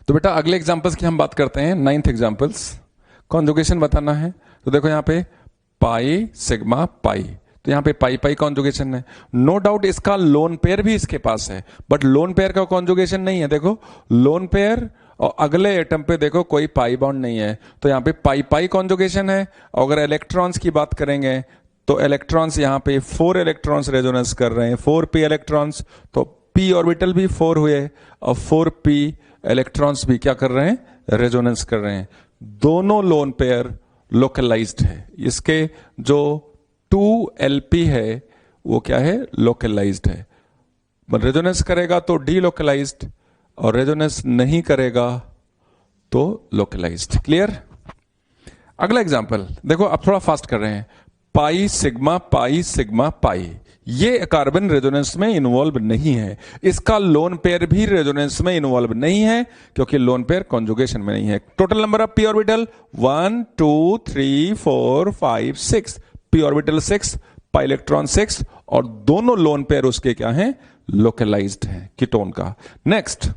तो बेटा अगले एग्जांपल्स की हम बात करते हैं, 9th एग्जांपल्स। कॉन्जुगेशन बताना है। तो देखो यहाँ पे पाई सिग्मा पाई, तो यहाँ पे पाई पाई कॉन्जुगेशन है। नो डाउट इसका लोन पेयर भी इसके पास है, बट लोन पेयर का कॉन्जुगेशन नहीं है। देखो लोन पेयर और अगले एटम पे देखो कोई पाई बॉन्ड नहीं है, तो यहाँ पे पाई पाई कॉन्जुगेशन है। और अगर इलेक्ट्रॉन्स की बात करेंगे तो इलेक्ट्रॉन्स यहाँ पे 4 इलेक्ट्रॉन्स रेजोनेंस कर रहे हैं, 4p इलेक्ट्रॉन्स, तो p ऑर्बिटल भी 4 हुए और 4p इलेक्ट्रॉन्स भी क्या कर रहे हैं, रेजोनेंस कर रहे हैं। दोनों लोन पेयर लोकलाइज्ड है। इसके जो 2lp है वो क्या है, लोकलाइज्ड है। रेजोनेंस करेगा तो डीलोकलाइज्ड और रेजोनेंस नहीं करेगा तो लोकलाइज्ड। क्लियर। अगला एग्जांपल देखो, अब थोड़ा फास्ट कर रहे हैं। पाई सिग्मा पाई, ये कार्बन रेजोनेंस में इन्वॉल्व नहीं है। इसका लोन पेयर भी रेजोनेंस में इन्वॉल्व नहीं है क्योंकि लोन पेयर कॉन्जुगेशन में नहीं है। Total number of p orbital 1 2 3 4 5 6, p orbital 6, pi electron 6, और दोनों लोन पेयर उसके क्या हैं, लोकलाइज्ड हैं कीटोन का। नेक्स्ट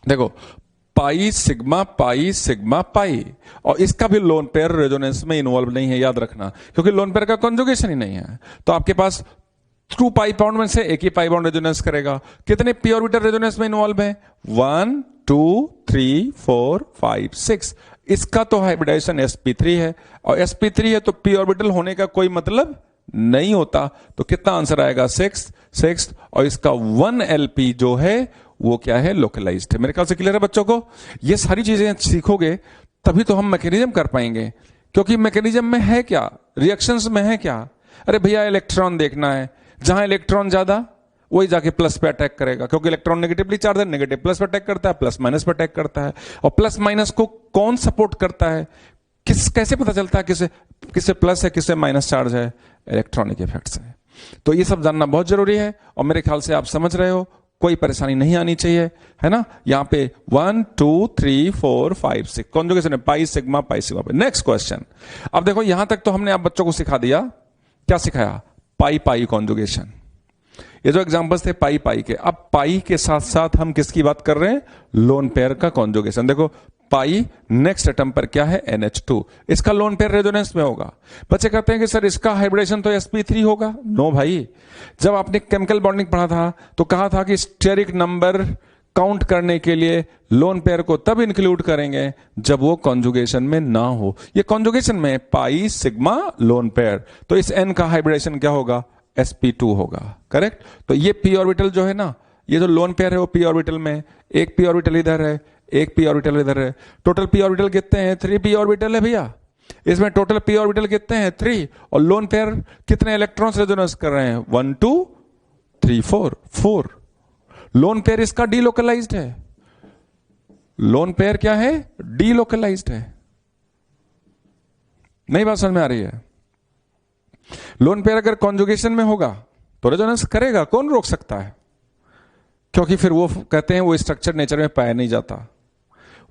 देखो पाई सिग्मा पाई, और इसका भी लोन पेयर रेजोनेंस में इन्वॉल्व नहीं है, याद रखना, क्योंकि लोन पेयर का कॉन्जुगेशन ही नहीं है। तो आपके पास 2 पाई बॉन्ड में से एक ही पाई बॉन्ड रेजोनेंस करेगा। कितने p ऑर्बिटल रेजोनेंस में इन्वॉल्व है, 1 2 3 4 5 6। इसका तो हाइब्रिडाइजेशन sp3 है, और sp3 है तो p ऑर्बिटल होने का कोई मतलब नहीं होता। तो कितना आंसर आएगा, 6, और इसका 1lp जो है वो क्या है, लोकलाइज्ड है। मेरे ख्याल से क्लियर है बच्चों को। ये सारी चीजें सीखोगे तभी तो हम मैकेनिज्म कर पाएंगे, क्योंकि मैकेनिज्म में है क्या, रिएक्शंस में है क्या। अरे भैया इलेक्ट्रॉन देखना है, जहां इलेक्ट्रॉन ज्यादा वही जाके प्लस पे अटैक करेगा, क्योंकि इलेक्ट्रॉन नेगेटिवली चार्ज है, नेगेटिव प्लस पे अटैक करता है, प्लस माइनस पे अटैक करता है। और प्लस माइनस को कौन सपोर्ट करता है, कैसे पता चलता है किसे प्लस है किसे माइनस चार्ज है, इलेक्ट्रॉनिक इफेक्ट से। तो ये सब जानना बहुत जरूरी है, और मेरे ख्याल से आप समझ रहे हो, कोई परेशानी नहीं आनी चाहिए, है ना। यहां पे 1 2 3 4 5 6 कॉन्जुगेशन है, पाई सिग्मा पे। Next question. अब देखो यहां तक तो हमने आप बच्चों को सिखा दिया, क्या सिखाया, पाई पाई कॉन्जुगेशन। ये जो एग्जांपल्स थे पाई पाई के, अब पाई के साथ साथ हम किसकी बात कर रहे हैं, लोन पेयर का कॉन्जुगेशन। देखो पाई नेक्स्ट एटम पर क्या है, NH2, इसका लोन पेयर रेजोनेंस में होगा। बच्चे कहते हैं कि सर इसका हाइब्रिडेशन तो sp3 होगा। नो भाई, जब आपने केमिकल बॉन्डिंग पढ़ा था तो कहा था कि स्टेरिक नंबर काउंट करने के लिए लोन पेयर को तब इंक्लूड करेंगे जब वो कॉन्जुगेशन में ना हो। ये कॉन्जुगेशन में पाई सिग्मा लोन पेयर, तो इस n का हाइब्रिडेशन क्या होगा, sp2 होगा। करेक्ट। तो ये p ऑर्बिटल जो है ना, ये जो लोन पेयर है वो p ऑर्बिटल में, एक p ऑर्बिटल इधर है, एक p ऑर्बिटल इधर है। टोटल p ऑर्बिटल कितने हैं, 3p ऑर्बिटल है भैया। इसमें टोटल p ऑर्बिटल कितने हैं, 3, और लोन पेयर कितने इलेक्ट्रॉन्स रेजोनेंस कर रहे हैं, 1 2 3 4। लोन पेयर इसका डीलोकलाइज्ड है। लोन पेयर क्या है, डीलोकलाइज्ड है। नई बात समझ में आ रही है। लोन पेयर अगर कॉन्जुगेशन में होगा तो रेजोनेंस करेगा, कौन रोक सकता है, क्योंकि फिर वो कहते हैं वो स्ट्रक्चर नेचर में पाया नहीं जाता,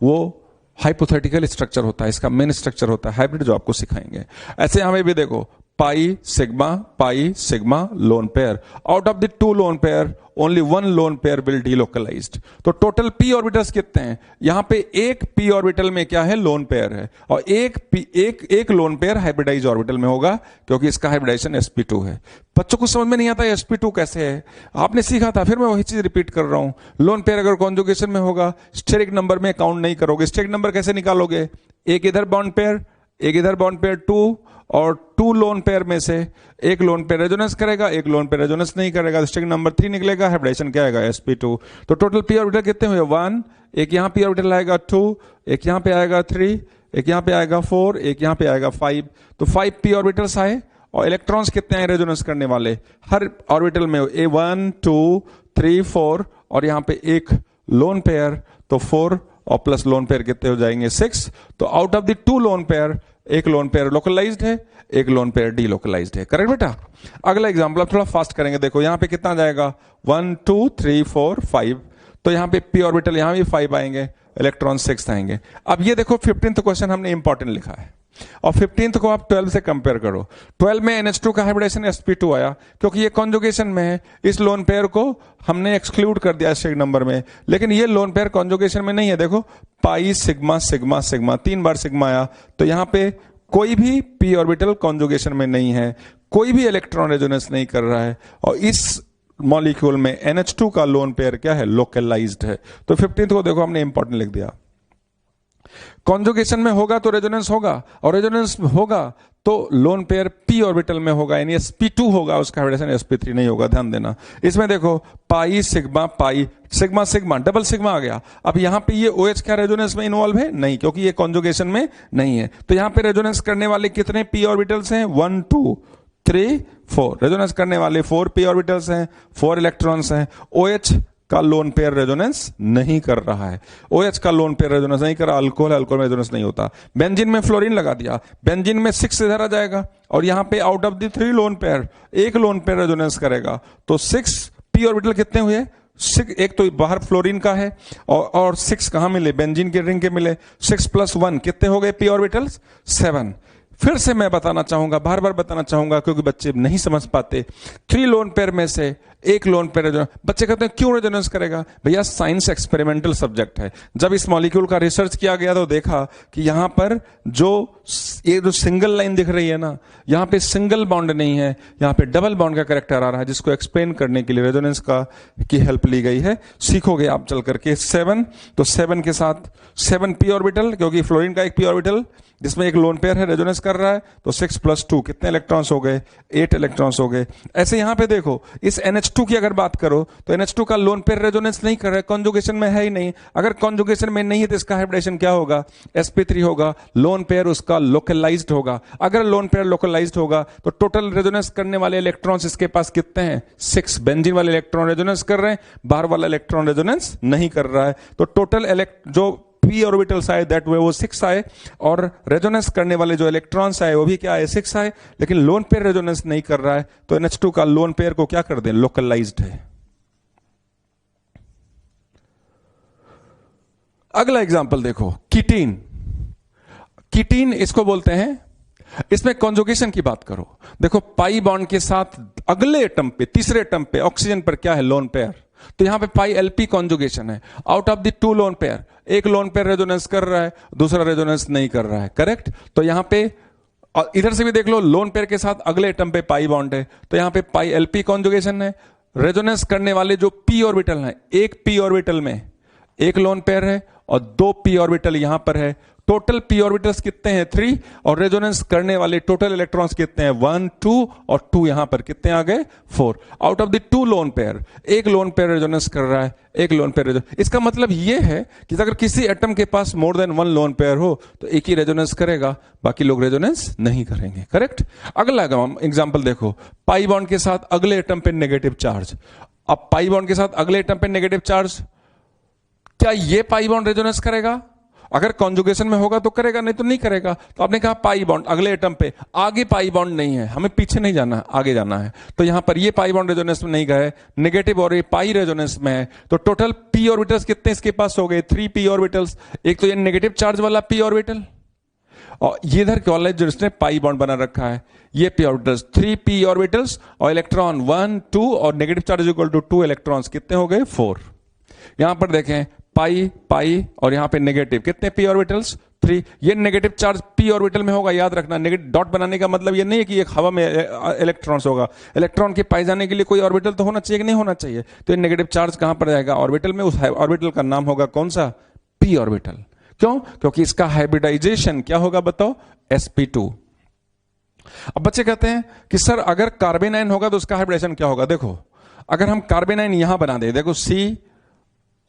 वो हाइपोथेटिकल स्ट्रक्चर होता है, इसका मेन स्ट्रक्चर होता है हाइब्रिड, जो आपको सिखाएंगे। ऐसे यहां भी देखो pi sigma lone pair, out of the 2 lone pair only 1 lone pair will delocalised. तो टोटल p ऑर्बिटल्स कितने हैं, यहां पे एक p ऑर्बिटल में क्या है, लोन पेयर है, और एक लोन पेयर हाइब्रिडाइज ऑर्बिटल में होगा, क्योंकि इसका हाइब्रिडाइजेशन sp2 है। बच्चों को समझ में नहीं आता sp2 कैसे है, आपने सीखा था, फिर मैं वही चीज रिपीट कर रहा हूं। लोन पेयर अगर कॉन्जुगेशन में होगा, स्टेरिक नंबर में काउंट नहीं करोगे। स्टेरिक नंबर कैसे निकालोगे, एक इधर बॉन्ड पेयर, एक इधर बॉन्ड पेयर 2, और 2 लोन पेयर में से एक लोन पेयर रेजोनेंस करेगा, एक लोन पेयर रेजोनेंस नहीं करेगा, स्टेरिक नंबर 3 निकलेगा, हाइब्रिडेशन क्या आएगा, sp2। तो टोटल p ऑर्बिटल कितने हुए, 1, एक यहां p ऑर्बिटल आएगा 2, एक यहां पे आएगा 3, एक यहां पे आएगा 4, एक यहां पे आएगा 5। तो 5 p ऑर्बिटल्स आए, और इलेक्ट्रॉन्स कितने आए रेजोनेंस करने वाले, हर ऑर्बिटल में 1 2 3 4, और यहां पे एक लोन पेयर, तो 4 और प्लस लोन पेयर कितने हो जाएंगे, 6। तो out of the 2 lone pair एक लोन पेयर लोकलाइज्ड है, एक लोन पेयर डीलोकलाइज्ड है। करेक्ट बेटा। अगला एग्जांपल अब थोड़ा फास्ट करेंगे। देखो यहां पे कितना जाएगा, 1 2 3 4 5, तो यहां पे p ऑर्बिटल, यहां भी 5 आएंगे, इलेक्ट्रॉन 6 आएंगे। अब ये देखो 15th क्वेश्चन हमने इंपॉर्टेंट लिखा है। और 15th को आप 12 से कंपेयर करो। 12 में NH2 का हाइब्रिडेशन sp2 आया, क्योंकि ये कॉन्जुगेशन में है, इस लोन पेयर को हमने एक्सक्लूड कर दिया स्टेट नंबर में, लेकिन ये लोन पेयर कॉन्जुगेशन में नहीं है। देखो पाई सिग्मा सिग्मा सिग्मा, 3 बार सिग्मा आया, तो यहां पे कोई भी p ऑर्बिटल कॉन्जुगेशन में नहीं है, कोई भी इलेक्ट्रॉन रेजोनेंस नहीं कर रहा है, और इस मॉलिक्यूल में NH2 का लोन पेयर क्या है, लोकलाइज्ड है। तो 15th को देखो हमने इंपॉर्टेंट लिख दिया। कॉन्जुगेशन में होगा तो रेजोनेंस होगा, और रेजोनेंस होगा तो लोन पेयर p ऑर्बिटल में होगा, यानी sp2 होगा, उसका हाइब्रिडेशन sp3 नहीं होगा, ध्यान देना। इसमें देखो pi sigma sigma double sigma आ गया। अब यहां पे ये OH क्या रेजोनेंस में इन्वॉल्व है? नहीं, क्योंकि ये कॉन्जुगेशन में नहीं है। तो यहां पे रेजोनेंस करने वाले कितने p ऑर्बिटल्स हैं? 1 2 3 4। रेजोनेंस करने वाले 4 p ऑर्बिटल्स हैं, 4 इलेक्ट्रॉन्स हैं। OH का लोन पेयर रेजोनेंस नहीं कर रहा है, OH का लोन पेयर रेजोनेंस नहीं कर रहा, अल्कोहल में रेजोनेंस नहीं होता। बेंजीन में फ्लोरीन लगा दिया, बेंजीन में 6 इधर आ जाएगा, और यहां पे out of the 3 lone pair एक लोन पेयर रेजोनेंस करेगा, तो 6 p ऑर्बिटल कितने हुए? 6। एक तो बाहर फ्लोरीन का है, और 6 कहां मिले? बेंजीन के रिंग के मिले। 6 + 1 कितने हो गए p ऑर्बिटल्स? 7। फिर से मैं बताना चाहूंगा, बार बार बताना चाहूंगा, क्योंकि बच्चे नहीं समझ पाते। 3 लोन पेयर में से एक लोन पेयर, बच्चे कहते हैं क्यों रेजोनेंस करेगा? भैया साइंस एक्सपेरिमेंटल सब्जेक्ट है। जब इस मॉलिक्यूल का रिसर्च किया गया तो देखा कि यहां पर ये जो सिंगल लाइन दिख रही है ना, यहां पे सिंगल बॉन्ड नहीं है, यहां पे डबल बॉन्ड का कैरेक्टर आ रहा है, जिसको एक्सप्लेन करने के लिए रेजोनेंस की हेल्प ली गई है। सीखोगे आप चल करके। 7, तो 7 के साथ 7 p ऑर्बिटल, क्योंकि फ्लोरीन का एक p ऑर्बिटल जिसमें एक लोन पेयर है रेजोनेंस कर रहा है, तो 6 + 2 कितने इलेक्ट्रॉन्स हो गए? 8 इलेक्ट्रॉन्स हो गए। ऐसे यहां पे देखो, इस NH2 की अगर बात करो तो NH2 का लोन पेयर रेजोनेंस नहीं कर रहा है, कॉन्जुगेशन में है ही नहीं। अगर कॉन्जुगेशन में नहीं है तो इसका हाइब्रिडेशन क्या होगा? sp3 होगा, लोन पेयर उसका लोकलाइज्ड होगा। अगर लोन पेयर लोकलाइज्ड होगा तो टोटल रेजोनेंस करने वाले इलेक्ट्रॉन्स इसके पास कितने हैं? 6। बेंजीन वाले इलेक्ट्रॉन रेजोनेंस कर रहे हैं, बाहर वाला इलेक्ट्रॉन रेजोनेंस नहीं कर रहा है, तो टोटल जो p ऑर्बिटल्स आए दैट वे वो 6 आए, और रेजोनेंस करने वाले जो इलेक्ट्रॉन्स आए वो भी क्या आए? 6 आए, लेकिन लोन पेयर रेजोनेंस नहीं कर रहा है, तो NH2 का लोन पेयर को क्या कर दें? लोकलाइज्ड है। अगला एग्जांपल देखो, कीटीन। कीटीन इसको बोलते हैं, इसमें कॉन्जुगेशन की बात करो। देखो पाई बॉन्ड के साथ अगले एटम पे, तीसरे एटम पे, ऑक्सीजन पर क्या है? Lone pair. तो यहां पे पाई LP कॉन्जुगेशन है। Out of the 2 lone pair एक लोन पेयर रेजोनेंस कर रहा है, दूसरा रेजोनेंस नहीं कर रहा है, करेक्ट। तो यहां पे, और इधर से भी देख लो, लोन पेयर के साथ अगले एटम पे पाई बॉन्ड है, तो यहां पे पाई LP कॉन्जुगेशन है। रेजोनेंस करने वाले जो p ऑर्बिटल हैं, एक p ऑर्बिटल में एक लोन पेयर है और 2 p ऑर्बिटल यहां पर है। टोटल p ऑर्बिटल्स कितने हैं? 3। और रेजोनेंस करने वाले टोटल इलेक्ट्रॉन्स कितने हैं? 1 2, और 2 यहां पर कितने आ गए? 4। Out of the 2 lone pair एक लोन पेयर रेजोनेंस कर रहा है, एक लोन पेयर रेजोनेंस। इसका मतलब यह है कि अगर किसी एटम के पास मोर देन 1 लोन पेयर हो तो एक ही रेजोनेंस करेगा, बाकी लोग रेजोनेंस नहीं करेंगे, करेक्ट। अगला एग्जांपल देखो, पाई बॉन्ड के साथ अगले एटम पे नेगेटिव चार्ज। अब पाई बॉन्ड के साथ अगले एटम पे नेगेटिव चार्ज, क्या ये पाई बॉन्ड रेजोनेंस करेगा? अगर कॉन्जुगेशन में होगा तो करेगा, नहीं तो नहीं करेगा। तो आपने कहा पाई बॉन्ड अगले एटम पे, आगे पाई बॉन्ड नहीं है, हमें पीछे नहीं जाना है, आगे जाना है। तो यहां पर ये पाई बॉन्ड रेजोनेंस में नहीं गए, नेगेटिव और ये पाई रेजोनेंस में है। तो टोटल p ऑर्बिटल्स कितने इसके पास हो गए? 3 p ऑर्बिटल्स। एक तो ये नेगेटिव चार्ज वाला p ऑर्बिटल, और ये इधर कॉलेज जो इसने पाई बॉन्ड बना रखा है, ये p ऑर्बिटल्स, 3 p ऑर्बिटल्स, और इलेक्ट्रॉन 1 2, और negative charge equal to 2 electrons, कितने हो गए? 4। यहां पर देखें पाई और यहां पे नेगेटिव, कितने p ऑर्बिटल्स? 3। ये नेगेटिव चार्ज p ऑर्बिटल में होगा, याद रखना। नेगेटिव डॉट बनाने का मतलब ये नहीं है कि एक हवा में इलेक्ट्रॉन्स होगा। इलेक्ट्रॉन के पाए जाने के लिए कोई ऑर्बिटल तो होना चाहिए कि नहीं होना चाहिए। तो ये नेगेटिव चार्ज कहां पर जाएगा? ऑर्बिटल में। उस ऑर्बिटल का नाम होगा कौन सा? p orbital. क्यों? क्योंकि इसका हाइब्रिडाइजेशन क्या होगा बताओ? sp2। अब बच्चे कहते हैं कि सर अगर कार्बेनाइन होगा तो उसका हाइब्रिडेशन क्या होगा? देखो अगर हम कार्बेनाइन यहां बना दे, देखो C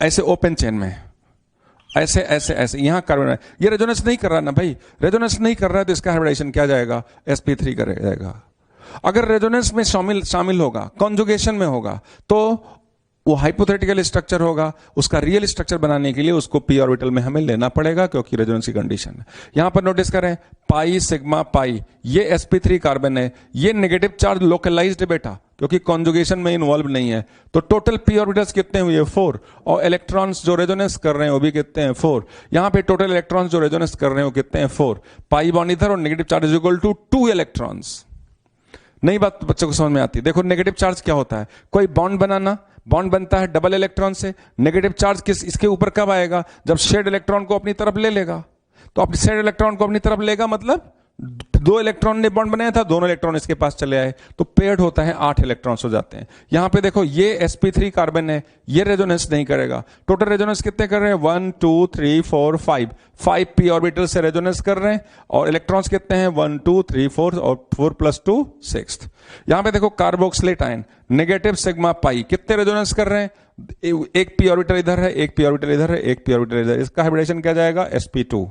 ऐसे ओपन चेन में, ऐसे ऐसे ऐसे, यहां कार्बन, ये रेजोनेंस नहीं कर रहा ना भाई, रेजोनेंस नहीं कर रहा है, तो इसका हाइब्रिडेशन क्या जाएगा? sp3 करेगा। अगर रेजोनेंस में शामिल होगा, कॉन्जुगेशन में होगा, तो वो हाइपोथेटिकल स्ट्रक्चर होगा। उसका रियल स्ट्रक्चर बनाने के लिए उसको p ऑर्बिटल में हमें लेना पड़ेगा, क्योंकि रेजोनेंस की कंडीशन है। यहां पर नोटिस करें, पाई सिग्मा पाई, ये sp3 कार्बन है, ये नेगेटिव चार्ज लोकलाइज्ड है बेटा, क्योंकि कॉन्जुगेशन में इन्वॉल्व नहीं है। तो टोटल पी ऑर्बिटल्स कितने हुए 4, और इलेक्ट्रॉन्स जो रेजोनेंस कर रहे हैं वो भी कितने हैं 4। यहां पे टोटल इलेक्ट्रॉन्स जो रेजोनेंस कर रहे हैं वो कितने हैं 4। पाई बॉन्ड इधर और negative charge is equal to 2 electrons. नई बात बच्चों को समझ में आती है। देखो नेगेटिव चार्ज क्या होता है, कोई बॉन्ड बनाना, बॉन्ड बनता है डबल इलेक्ट्रॉन से। नेगेटिव चार्ज किस इसके ऊपर कब आएगा, जब शेड इलेक्ट्रॉन को अपनी तरफ ले लेगा। तो अपने शेड इलेक्ट्रॉन को अपनी तरफ लेगा मतलब 2 इलेक्ट्रॉन ने बॉन्ड बनाया था, दोनों इलेक्ट्रॉन इसके पास चले आए, तो पेयर्ड होता है 8 इलेक्ट्रॉन्स हो जाते हैं। यहां पे देखो ये sp3 कार्बन है, ये रेजोनेंस नहीं करेगा। टोटल रेजोनेंस कितने कर रहे हैं 1 2 3 4 5 पी ऑर्बिटल से रेजोनेंस कर रहे हैं, और इलेक्ट्रॉन्स कितने हैं 1 2 3 4 और 4 + 2 6। यहां पे देखो carboxylate ion negative sigma pi कितने रेजोनेंस कर रहे हैं, एक पी ऑर्बिटल इधर है, एक पी ऑर्बिटल इधर है, एक पी ऑर्बिटल इधर, इसका हाइब्रिडेशन क्या जाएगा sp2।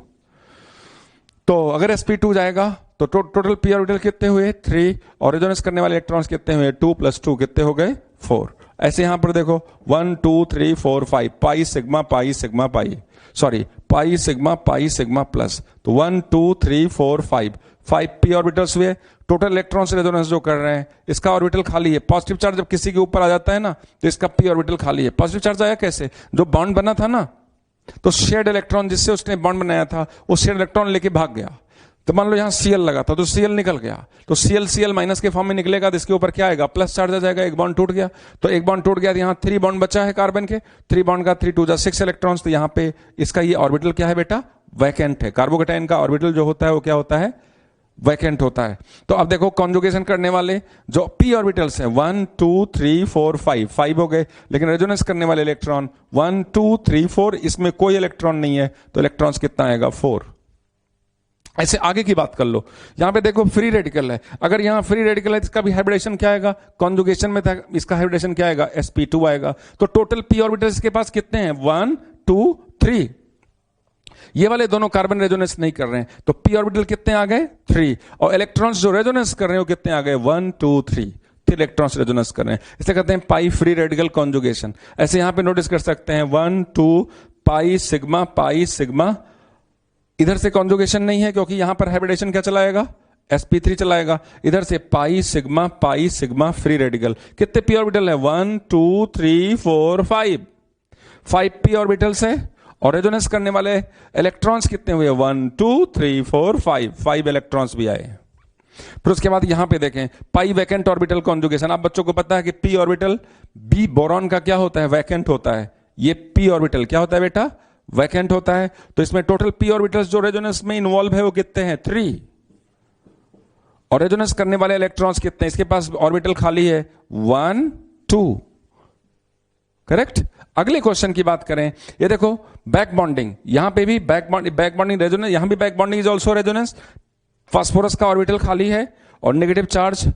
तो अगर sp2 जाएगा तो टोटल पी ऑर्बिटल कितने हुए 3, और रेजोनेंस करने वाले इलेक्ट्रॉन्स कितने हुए 2 + 2 कितने हो गए 4। ऐसे यहां पर देखो 1 2 3 4 5 pi sigma pi sigma pi, sorry pi sigma plus, तो 1 2 3 4 5 पी ऑर्बिटल्स हुए। टोटल इलेक्ट्रॉन्स रेजोनेंस जो कर रहे हैं इसका ऑर्बिटल खाली है। पॉजिटिव चार्ज जब किसी के ऊपर आ जाता है ना तो इसका पी ऑर्बिटल खाली है। पॉजिटिव चार्ज आया कैसे, जो बॉन्ड बना था ना, तो शेयर्ड इलेक्ट्रॉन जिससे उसने बॉन्ड बनाया था वो शेयर्ड इलेक्ट्रॉन लेके भाग गया। तो मान लो यहां Cl लगा था तो Cl निकल गया, तो Cl माइनस के फॉर्म में निकलेगा तो इसके ऊपर क्या आएगा प्लस चार्ज आ जाएगा। एक बॉन्ड टूट गया, तो एक बॉन्ड टूट गया, यहां 3 बॉन्ड बचा है कार्बन के, 3 बॉन्ड का 3 2 जा 6 इलेक्ट्रॉन्स। तो यहां पे इसका ये ऑर्बिटल क्या है बेटा वैकेंट है। कार्बोकेटाइन का ऑर्बिटल जो होता है वो क्या होता है वैकेंट होता है। तो अब देखो कॉन्जुगेशन करने वाले जो पी ऑर्बिटल्स हैं 1 2 3 4 5 हो गए, लेकिन रेजोनेंस करने वाले इलेक्ट्रॉन 1 2 3 4, इसमें कोई इलेक्ट्रॉन नहीं है, तो इलेक्ट्रॉन्स कितना आएगा 4। ऐसे आगे की बात कर लो, यहां पे देखो फ्री रेडिकल है, अगर यहां फ्री रेडिकल है इसका भी हाइब्रिडेशन क्या आएगा, कॉन्जुगेशन में था इसका हाइब्रिडेशन क्या आएगा sp2 आएगा। तो टोटल पी ऑर्बिटल्स के पास कितने हैं 1 2 3। ये वाले दोनों कार्बन रेजोनेंस नहीं कर रहे हैं, तो पी ऑर्बिटल कितने आ गए 3, और इलेक्ट्रॉन्स जो रेजोनेंस कर रहे हैं वो कितने आ गए 1 2 3 इलेक्ट्रॉन्स रेजोनेंस कर रहे हैं। इसे कहते हैं पाई फ्री रेडिकल कॉन्जुगेशन। ऐसे यहां पे नोटिस कर सकते हैं 1 2 पाई सिग्मा, इधर से कॉन्जुगेशन नहीं है क्योंकि यहां पर हाइब्रिडेशन क्या चलाएगा sp3 चलाएगा। इधर से पाई सिग्मा फ्री रेडिकल, कितने पी ऑर्बिटल है 1 2 3 4 5 पी ऑर्बिटल्स है, और रेजोनेंस करने वाले इलेक्ट्रॉन्स कितने हुए 1 2 3 4 5 इलेक्ट्रॉन्स भी आए। फिर उसके बाद यहां पे देखें पाई वैकेंट ऑर्बिटल कॉन्जुगेशन। आप बच्चों को पता है कि पी ऑर्बिटल बी बोरॉन का क्या होता है वैकेंट होता है, ये पी ऑर्बिटल क्या होता है बेटा वैकेंट होता है। तो इसमें टोटल पी ऑर्बिटल्स जो रेजोनेंस में इन्वॉल्व है वो कितने हैं 3, और रेजोनेंस करने वाले इलेक्ट्रॉन्स कितने, इसके पास ऑर्बिटल खाली है 1 2। करेक्ट। अगले क्वेश्चन की बात करें, ये देखो बैक बॉन्डिंग, यहां पे भी बैक बॉन्डिंग रेजोनेंस, यहां भी back bonding is also resonance. Phosphorus का ऑर्बिटल खाली है और negative charge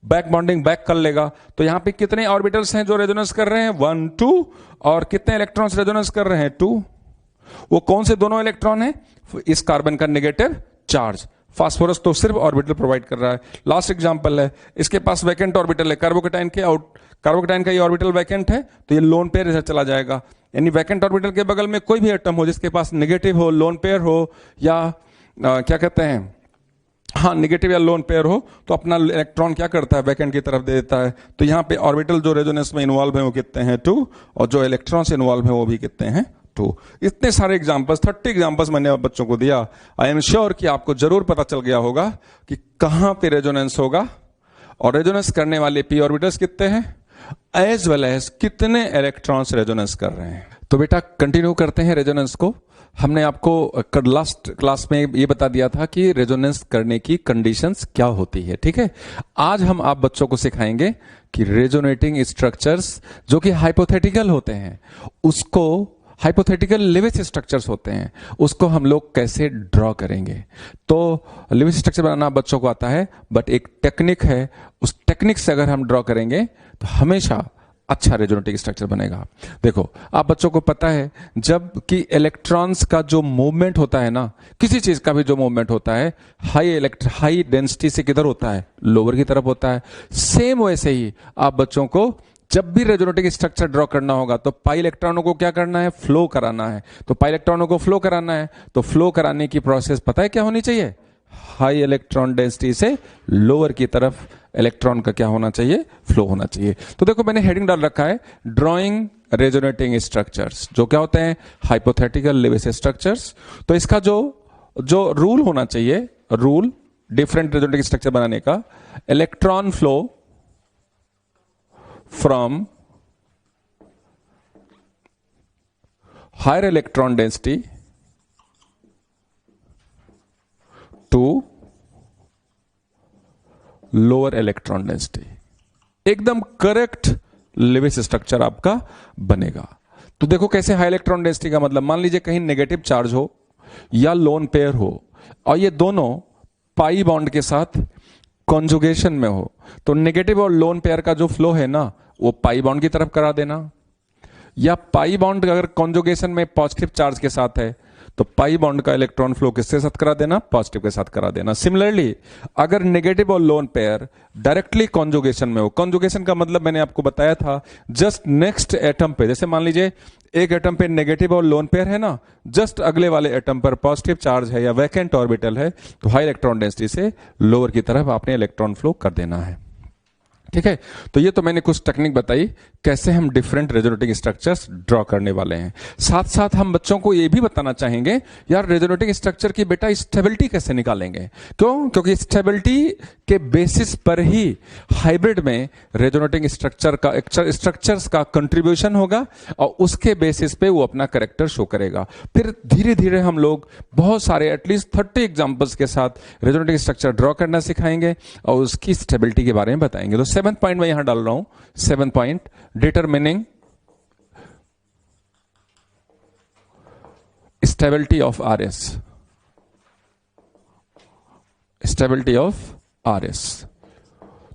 back bonding back कर लेगा, तो यहां पे कितने ऑर्बिटल्स हैं जो रेजोनेंस कर रहे हैं 1 2, और कितने इलेक्ट्रॉन्स रेजोनेंस कर रहे हैं 2। वो कौन से दोनों इलेक्ट्रॉन है, इस कार्बन का नेगेटिव चार्ज, फास्फोरस तो सिर्फ ऑर्बिटल प्रोवाइड कर रहा है। लास्ट एग्जांपल है, इसके पास वैकेंट ऑर्बिटल है, कार्बोकेटाइन का ये ऑर्बिटल वैकेंट है, तो ये लोन पेयर इधर चला जाएगा। यानी वैकेंट ऑर्बिटल के बगल में कोई भी एटम हो जिसके पास नेगेटिव हो, लोन पेयर हो, या क्या कहते हैं हाँ नेगेटिव या लोन पेयर हो, तो अपना इलेक्ट्रॉन क्या करता है वैकेंट की तरफ दे देता है। तो यहां पे ऑर्बिटल जो रेजोनेंस में इन्वॉल्व है वो कितने हैं 2, और जो इलेक्ट्रॉन्स इन्वॉल्व है वो भी कितने हैं 2। इतने सारे एग्जांपल्स 30 एग्जांपल्स मैंने बच्चों को दिया। आई एम श्योर कि आपको जरूर पता चल गया होगा कि कहां पे रेजोनेंस होगा, और रेजोनेंस करने वाले पी ऑर्बिटल्स कितने हैं, एज वेल एज कितने इलेक्ट्रॉन्स रेजोनेंस कर रहे हैं। तो बेटा कंटिन्यू करते हैं रेजोनेंस को। हमने आपको लास्ट क्लास में ये बता दिया था कि रेजोनेंस करने की कंडीशंस क्या होती है, ठीक है। आज हम आप बच्चों को सिखाएंगे कि रेजोनेटिंग स्ट्रक्चर्स जो कि हाइपोथेटिकल होते हैं, उसको हाइपोथेटिकल लिविस स्ट्रक्चर्स होते हैं, उसको हम लोग कैसे ड्रॉ करेंगे। तो लिविस स्ट्रक्चर बनाना बच्चों को आता है, बट एक टेक्निक है, उस टेक्निक से अगर हम ड्रॉ करेंगे तो हमेशा अच्छा रेजोनेटिंग स्ट्रक्चर बनेगा। देखो आप बच्चों को पता है जब कि इलेक्ट्रॉन्स का जो मूवमेंट होता है ना, किसी चीज का भी जो मूवमेंट होता है हाई डेंसिटी से किधर होता है, लोअर की तरफ होता है। सेम वैसे ही आप बच्चों को जब भी रेजोनेटिंग स्ट्रक्चर ड्रॉ करना होगा तो पाई इलेक्ट्रॉनों को क्या करना है, फ्लो कराना है। तो पाई इलेक्ट्रॉनों को फ्लो कराना है, तो फ्लो कराने की प्रोसेस पता है क्या होनी चाहिए, हाई इलेक्ट्रॉन डेंसिटी से लोअर की तरफ इलेक्ट्रॉन का क्या होना चाहिए, फ्लो होना चाहिए। तो देखो मैंने हेडिंग डाल रखा है ड्राइंग रेजोनेटिंग स्ट्रक्चर्स, जो क्या होते हैं, हाइपोथेटिकल लेविस स्ट्रक्चर्स। तो इसका जो रूल होना चाहिए, रूल डिफरेंट रेजोनेटिंग स्ट्रक्चर बनाने का, electron flow from higher electron density to lower electron density, एकदम करेक्ट लेविस स्ट्रक्चर आपका बनेगा। तो देखो कैसे हाई इलेक्ट्रॉन डेंसिटी का मतलब, मान लीजिए कहीं नेगेटिव चार्ज हो या लोन पेयर हो और ये दोनों पाई बॉन्ड के साथ कॉन्जुगेशन में हो, तो नेगेटिव और लोन पेयर का जो फ्लो है ना वो पाई बॉन्ड की तरफ करा देना, या पाई बॉन्ड अगर कॉन्जुगेशन में पॉजिटिव चार्ज के साथ है तो पाई बॉन्ड का इलेक्ट्रॉन फ्लो किसके साथ करा देना, पॉजिटिव के साथ करा देना। सिमिलरली अगर नेगेटिव और लोन पेयर डायरेक्टली कॉन्जुगेशन में हो, कॉन्जुगेशन का मतलब मैंने आपको बताया था जस्ट नेक्स्ट एटम पे, जैसे मान लीजिए एक एटम पे नेगेटिव और लोन पेयर है ना, जस्ट अगले वाले एटम पर पॉजिटिव चार्ज है या वैकेंट ऑर्बिटल है, तो हाई इलेक्ट्रॉन डेंसिटी से लोअर की तरफ आपने इलेक्ट्रॉन फ्लो कर देना है। ठीक है, तो ये तो मैंने कुछ टेक्निक बताई कैसे हम डिफरेंट रेजोनेटिंग स्ट्रक्चर्स ड्रॉ करने वाले हैं। साथ साथ हम बच्चों को ये भी बताना चाहेंगे यार रेजोनेटिंग स्ट्रक्चर की बेटा स्टेबिलिटी कैसे निकालेंगे, क्यों, क्योंकि स्टेबिलिटी के बेसिस पर ही हाइब्रिड में रेजोनेटिंग स्ट्रक्चर्स का कंट्रीब्यूशन होगा और उसके बेसिस पे वो अपना कैरेक्टर शो करेगा। फिर धीरे धीरे हम लोग बहुत सारे एटलीस्ट 30 एग्जाम्पल्स के साथ रेजोनेटिंग स्ट्रक्चर ड्रॉ करना सिखाएंगे और उसकी स्टेबिलिटी के बारे में बताएंगे। तो 7th पॉइंट मैं यहां डाल रहा हूं, 7th point, determining stability of RS, stability of RS.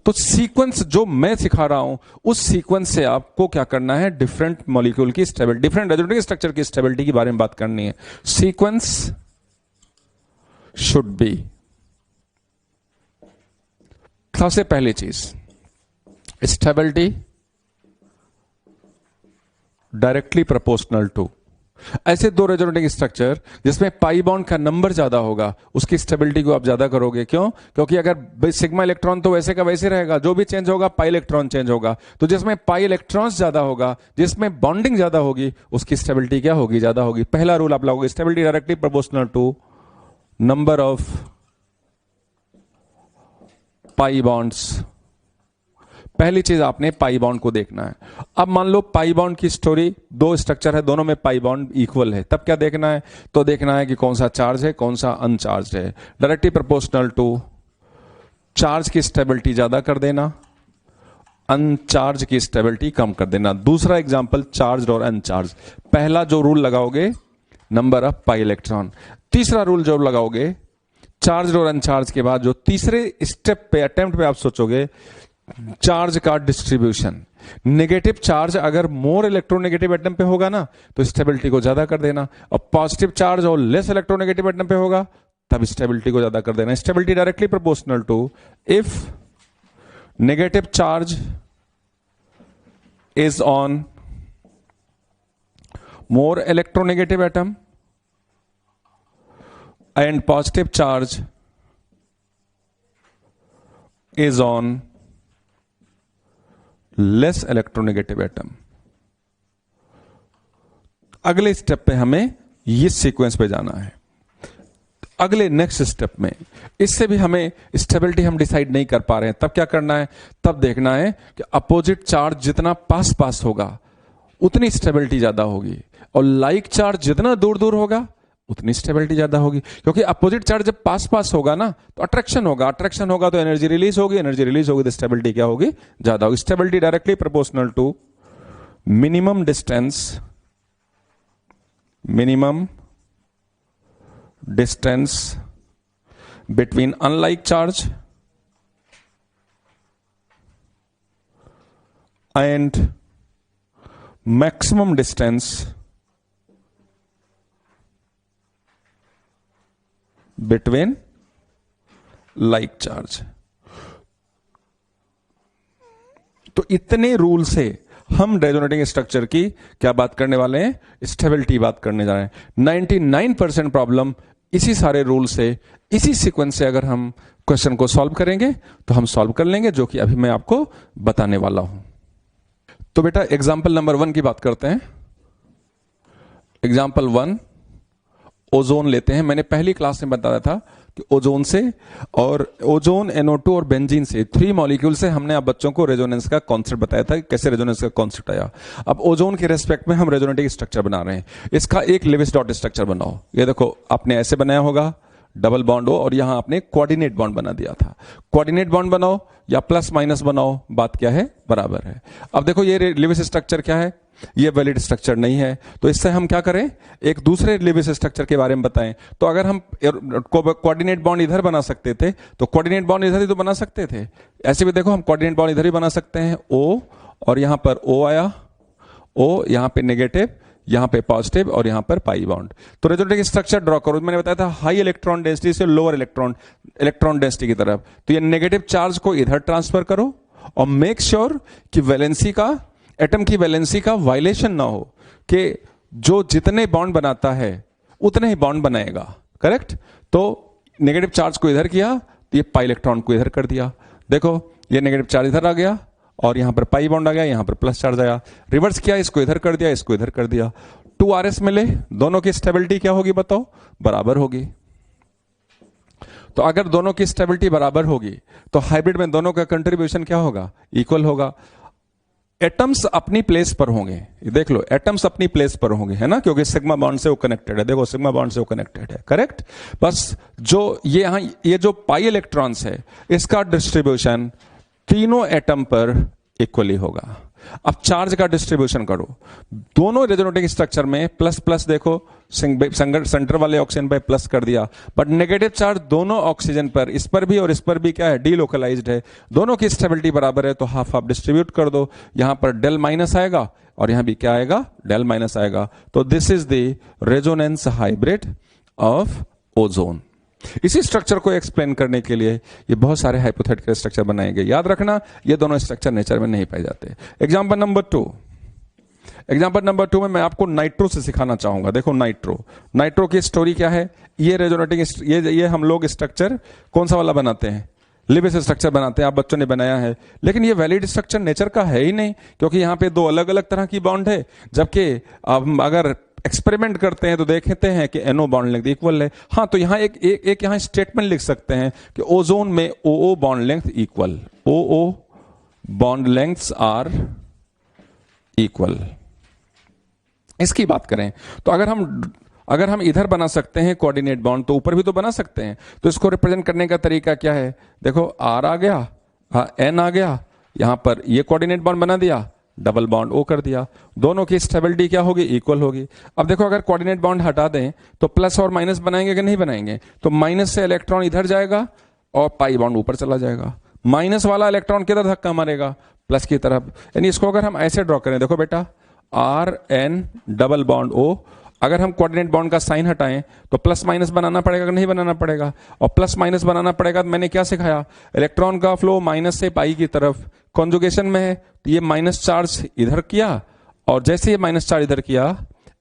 तो सीक्वेंस जो मैं सिखा रहा हूं उस सीक्वेंस से आपको क्या करना है, डिफरेंट मॉलिक्यूल की स्टेबिलिटी, डिफरेंट रेजोनेटिंग स्ट्रक्चर की स्टेबिलिटी के बारे में बात करनी है। सीक्वेंस शुड बी, सबसे पहली चीज स्टेबिलिटी डायरेक्टली प्रोपोर्शनल टू, ऐसे दो रेजोनेटिंग स्ट्रक्चर जिसमें पाई बॉन्ड का नंबर ज्यादा होगा उसकी स्टेबिलिटी को आप ज्यादा करोगे। क्यों, क्योंकि अगर सिग्मा इलेक्ट्रॉन तो वैसे का वैसे रहेगा, जो भी चेंज होगा पाई इलेक्ट्रॉन चेंज होगा, तो जिसमें पाई इलेक्ट्रॉन्स ज्यादा होगा, जिसमें बॉन्डिंग ज्यादा होगी, उसकी स्टेबिलिटी क्या होगी, ज्यादा होगी। पहला रूल आप लागू, stability directly proportional to number of pi bonds. पहली चीज आपने पाई बॉन्ड को देखना है। अब मान लो पाई बॉन्ड की स्टोरी, दो स्ट्रक्चर है, दोनों में पाई बॉन्ड इक्वल है, तब क्या देखना है, तो देखना है कि कौन सा चार्ज है कौन सा अनचार्ज है। डायरेक्टली प्रोपोर्शनल टू चार्ज की स्टेबिलिटी ज्यादा कर देना, अनचार्ज की स्टेबिलिटी कम कर देना। दूसरा एग्जांपल चार्ज और अनचार्ज। पहला जो रूल लगाओगे नंबर ऑफ पाई इलेक्ट्रॉन, तीसरा रूल जो लगाओगे चार्ज और अनचार्ज के बाद जो तीसरे स्टेप पे अटेम्प्ट पे आप सोचोगे चार्ज का डिस्ट्रीब्यूशन। नेगेटिव चार्ज अगर मोर इलेक्ट्रोनेगेटिव एटम पे होगा ना तो स्टेबिलिटी को ज्यादा कर देना, और पॉजिटिव चार्ज और लेस इलेक्ट्रोनेगेटिव एटम पे होगा तब स्टेबिलिटी को ज्यादा कर देना। Stability directly proportional to if negative charge is on more electronegative atom and positive charge is on less electronegative atom। अगले स्टेप पे हमें ये सीक्वेंस पे जाना है। अगले नेक्स्ट स्टेप में इससे भी हमें स्टेबिलिटी हम डिसाइड नहीं कर पा रहे हैं, तब क्या करना है, तब देखना है कि अपोजिट चार्ज जितना पास पास होगा उतनी स्टेबिलिटी ज्यादा होगी, और लाइक चार्ज जितना दूर दूर होगा उतनी स्टेबिलिटी ज्यादा होगी। क्योंकि अपोजिट चार्ज जब पास पास होगा ना तो अट्रैक्शन होगा, अट्रैक्शन होगा तो एनर्जी रिलीज होगी, एनर्जी रिलीज होगी तो स्टेबिलिटी क्या होगी, ज्यादा होगी। Stability directly proportional to minimum distance between unlike charge and maximum distance between like charge. तो इतने रूल से हम रेजोनेटिंग स्ट्रक्चर की क्या बात करने वाले हैं, स्टेबिलिटी बात करने जा रहे हैं। 99% प्रॉब्लम इसी सारे रूल से, इसी सीक्वेंस से अगर हम क्वेश्चन को सॉल्व करेंगे तो हम सॉल्व कर लेंगे, जो कि अभी मैं आपको बताने वाला हूं। तो बेटा एग्जाम्पल नंबर 1 की बात करते हैं। एग्जाम्पल 1, ओजोन लेते हैं। मैंने पहली क्लास में बताया था कि ओजोन से, और ओजोन, NO2 और बेंजीन से, 3 मॉलिक्यूल से हमने आप बच्चों को रेजोनेंस का कॉन्सेप्ट बताया था, कैसे रेजोनेंस का कॉन्सेप्ट आया। अब ओजोन के रेस्पेक्ट में हम रेजोनेटिक स्ट्रक्चर बना रहे हैं। इसका एक लेविस डॉट स्ट्रक्चर बनाओ। ये देखो, आपने ऐसे बनाया होगा, डबल बॉन्ड हो, और यहां आपने कोऑर्डिनेट बॉन्ड बना दिया था। कोऑर्डिनेट बॉन्ड बनाओ या प्लस माइनस बनाओ, बात क्या है, बराबर है। अब देखो ये लेविस स्ट्रक्चर क्या है, ये वैलिड स्ट्रक्चर नहीं है, तो इससे हम क्या करें, एक दूसरे लेविस स्ट्रक्चर के बारे में बताएं। तो अगर हम कोऑर्डिनेट बॉन्ड इधर बना सकते थे तो कोऑर्डिनेट बॉन्ड इधर ही तो बना सकते थे। ऐसे भी देखो हम कोऑर्डिनेट बॉन्ड इधर ही बना सकते हैं, O, और यहां पर O आया, O यहां पे नेगेटिव, यहां पे पॉजिटिव, और यहां पर पाई बॉन्ड। तो रेजोनेटिक स्ट्रक्चर ड्रॉ करो। मैंने बताया था हाई इलेक्ट्रॉन डेंसिटी से लोअर इलेक्ट्रॉन डेंसिटी की तरफ। तो ये नेगेटिव चार्ज को इधर ट्रांसफर करो, और मेक श्योर कि वैलेंसी का, एटम की वैलेंसी का वायलेशन ना हो, कि जो जितने बॉन्ड बनाता है उतने ही बॉन्ड बनाएगा, करेक्ट। तो नेगेटिव चार्ज को इधर किया तो ये पाई इलेक्ट्रॉन को इधर कर दिया। देखो ये नेगेटिव चार्ज इधर आ गया, और यहां पर पाई बॉन्ड आ गया, यहां पर प्लस चार्ज आया। रिवर्स किया, इसको इधर कर दिया, इसको इधर कर दिया। 2RS मिले, दोनों की स्टेबिलिटी क्या होगी बताओ, बराबर होगी। तो अगर दोनों की स्टेबिलिटी बराबर होगी तो हाइब्रिड में दोनों का कंट्रीब्यूशन क्या होगा, इक्वल होगा। एटम्स अपनी प्लेस पर होंगे, ये देख लो, एटम्स अपनी प्लेस पर होंगे, है ना, क्योंकि सिग्मा बॉन्ड से वो कनेक्टेड है। देखो सिग्मा बॉन्ड से वो कनेक्टेड है, करेक्ट। बस जो ये यहां, ये जो पाई इलेक्ट्रॉन्स है, इसका डिस्ट्रीब्यूशन तीनों एटम पर इक्वली होगा। अब चार्ज का डिस्ट्रीब्यूशन करो, दोनों रेजोनेटिक स्ट्रक्चर में प्लस प्लस, देखो सेंटर वाले ऑक्सीजन पर प्लस कर दिया, बट नेगेटिव चार्ज दोनों ऑक्सीजन पर, इस पर भी और इस पर भी क्या है, डीलोकलाइज्ड है। दोनों की स्टेबिलिटी बराबर है, तो हाफ हाफ डिस्ट्रीब्यूट कर दो। यहां पर डेल माइनस आएगा और यहां भी क्या आएगा, डेल माइनस आएगा। तो this is the resonance hybrid of ozone. इसी स्ट्रक्चर को एक्सप्लेन करने के लिए ये बहुत सारे हाइपोथेटिकल स्ट्रक्चर बनाए गए। याद रखना, ये दोनों स्ट्रक्चर नेचर में नहीं पाए जाते। एग्जांपल नंबर 2, एग्जांपल नंबर 2 में मैं आपको नाइट्रो से सिखाना चाहूंगा। देखो नाइट्रो की स्टोरी क्या है। ये रेजोनेटिक, ये हम लोग स्ट्रक्चर कौन सा वाला बनाते हैं, लिविस स्ट्रक्चर बनाते हैं, आप बच्चों ने बनाया है। लेकिन ये वैलिड स्ट्रक्चर नेचर का है ही नहीं, क्योंकि यहां पे 2 अलग अलग तरह की बॉन्ड है। जबकि अगर एक्सपेरिमेंट करते हैं तो देखते हैं कि NO बॉन्ड लेंथ इक्वल है। हाँ, तो यहां एक यहां स्टेटमेंट लिख सकते हैं कि ओजोन में OO bond length equal, OO bond lengths are equal. इसकी बात करें तो अगर हम इधर बना सकते हैं कोऑर्डिनेट बॉन्ड, तो ऊपर भी तो बना सकते हैं। तो इसको रिप्रेजेंट करने का तरीका क्या है, देखो R आ गया, N आ गया, यहां पर ये कोऑर्डिनेट बॉन्ड बना दिया, डबल बॉन्ड O कर दिया। दोनों की स्टेबिलिटी क्या होगी, इक्वल होगी। अब देखो अगर कोऑर्डिनेट बॉन्ड हटा दें तो प्लस और माइनस बनाएंगे कि नहीं बनाएंगे, तो माइनस से इलेक्ट्रॉन इधर जाएगा और पाई बॉन्ड ऊपर चला जाएगा। माइनस वाला इलेक्ट्रॉन किधर धक्का मारेगा, प्लस की तरफ। यानी इसको अगर हम ऐसे ड्रॉ करें, देखो बेटा RN डबल बॉन्ड O, अगर हम कोऑर्डिनेट बॉन्ड का साइन हटाएं तो प्लस माइनस बनाना पड़ेगा कि नहीं बनाना पड़ेगा, और प्लस माइनस बनाना पड़ेगा। तो मैंने क्या सिखाया, इलेक्ट्रॉन का फ्लो माइनस से पाई की तरफ, कॉन्जुगेशन में है तो ये माइनस चार्ज इधर किया, और जैसे ये माइनस चार्ज इधर किया,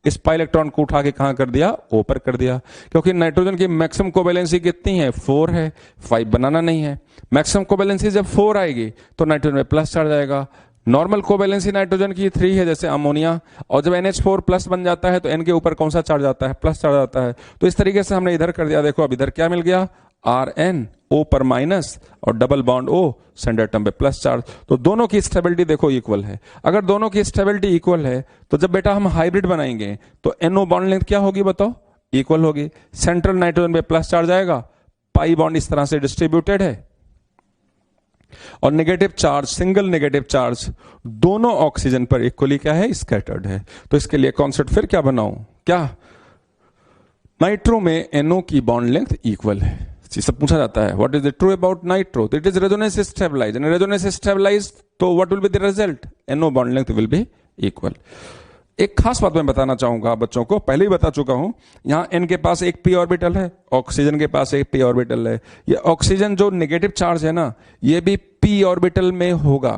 इस पाई इलेक्ट्रॉन को उठा के कहां कर दिया, O पर कर दिया। क्योंकि नाइट्रोजन की मैक्सिमम कोवैलेंसी कितनी है, 4 है, 5 बनाना नहीं है। मैक्सिमम कोवैलेंसी जब 4 आएगी तो नाइट्रोजन में प्लस चार्ज आएगा। नॉर्मल कोवैलेंसी नाइट्रोजन की 3 है, जैसे अमोनिया, और जब NH4 प्लस बन जाता है तो N के ऊपर कौन सा चार्ज आता है, प्लस चार्ज आता है। तो इस तरीके से हमने इधर कर दिया। देखो अब इधर क्या मिल गया, RN O पर माइनस और double bond O, centre atom पे प्लस चार्ज। तो दोनों की स्टेबिलिटी देखो इक्वल है। अगर दोनों की स्टेबिलिटी इक्वल है तो जब बेटा हम हाइब्रिड बनाएंगे तो NO बॉन्ड लेंथ क्या होगी बताओ, इक्वल होगी। सेंट्रल नाइट्रोजन पे प्लस चार्ज आएगा, पाई बॉन्ड इस तरह से डिस्ट्रीब्यूटेड है, और negative charge, single negative charge दोनों ऑक्सीजन पर इक्वली क्या है, स्कैटर्ड है। तो इसके लिए कॉन्सेप्ट फिर क्या बनाऊं, क्या नाइट्रो में NO की बॉन्ड लेंथ इक्वल है। सब पूछा जाता है what is the true about nitro, it is resonance stabilised, and resonance stabilised, तो what will be the result, NO bond length will be equal. एक खास बात मैं बताना चाहूंगा बच्चों को, पहले ही बता चुका हूं, यहां N के पास एक p ऑर्बिटल है, ऑक्सीजन के पास एक p ऑर्बिटल है। ये ऑक्सीजन जो नेगेटिव चार्ज है ना, ये भी p ऑर्बिटल में होगा,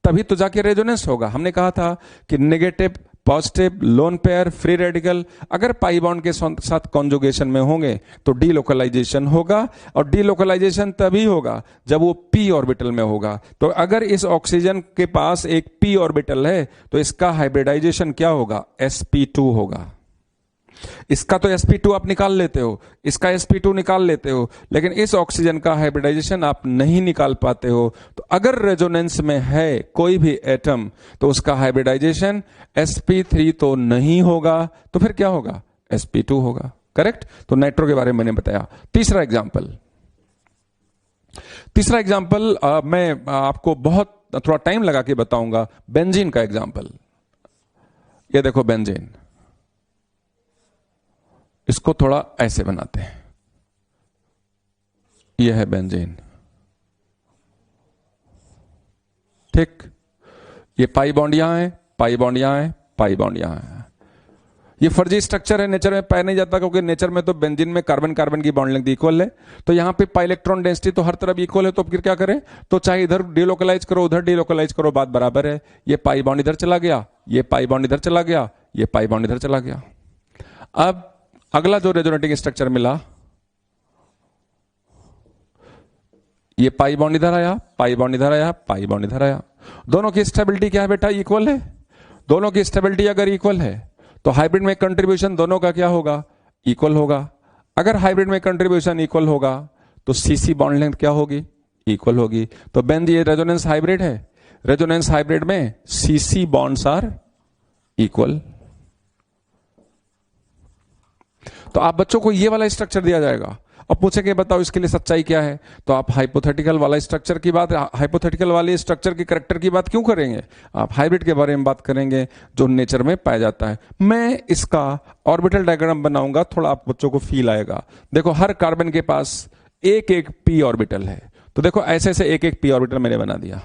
तभी तो जाके रेजोनेंस होगा। हमने कहा था कि negative positive, lone pair, free radical अगर पाई बॉन्ड के साथ कॉन्जुगेशन में होंगे तो डीलोकलाइजेशन होगा, और डीलोकलाइजेशन तभी होगा जब वो p ऑर्बिटल में होगा। तो अगर इस ऑक्सीजन के पास एक p ऑर्बिटल है तो इसका हाइब्रिडाइजेशन क्या होगा? sp2 होगा। इसका तो sp2 आप निकाल लेते हो, इसका sp2 निकाल लेते हो, लेकिन इस ऑक्सीजन का हाइब्रिडाइजेशन आप नहीं निकाल पाते हो। तो अगर रेजोनेंस में है कोई भी एटम तो उसका हाइब्रिडाइजेशन sp3 तो नहीं होगा, तो फिर क्या होगा? sp2 होगा। करेक्ट? तो नाइट्रो के बारे में मैंने बताया। तीसरा एग्जाम्पल मैं आपको बहुत थोड़ा टाइम लगा के बताऊंगा, बेंजीन का एग्जाम्पल। ये देखो बेंजीन, इसको थोड़ा ऐसे बनाते हैं, यह है बेंजीन। ठीक, ये पाई बॉन्ड यहां है, पाई बॉन्ड यहां है, पाई बॉन्ड यहां है। ये फर्जी स्ट्रक्चर है, नेचर में पाया नहीं जाता, क्योंकि नेचर में तो बेंजीन में कार्बन कार्बन की बॉन्ड लेंथ इक्वल है। तो यहां पे पाई इलेक्ट्रॉन डेंसिटी तो हर तरफ इक्वल है, तो फिर क्या करें? तो चाहे इधर डीलोकलाइज करो, उधर डीलोकलाइज करो, बात बराबर है। ये पाई बॉन्ड इधर चला गया, ये पाई बॉन्ड इधर चला गया, ये पाई बॉन्ड इधर चला गया। अब अगला जो रेजोनेटिंग स्ट्रक्चर मिला, ये पाई बॉन्ड इधर आया, पाई बॉन्ड इधर आया, पाई बॉन्ड इधर आया। दोनों की स्टेबिलिटी क्या है बेटा? इक्वल है। दोनों की स्टेबिलिटी अगर इक्वल है तो हाइब्रिड में कंट्रीब्यूशन दोनों का क्या होगा? इक्वल होगा। अगर हाइब्रिड में कंट्रीब्यूशन इक्वल होगा तो सीसी बॉन्ड लेंथ क्या होगी? इक्वल होगी। तो बेंज ये रेजोनेंस हाइब्रिड है, रेजोनेंस हाइब्रिड में सीसी बॉन्ड्स आर इक्वल। तो आप बच्चों को ये वाला स्ट्रक्चर दिया जाएगा, अब पूछेंगे बताओ इसके लिए सच्चाई क्या है, तो आप हाइपोथेटिकल वाला स्ट्रक्चर की बात, हाइपोथेटिकल वाले स्ट्रक्चर की कैरेक्टर की बात क्यों करेंगे? आप हाइब्रिड के बारे में बात करेंगे जो नेचर में पाया जाता है। मैं इसका ऑर्बिटल डायग्राम बनाऊंगा, थोड़ा आप बच्चों को फील आएगा। देखो हर कार्बन के पास एक एक p ऑर्बिटल है, तो देखो ऐसे ऐसे एक एक p ऑर्बिटल मैंने बना दिया।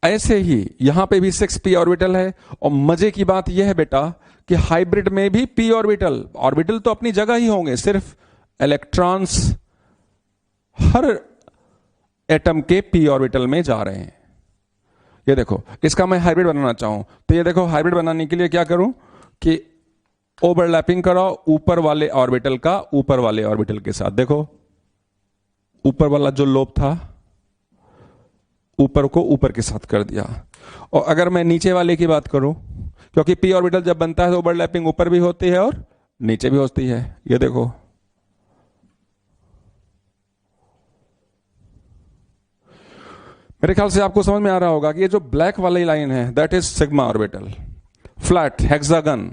ऐसे ही यहां पे भी 6p ऑर्बिटल है, और मजे की बात यह है बेटा कि हाइब्रिड में भी p ऑर्बिटल, ऑर्बिटल तो अपनी जगह ही होंगे, सिर्फ इलेक्ट्रॉन्स हर एटम के p ऑर्बिटल में जा रहे हैं। ये देखो इसका मैं हाइब्रिड बनाना चाहूं तो ये देखो हाइब्रिड बनाने के लिए क्या करूं कि ओवरलैपिंग कराओ ऊपर वाले ऑर्बिटल का ऊपर वाले ऑर्बिटल के साथ। देखो ऊपर वाला जो लोब था ऊपर को ऊपर के साथ कर दिया, और अगर मैं नीचे वाले की बात करूं, क्योंकि p ऑर्बिटल जब बनता है तो ओवरलैपिंग ऊपर भी होती है और नीचे भी होती है। ये देखो मेरे ख्याल से आपको समझ में आ रहा होगा कि ये जो ब्लैक वाली लाइन है that is sigma orbital, flat hexagon,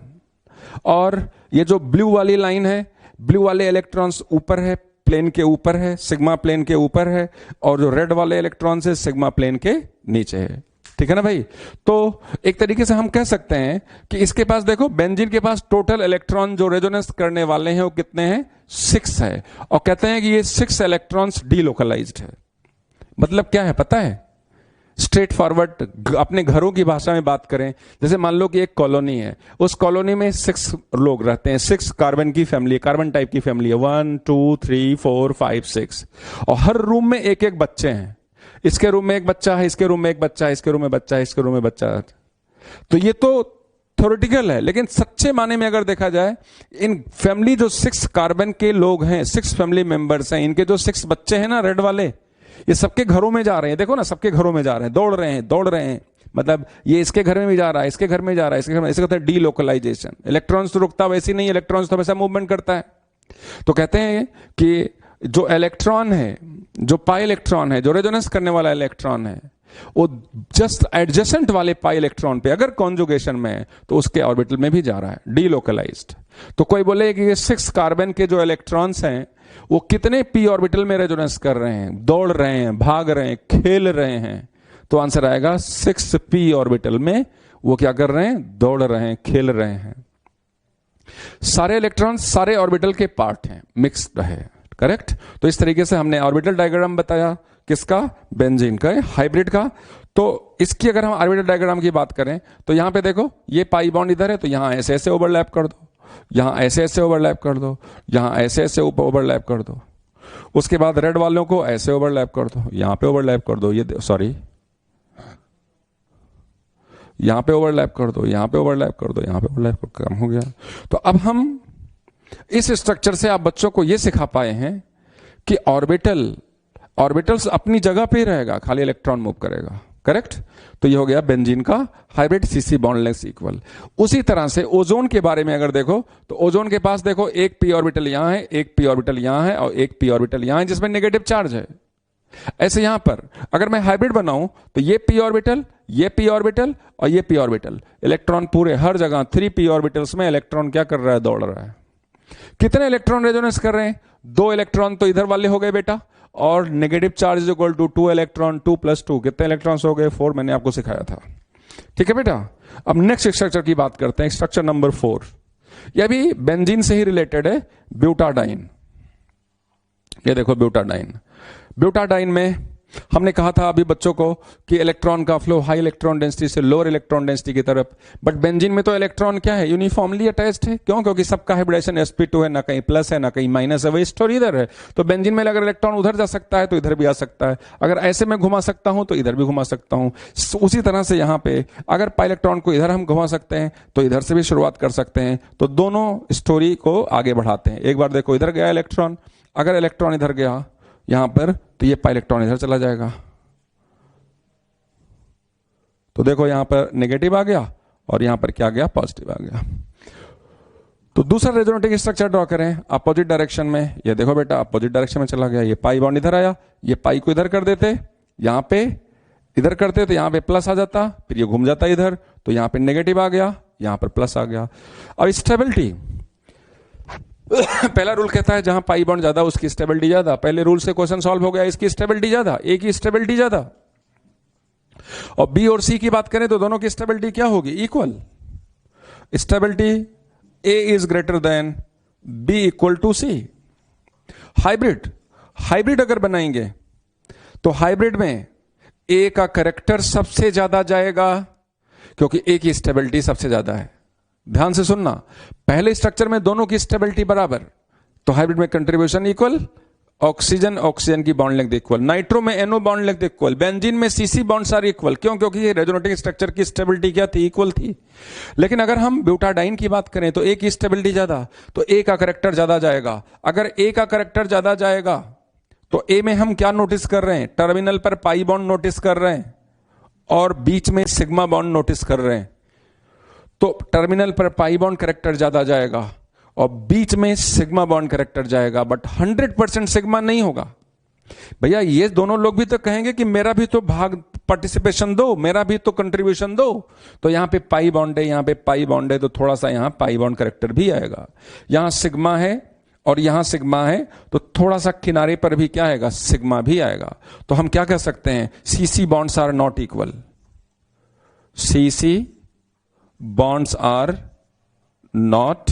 और ये जो ब्लू वाली लाइन है, ब्लू वाले इलेक्ट्रॉन्स ऊपर है, प्लेन के ऊपर है, सिग्मा प्लेन के ऊपर है, और जो रेड वाले इलेक्ट्रॉन्स है सिग्मा प्लेन के नीचे है। ठीक है ना भाई? तो एक तरीके से हम कह सकते हैं कि इसके पास देखो बेंजीन के पास टोटल इलेक्ट्रॉन जो रेजोनेंस करने वाले हैं वो कितने हैं? 6 है, और कहते हैं कि ये 6 इलेक्ट्रॉन्स डीलोकलाइज्ड है। मतलब क्या है पता है? स्ट्रेट फॉरवर्ड अपने घरों की भाषा में बात करें, जैसे मान लो कि एक कॉलोनी है, उस कॉलोनी में 6 लोग रहते हैं, 6 कार्बन की फैमिली, कार्बन टाइप की फैमिली है, 1 2 3 4 5 6, और हर रूम में एक एक बच्चे हैं। इसके रूम में एक बच्चा है, इसके रूम में एक बच्चा है, इसके रूम में बच्चा है, इसके रूम में बच्चा है। तो ये तो थ्योरेटिकल है, लेकिन सच्चे माने में अगर देखा जाए, इन फैमिली जो 6 कार्बन के लोग हैं, 6 फैमिली मेंबर्स हैं, इनके जो 6 बच्चे हैं ना रेड वाले, ये सबके घरों में जा रहे हैं। देखो ना सबके घरों में जा रहे हैं, दौड़ रहे हैं। मतलब ये इसके घर में भी जा रहा है, इसके घर में जा रहा है, इसके घर में, इसे कहते हैं डीलोकलाइजेशन। इलेक्ट्रॉन्स तो रुकता वैसे नहीं, इलेक्ट्रॉन्स तो हमेशा मूवमेंट करता है। तो कहते हैं कि जो इलेक्ट्रॉन है, जो पाई इलेक्ट्रॉन है, जो रेजोनेंस करने वाला इलेक्ट्रॉन है, वो जस्ट एडजेसेंट वाले पाई इलेक्ट्रॉन पे अगर कॉन्जुगेशन में है तो उसके ऑर्बिटल में भी जा रहा है, डीलोकलाइज्ड। तो कोई बोले कि ये 6 कार्बन के जो इलेक्ट्रॉन्स हैं वो कितने p ऑर्बिटल में रेजोनेंस कर रहे हैं, दौड़ रहे हैं, भाग रहे हैं, खेल रहे हैं, तो आंसर आएगा 6p ऑर्बिटल में वो क्या कर रहे हैं? दौड़ रहे हैं, खेल रहे हैं। सारे इलेक्ट्रॉन्स सारे ऑर्बिटल के पार्ट हैं, मिक्स्ड है। करेक्ट? तो इस तरीके से हमने ऑर्बिटल डायग्राम बताया, किसका? बेंजीन का, हाइब्रिड का। तो इसकी अगर हम ऑर्बिटल डायग्राम की बात करें तो यहां पे देखो ये पाई बॉन्ड इधर है, तो यहां ऐसे ऐसे ओवरलैप कर दो, यहां ऐसे ऐसे ओवरलैप कर दो, यहां ऐसे ऐसे ओवरलैप कर दो। उसके बाद रेड वालों को ऐसे ओवरलैप कर दो, यहां पे ओवरलैप कर दो। ये सॉरी यहां पे ओवरलैप कर दो, यहां पे ओवरलैप कर दो, यहां पे ओवरलैप कर, काम हो गया। तो अब हम इस स्ट्रक्चर से आप बच्चों को यह सिखा पाए हैं कि ऑर्बिटल्स अपनी जगह पे ही रहेगा, खाली इलेक्ट्रॉन मूव करेगा। करेक्ट? तो ये हो गया बेंजीन का hybrid CC bond length equal. उसी तरह से ओजोन के बारे में अगर देखो तो ओजोन के पास देखो एक पी ऑर्बिटल यहां है, एक पी ऑर्बिटल यहां है और एक पी ऑर्बिटल यहां है जिसमें नेगेटिव चार्ज है। ऐसे यहां पर अगर मैं हाइब्रिड बनाऊं तो ये पी ऑर्बिटल, ये पी ऑर्बिटल और ये पी ऑर्बिटल, इलेक्ट्रॉन पूरे हर जगह 3 पी ऑर्बिटल्स में इलेक्ट्रॉन क्या कर रहा है? दौड़ रहा है। कितने इलेक्ट्रॉन रेजोनेंस कर रहे हैं? 2 इलेक्ट्रॉन तो इधर वाले हो गए बेटा, और negative charge is equal to 2 electron, 2 + 2 कितने इलेक्ट्रॉन्स हो गए? 4। मैंने आपको सिखाया था। ठीक है बेटा। अब नेक्स्ट स्ट्रक्चर की बात करते हैं, स्ट्रक्चर नंबर 4। यह भी बेंजीन से ही रिलेटेड है, ब्यूटाडाइन। ये देखो ब्यूटाडाइन। ब्यूटाडाइन में हमने कहा था अभी बच्चों को कि इलेक्ट्रॉन का फ्लो हाई इलेक्ट्रॉन डेंसिटी से लोअर इलेक्ट्रॉन डेंसिटी की तरफ, बट बेंजीन में तो इलेक्ट्रॉन क्या है? यूनिफॉर्मली अटैच्ड है। क्यों? क्योंकि सबका हाइब्रिडेशन sp2 है, ना कहीं प्लस है ना कहीं माइनस है, वही स्टोरी इधर है। तो बेंजीन में अगर इलेक्ट्रॉन उधर जा सकता है तो इधर भी आ सकता है, अगर ऐसे में घुमा सकता हूं तो इधर भी घुमा सकता हूं। उसी तरह से यहां पे अगर पाई इलेक्ट्रॉन को इधर हम घुमा सकते हैं तो इधर से भी शुरुआत कर सकते हैं। तो दोनों स्टोरी को आगे बढ़ाते हैं। एक बार देखो इधर गया इलेक्ट्रॉन, अगर इलेक्ट्रॉन इधर गया यहां पर तो ये पाई इलेक्ट्रॉन इधर चला जाएगा। तो देखो यहां पर नेगेटिव आ गया और यहां पर क्या गया? पॉजिटिव आ गया। तो दूसरा रेजोनेटिंग स्ट्रक्चर ड्रॉ करें अपोजिट डायरेक्शन में। ये देखो बेटा अपोजिट डायरेक्शन में चला गया, ये पाई बॉन्ड इधर आया, ये पाई को इधर कर देते, यहां पे इधर करते तो यहां पे प्लस आ जाता, फिर ये घूम जाता इधर, तो यहां पे नेगेटिव आ गया, यहां पर प्लस आ गया। अब स्टेबिलिटी पहला रूल कहता है जहां पाई बॉन्ड ज्यादा उसकी स्टेबिलिटी ज्यादा। पहले रूल से क्वेश्चन सॉल्व हो गया, इसकी स्टेबिलिटी ज्यादा, ए की स्टेबिलिटी ज्यादा। और बी और सी की बात करें तो दोनों की स्टेबिलिटी क्या होगी? Equal. Stability A is greater than B equal to C. Hybrid अगर बनाएंगे तो हाइब्रिड में ए का कैरेक्टर सबसे ज्यादा जाएगा क्योंकि ए की स्टेबिलिटी सबसे ज्यादा है। ध्यान से सुनना, पहले स्ट्रक्चर में दोनों की स्टेबिलिटी बराबर, तो हाइब्रिड में कंट्रीब्यूशन इक्वल, ऑक्सीजन की बॉन्ड लेंथ इक्वल, नाइट्रो में NO bond length equal, benzene में CC बॉन्ड्स आर इक्वल। क्यों? क्योंकि ये रेजोनेटिंग स्ट्रक्चर की स्टेबिलिटी क्या थी? इक्वल थी। लेकिन अगर हम ब्यूटाडाइन की बात करें तो ए की स्टेबिलिटी ज्यादा, तो ए का कैरेक्टर ज्यादा जाएगा। अगर ए का कैरेक्टर ज्यादा जाएगा तो ए में हम क्या नोटिस कर रहे हैं? टर्मिनल पर पाई बॉन्ड नोटिस कर रहे हैं और बीच में सिग्मा बॉन्ड नोटिस कर रहे हैं। तो टर्मिनल पर पाई बॉन्ड कैरेक्टर ज्यादा जाएगा और बीच में सिग्मा बॉन्ड कैरेक्टर जाएगा, बट 100% सिग्मा नहीं होगा। भैया ये दोनों लोग भी तो कहेंगे कि मेरा भी तो भाग पार्टिसिपेशन दो, मेरा भी तो कंट्रीब्यूशन दो। तो यहां पे पाई बॉन्ड है, यहां पे पाई बॉन्ड है, तो थोड़ा सा यहां पाई बॉन्ड कैरेक्टर भी आएगा। यहां सिग्मा है और यहां सिग्मा है तो थोड़ा सा किनारे पर भी क्या आएगा? सिग्मा भी आएगा। तो हम क्या कह सकते हैं? CC bonds are not equal. CC bonds are not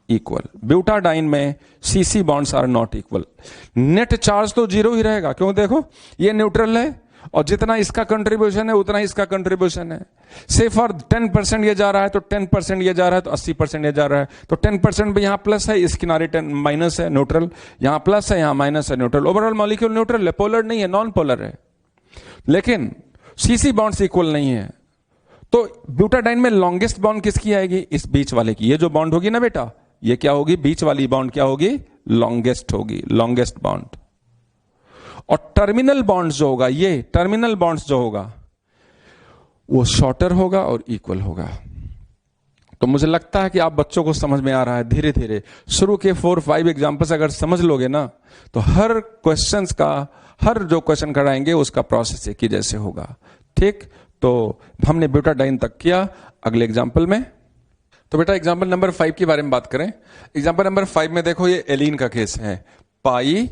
equal. Butadiene में CC bonds are not equal. Net charge तो 0 ही रहेगा। क्यों? देखो ये न्यूट्रल है और जितना इसका कंट्रीब्यूशन है उतना इसका कंट्रीब्यूशन है। से फॉर 10% ये जा रहा है तो 10% ये जा रहा है तो 80% ये जा रहा है, तो 10% भी यहां प्लस है, इस किनारे 10 माइनस है, न्यूट्रल। यहां प्लस है, यहां माइनस है, न्यूट्रल। ओवरऑल मॉलिक्यूल न्यूट्रल है, पोलर नहीं है, नॉन पोलर है। लेकिन CC बॉन्ड्स इक्वल नहीं है। तो ब्यूटाडाइन में लॉन्गेस्ट बॉन्ड किसकी आएगी? इस बीच वाले की। ये जो बॉन्ड होगी ना बेटा, ये क्या होगी? बीच वाली बॉन्ड क्या होगी? लॉन्गेस्ट होगी, लॉन्गेस्ट बॉन्ड। और टर्मिनल बॉन्ड्स जो होगा, ये टर्मिनल बॉन्ड्स जो होगा वो शॉर्टर होगा और इक्वल होगा। तो मुझे लगता है कि आप बच्चों को समझ में आ रहा है धीरे धीरे। शुरू के 4-5 एग्जांपल्स अगर समझ लोगे ना तो हर क्वेश्चंस का, हर जो क्वेश्चन कराएंगे उसका प्रोसेस एक ही जैसे होगा। ठीक? तो हमने ब्यूटाडाइन तक किया। अगले एग्जाम्पल में तो बेटा एग्जाम्पल नंबर 5 के बारे में बात करें। एग्जाम्पल नंबर 5 में देखो ये एलीन का केस है, पाई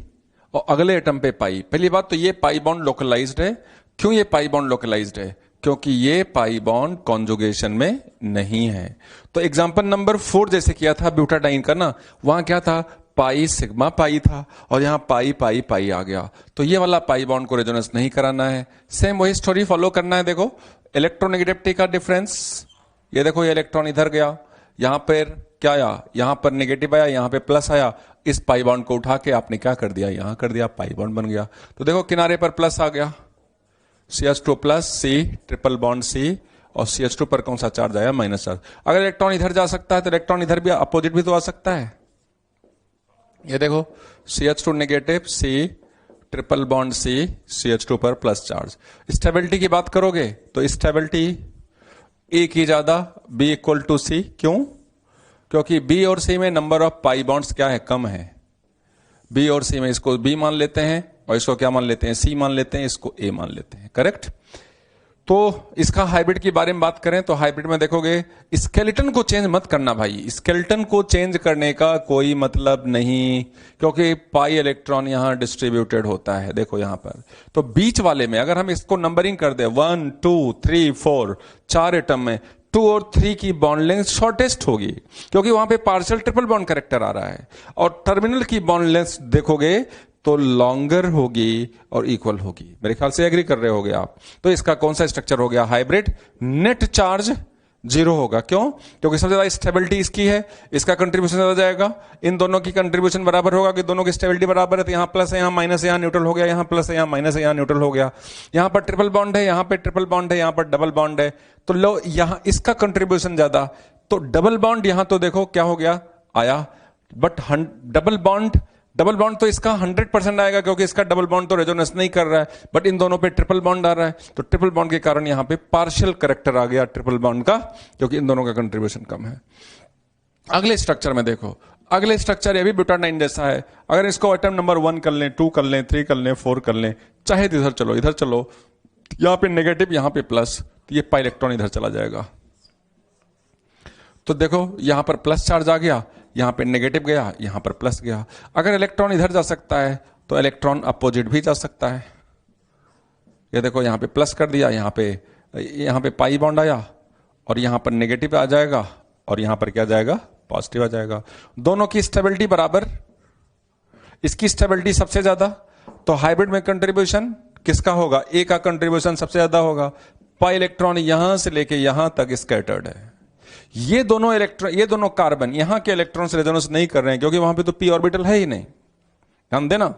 और अगले एटम पे पाई। पहली बात तो ये पाई बॉन्ड लोकलाइज्ड है। क्यों ये पाई बॉन्ड लोकलाइज्ड है? क्योंकि ये पाई बॉन्ड कॉन्जुगेशन में नहीं है। तो एग्जाम्पल नंबर 4 जैसे किया था ब्यूटाडाइन का ना, वहां क्या था? पाई सिग्मा पाई था और यहां पाई पाई पाई आ गया। तो ये वाला पाई बॉन्ड को रेजोनेंस नहीं कराना है, सेम वही स्टोरी फॉलो करना है। देखो इलेक्ट्रोनेगेटिविटी का डिफरेंस, ये देखो ये इलेक्ट्रॉन इधर गया, यहां पर क्या आया? यहां पर नेगेटिव आया, यहां पे प्लस आया। इस पाई बॉन्ड को उठा के आपने क्या कर दिया? यहां कर दिया, पाई बॉन्ड बन गया। तो देखो किनारे पर प्लस आ गया, CH2 plus C triple bond C और CH2 पर कौन सा चार्ज आया, माइनस चार्ज। अगर इलेक्ट्रॉन इधर जा सकता है तो इलेक्ट्रॉन इधर भी अपोजिट भी तो आ सकता है। ये देखो CH2 negative, C triple bond C, CH2 पर प्लस चार्ज। स्टेबिलिटी की बात करोगे तो स्टेबिलिटी A की ज्यादा, B इक्वल टू C। क्यों? क्योंकि B और C में नंबर ऑफ पाई बॉन्ड्स क्या है, कम है। B और C में इसको B मान लेते हैं और इसको क्या मान लेते हैं, C मान लेते हैं, इसको A मान लेते हैं, करेक्ट। तो इसका हाइब्रिड की बारे में बात करें तो हाइब्रिड में देखोगे स्केलेटन को चेंज मत करना भाई, स्केलेटन को चेंज करने का कोई मतलब नहीं, क्योंकि पाई इलेक्ट्रॉन यहां डिस्ट्रीब्यूटेड होता है। देखो यहां पर तो बीच वाले में अगर हम इसको नंबरिंग कर दे 1 2 3 4, 4 एटम में 2 और 3 की बॉन्ड लेंथ शॉर्टेस्ट होगी, क्योंकि वहां पे पार्शियल ट्रिपल बॉन्ड कैरेक्टर आ रहा है। और टर्मिनल की बॉन्ड लेंथ देखोगे तो लॉन्गर होगी और इक्वल होगी। मेरे ख्याल से एग्री कर रहे होगे आप। तो इसका कौन सा स्ट्रक्चर हो गया, हाइब्रिड। नेट चार्ज 0 होगा, क्यों? क्योंकि सबसे ज्यादा स्टेबिलिटी इसकी है, इसका कंट्रीब्यूशन ज्यादा जाएगा। इन दोनों की कंट्रीब्यूशन बराबर होगा कि दोनों की स्टेबिलिटी बराबर है, तो यहां प्लस है, यहां माइनस है, यहां न्यूट्रल हो गया, यहां प्लस है, यहां माइनस है, यहां न्यूट्रल हो गया। यहां पर ट्रिपल बॉन्ड है, यहां पर ट्रिपल बॉन्ड है, यहां पर डबल बॉन्ड है, तो लो यहां इसका कंट्रीब्यूशन ज्यादा, तो डबल बॉन्ड यहां तो देखो क्या हो गया, आया। बट डबल बॉन्ड तो इसका 100% आएगा, क्योंकि इसका डबल बॉन्ड तो रेजोनेंस नहीं कर रहा है, बट इन दोनों पे ट्रिपल बॉन्ड आ रहा है, तो ट्रिपल बॉन्ड के कारण यहां पे पार्शियल कैरेक्टर आ गया ट्रिपल बॉन्ड का, क्योंकि इन दोनों का कंट्रीब्यूशन कम है। अगले स्ट्रक्चर में देखो, अगले स्ट्रक्चर ये भी ब्यूटाडाइन जैसा है। अगर इसको आइटम नंबर 1 कर लें, 2 कर लें, 3 कर लें, 4 कर लें, चाहे इधर चलो इधर चलो, यहां पे नेगेटिव यहां पे प्लस, तो ये पाई इलेक्ट्रॉन इधर चला जाएगा। तो देखो यहां पर प्लस चार्ज आ गया, यहां पे नेगेटिव गया, यहां पर प्लस गया। अगर इलेक्ट्रॉन इधर जा सकता है तो इलेक्ट्रॉन अपोजिट भी जा सकता है। ये देखो यहां पे प्लस कर दिया, यहां पे पाई बॉन्ड आया, और यहां पर नेगेटिव आ जाएगा, और यहां पर क्या जाएगा, पॉजिटिव आ जाएगा। दोनों की स्टेबिलिटी बराबर, इसकी स्टेबिलिटी सबसे ज्यादा, तो हाइब्रिड में कंट्रीब्यूशन किसका होगा, ए का कंट्रीब्यूशन सबसे ज्यादा होगा। पाई इलेक्ट्रॉन यहां से लेके यहां तक स्कैटर्ड है। ये दोनों इलेक्ट्रॉन, ये दोनों कार्बन, यहां के इलेक्ट्रॉन से रेजोनेंस नहीं कर रहे हैं, क्योंकि वहां पे तो पी ऑर्बिटल है ही नहीं। ध्यान देना,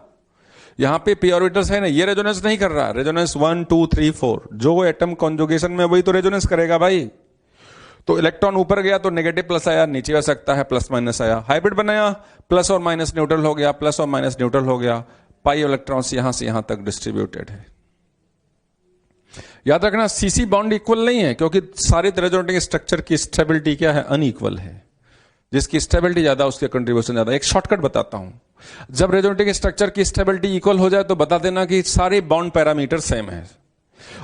यहां पे पी ऑर्बिटल्स है नहीं, ये रेजोनेंस नहीं कर रहा। रेजोनेंस 1 2 3 4, जो एटम कॉन्जुगेशन में वही तो रेजोनेंस करेगा भाई। तो इलेक्ट्रॉन ऊपर गया तो नेगेटिव प्लस आया, नीचे आ सकता है प्लस माइनस आया। हाइब्रिड बनाया, प्लस और माइनस न्यूट्रल हो गया, प्लस और माइनस न्यूट्रल हो गया। पाई इलेक्ट्रॉन्स यहां से यहां तक डिस्ट्रीब्यूटेड है। याद रखना सीसी बॉन्ड इक्वल नहीं है, क्योंकि सारे रेजोनेटिंग स्ट्रक्चर की स्टेबिलिटी क्या है, अनइक्वल है। जिसकी स्टेबिलिटी ज्यादा उसके कंट्रीब्यूशन ज्यादा। एक शॉर्टकट बताता हूं, जब रेजोनेटिंग स्ट्रक्चर की स्टेबिलिटी इक्वल हो जाए तो बता देना कि सारे बॉन्ड पैरामीटर सेम है।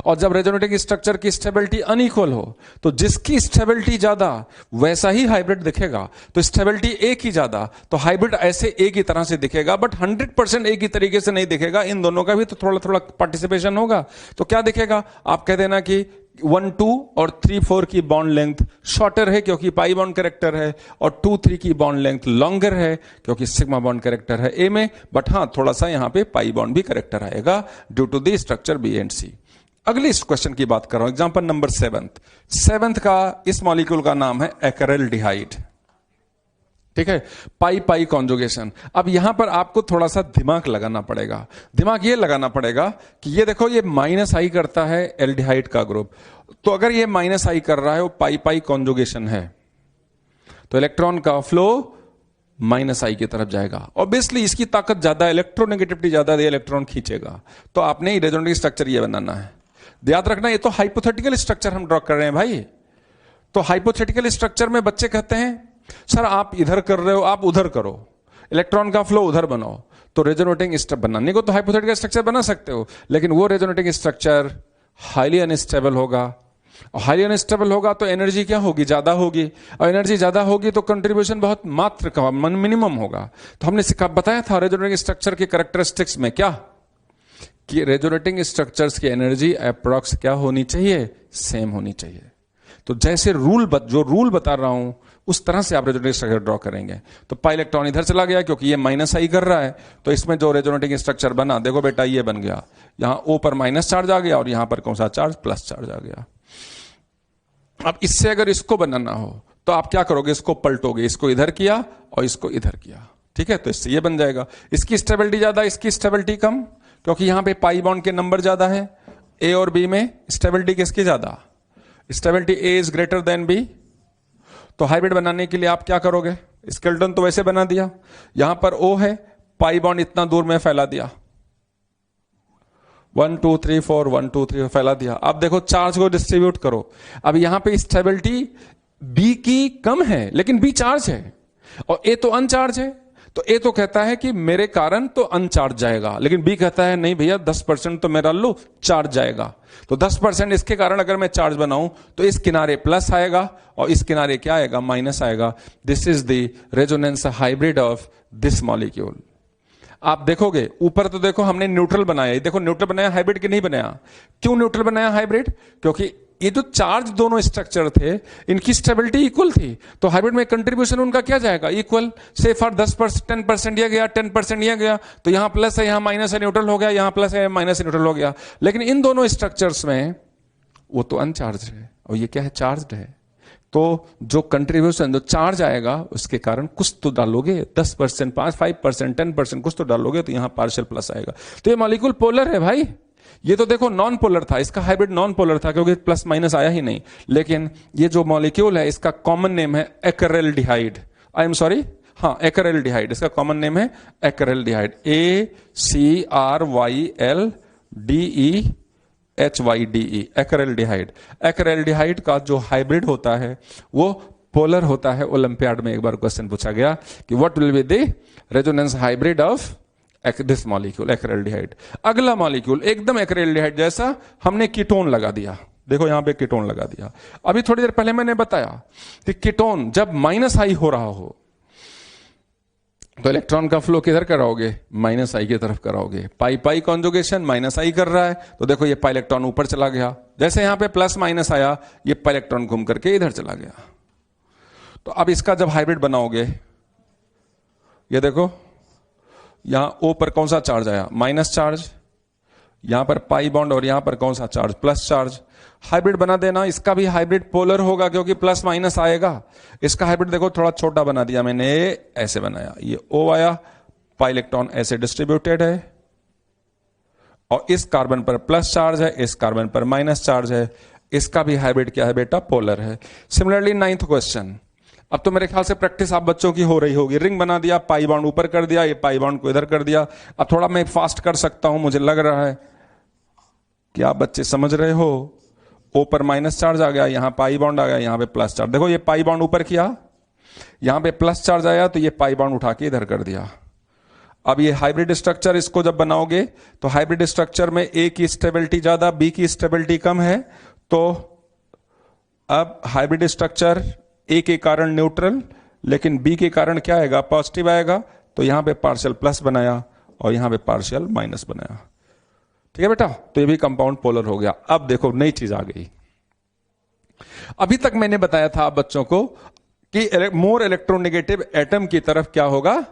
और जब रेजोनेटिंग स्ट्रक्चर की स्टेबिलिटी अनइक्वल हो तो जिसकी स्टेबिलिटी ज्यादा वैसा ही हाइब्रिड दिखेगा। तो स्टेबिलिटी ए की ज्यादा तो हाइब्रिड ऐसे ए की तरह से दिखेगा, बट 100% ए की तरीके से नहीं दिखेगा। इन दोनों का भी तो थोड़ा थोड़ा पार्टिसिपेशन होगा। तो क्या दिखेगा, आप कह देना कि 1 2 और 3 4 की बॉन्ड लेंथ शॉर्टर है, क्योंकि पाई बॉन्ड कैरेक्टर है, और 2 3 की बॉन्ड लेंथ लॉन्गर है, क्योंकि सिग्मा बॉन्ड कैरेक्टर है ए में। बट हां, थोड़ा सा यहां पे पाई बॉन्ड भी कैरेक्टर आएगा due to the structure b and c. अगली इस क्वेश्चन की बात कर रहा हूं, एग्जांपल नंबर 7 का इस मॉलिक्यूल का नाम है एक्रेल्डिहाइड। ठीक है, पाई पाई कॉन्जुगेशन। अब यहां पर आपको थोड़ा सा दिमाग लगाना पड़ेगा। दिमाग ये लगाना पड़ेगा कि ये देखो, ये माइनस आई करता है एल्डिहाइड का ग्रुप, तो अगर ये माइनस आई कर रहा है, वो पाई पाई कॉन्जुगेशन है, तो इलेक्ट्रॉन का फ्लो माइनस आई की तरफ जाएगा। ऑब्वियसली इसकी ताकत ज्यादा है, इलेक्ट्रोनेगेटिविटी ज्यादा है, इलेक्ट्रॉन खींचेगा। तो आपने रेजोनेटिंग स्ट्रक्चर ये बनाना है। याद रखना, ये तो हाइपोथेटिकल स्ट्रक्चर हम ड्रॉ कर रहे हैं भाई। तो हाइपोथेटिकल स्ट्रक्चर में बच्चे कहते हैं सर आप इधर कर रहे हो, आप उधर करो, इलेक्ट्रॉन का फ्लो उधर बनाओ। तो रेजोनेटिंग स्ट्रक्चर बनाने को तो हाइपोथेटिकल स्ट्रक्चर बना सकते हो, लेकिन वो रेजोनेटिंग स्ट्रक्चर हाईली अनस्टेबल होगा। और हाईली अनस्टेबल होगा तो एनर्जी क्या होगी, ज्यादा होगी, और एनर्जी ज्यादा होगी तो कंट्रीब्यूशन बहुत मात्र का मिनिमम होगा। तो हमने बताया था रेजोनेटिंग स्ट्रक्चर के कैरेक्टरिस्टिक्स में क्या, कि रेजोनेटिंग स्ट्रक्चर्स की एनर्जी अप्रॉक्स क्या होनी चाहिए, सेम होनी चाहिए। तो जैसे जो रूल बता रहा हूं उस तरह से आप रेजोनेटिंग स्ट्रक्चर ड्रॉ करेंगे। तो पाई इलेक्ट्रॉन इधर चला गया, क्योंकि ये माइनस आई कर रहा है, तो इसमें जो रेजोनेटिंग स्ट्रक्चर बना, देखो बेटा ये बन गया, यहां ओ पर माइनस चार्ज आ गया और यहां पर कौन सा चार्ज, प्लस चार्ज आ गया। अब इससे अगर इसको बनाना हो तो आप क्या करोगे, इसको पलटोगे, इसको इधर किया और इसको इधर किया। ठीक है, तो इससे ये बन जाएगा। इसकी स्टेबिलिटी ज्यादा, इसकी स्टेबिलिटी कम, क्योंकि यहां पे पाई बॉन्ड के नंबर ज्यादा है। ए और बी में स्टेबिलिटी किसकी ज्यादा, stability A is greater than B, तो हाइब्रिड बनाने के लिए आप क्या करोगे? स्केलेटन तो वैसे बना दिया, यहां पर O है, पाई बॉन्ड इतना दूर में फैला दिया, 1 2 3 4 1 2 3 फैला दिया। अब देखो चार्ज को डिस्ट्रीब्यूट करो। अब यहां पे स्टेबिलिटी बी की कम है लेकिन बी चार्ज है और ए तो अनचार्ज है, तो ए तो कहता है कि मेरे कारण तो अनचार्ज जाएगा, लेकिन बी कहता है नहीं भैया 10% तो मेरा लो चार्ज जाएगा। तो 10% इसके कारण अगर मैं चार्ज बनाऊं तो इस किनारे प्लस आएगा और इस किनारे क्या आएगा? माइनस आएगा। This is the resonance hybrid of this molecule. आप देखोगे ऊपर तो देखो हमने न्यूट्रल बनाया, ये देखो न्यूट्रल बनाया, हाइब्रिड की नहीं बनाया। क्यों न्यूट्रल बनाया हाइब्रिड? क्योंकि ये जो चार्ज दोनों स्ट्रक्चर थे इनकी स्टेबिलिटी इक्वल थी, तो हाइब्रिड में कंट्रीब्यूशन उनका क्या जाएगा? इक्वल। से फॉर 10% 10% ये गया, 10% ये गया, तो यहां प्लस है यहां माइनस है, न्यूट्रल हो गया, यहां प्लस है माइनस है, न्यूट्रल हो गया। लेकिन इन दोनों स्ट्रक्चर्स में वो तो अनचार्ज है और ये क्या है? चार्ज है। तो जो कंट्रीब्यूशन जो चार्ज आएगा उसके कारण कुछ तो डालोगे, 10%, 5% 10% कुछ तो डालोगे, तो यहां पार्शियल प्लस आएगा। तो ये मॉलिक्यूल पोलर है भाई। ये तो देखो नॉन पोलर था, इसका हाइब्रिड नॉन पोलर था क्योंकि प्लस माइनस आया ही नहीं। लेकिन ये जो मॉलिक्यूल है इसका कॉमन नेम है एक्रेल्डिहाइड। आई एम सॉरी, हाँ एक्रेल्डिहाइड, इसका कॉमन नेम है एक्रेल्डिहाइड, ACRYLDEHYDE, एक्रेल्डिहाइड। एक्रेल्डिहाइड का जो हाइब्रिड होता है वो पोलर होता है। ओलंपियाड में एक बार क्वेश्चन पूछा गया कि what will be the resonance hybrid of this molecule, acraldehyde. अगला मॉलिक्यूल एकदम एक्रेल्डिहाइड जैसा, हमने कीटोन लगा दिया। देखो यहां पे कीटोन लगा दिया। अभी थोड़ी देर पहले मैंने बताया कि कीटोन जब माइनस आई हो रहा हो तो इलेक्ट्रॉन का फ्लो किधर कराओगे? माइनस आई की तरफ कराओगे। पाई पाई कॉन्जुगेशन, माइनस आई कर रहा है, तो देखो ये पाई इलेक्ट्रॉन ऊपर चला गया। जैसे यहां पे प्लस माइनस आया, ये पाई इलेक्ट्रॉन घूम करके इधर चला गया। तो अब इसका जब हाइब्रिड बनाओगे, ये देखो यहां O पर कौन सा चार्ज आया? Minus charge. यहां पर पाई बॉन्ड और यहां पर कौन सा चार्ज? Plus charge. हाइब्रिड बना देना, इसका भी हाइब्रिड पोलर होगा क्योंकि प्लस माइनस आएगा। इसका हाइब्रिड देखो थोड़ा छोटा बना दिया मैंने, ऐसे बनाया, ये O आया, पाई इलेक्ट्रॉन ऐसे डिस्ट्रीब्यूटेड है और इस कार्बन पर प्लस चार्ज है, इस कार्बन पर माइनस चार्ज है। इसका भी हाइब्रिड क्या है बेटा? पोलर है। Similarly 9th question. अब तो मेरे ख्याल से प्रैक्टिस आप बच्चों की हो रही होगी। रिंग बना दिया, पाई बॉन्ड ऊपर कर दिया, ये पाई बॉन्ड को इधर कर दिया। अब थोड़ा मैं फास्ट कर सकता हूं, मुझे लग रहा है कि आप बच्चे समझ रहे हो। O पर माइनस चार्ज आ गया, यहां पाई बॉन्ड आ गया, यहां पे प्लस चार्ज। देखो ये पाई बॉन्ड ऊपर किया, यहां पे प्लस चार्ज आया, तो ये पाई बॉन्ड उठा के इधर कर दिया। अब ये हाइब्रिड स्ट्रक्चर इसको जब बनाओगे तो हाइब्रिड स्ट्रक्चर में A की स्टेबिलिटी ज्यादा, B की स्टेबिलिटी कम है, तो अब हाइब्रिड स्ट्रक्चर A के कारण न्यूट्रल, लेकिन B के कारण क्या आएगा? पॉजिटिव आएगा। तो यहां पे पार्शियल प्लस बनाया और यहां पे पार्शियल माइनस बनाया। ठीक है बेटा, तो ये भी कंपाउंड पोलर हो गया। अब देखो नई चीज आ गई। अभी तक मैंने बताया था आप बच्चों को कि मोर इलेक्ट्रोनेगेटिव एटम की तरफ क्या होगा?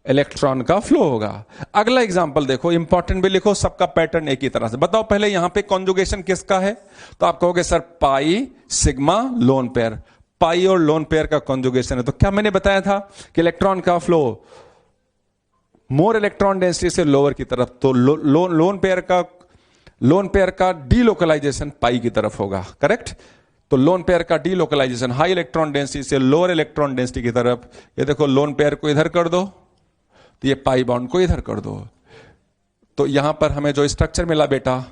इलेक्ट्रॉन का फ्लो होगा। अगला एग्जांपल देखो, इंपॉर्टेंट भी लिखो, सबका पैटर्न एक ही तरह से। बताओ पहले यहां पे कॉन्जुगेशन किसका है? तो आप कहोगे sir pi sigma lone pair. Pi और लोन पेयर का कॉन्जुगेशन है। तो क्या मैंने बताया था कि इलेक्ट्रॉन का फ्लो मोर इलेक्ट्रॉन डेंसिटी से लोअर की तरफ, तो लोन पेयर का डीलोकलाइजेशन पाई की तरफ होगा। करेक्ट? तो लोन पेयर का डीलोकलाइजेशन हाई इलेक्ट्रॉन डेंसिटी से लोअर इलेक्ट्रॉन डेंसिटी की तरफ। ये देखो लोन पेयर को इधर कर दो, तो ये पाई बॉन्ड को इधर कर दो। तो यहां पर हमें जो स्ट्रक्चर मिला बेटा,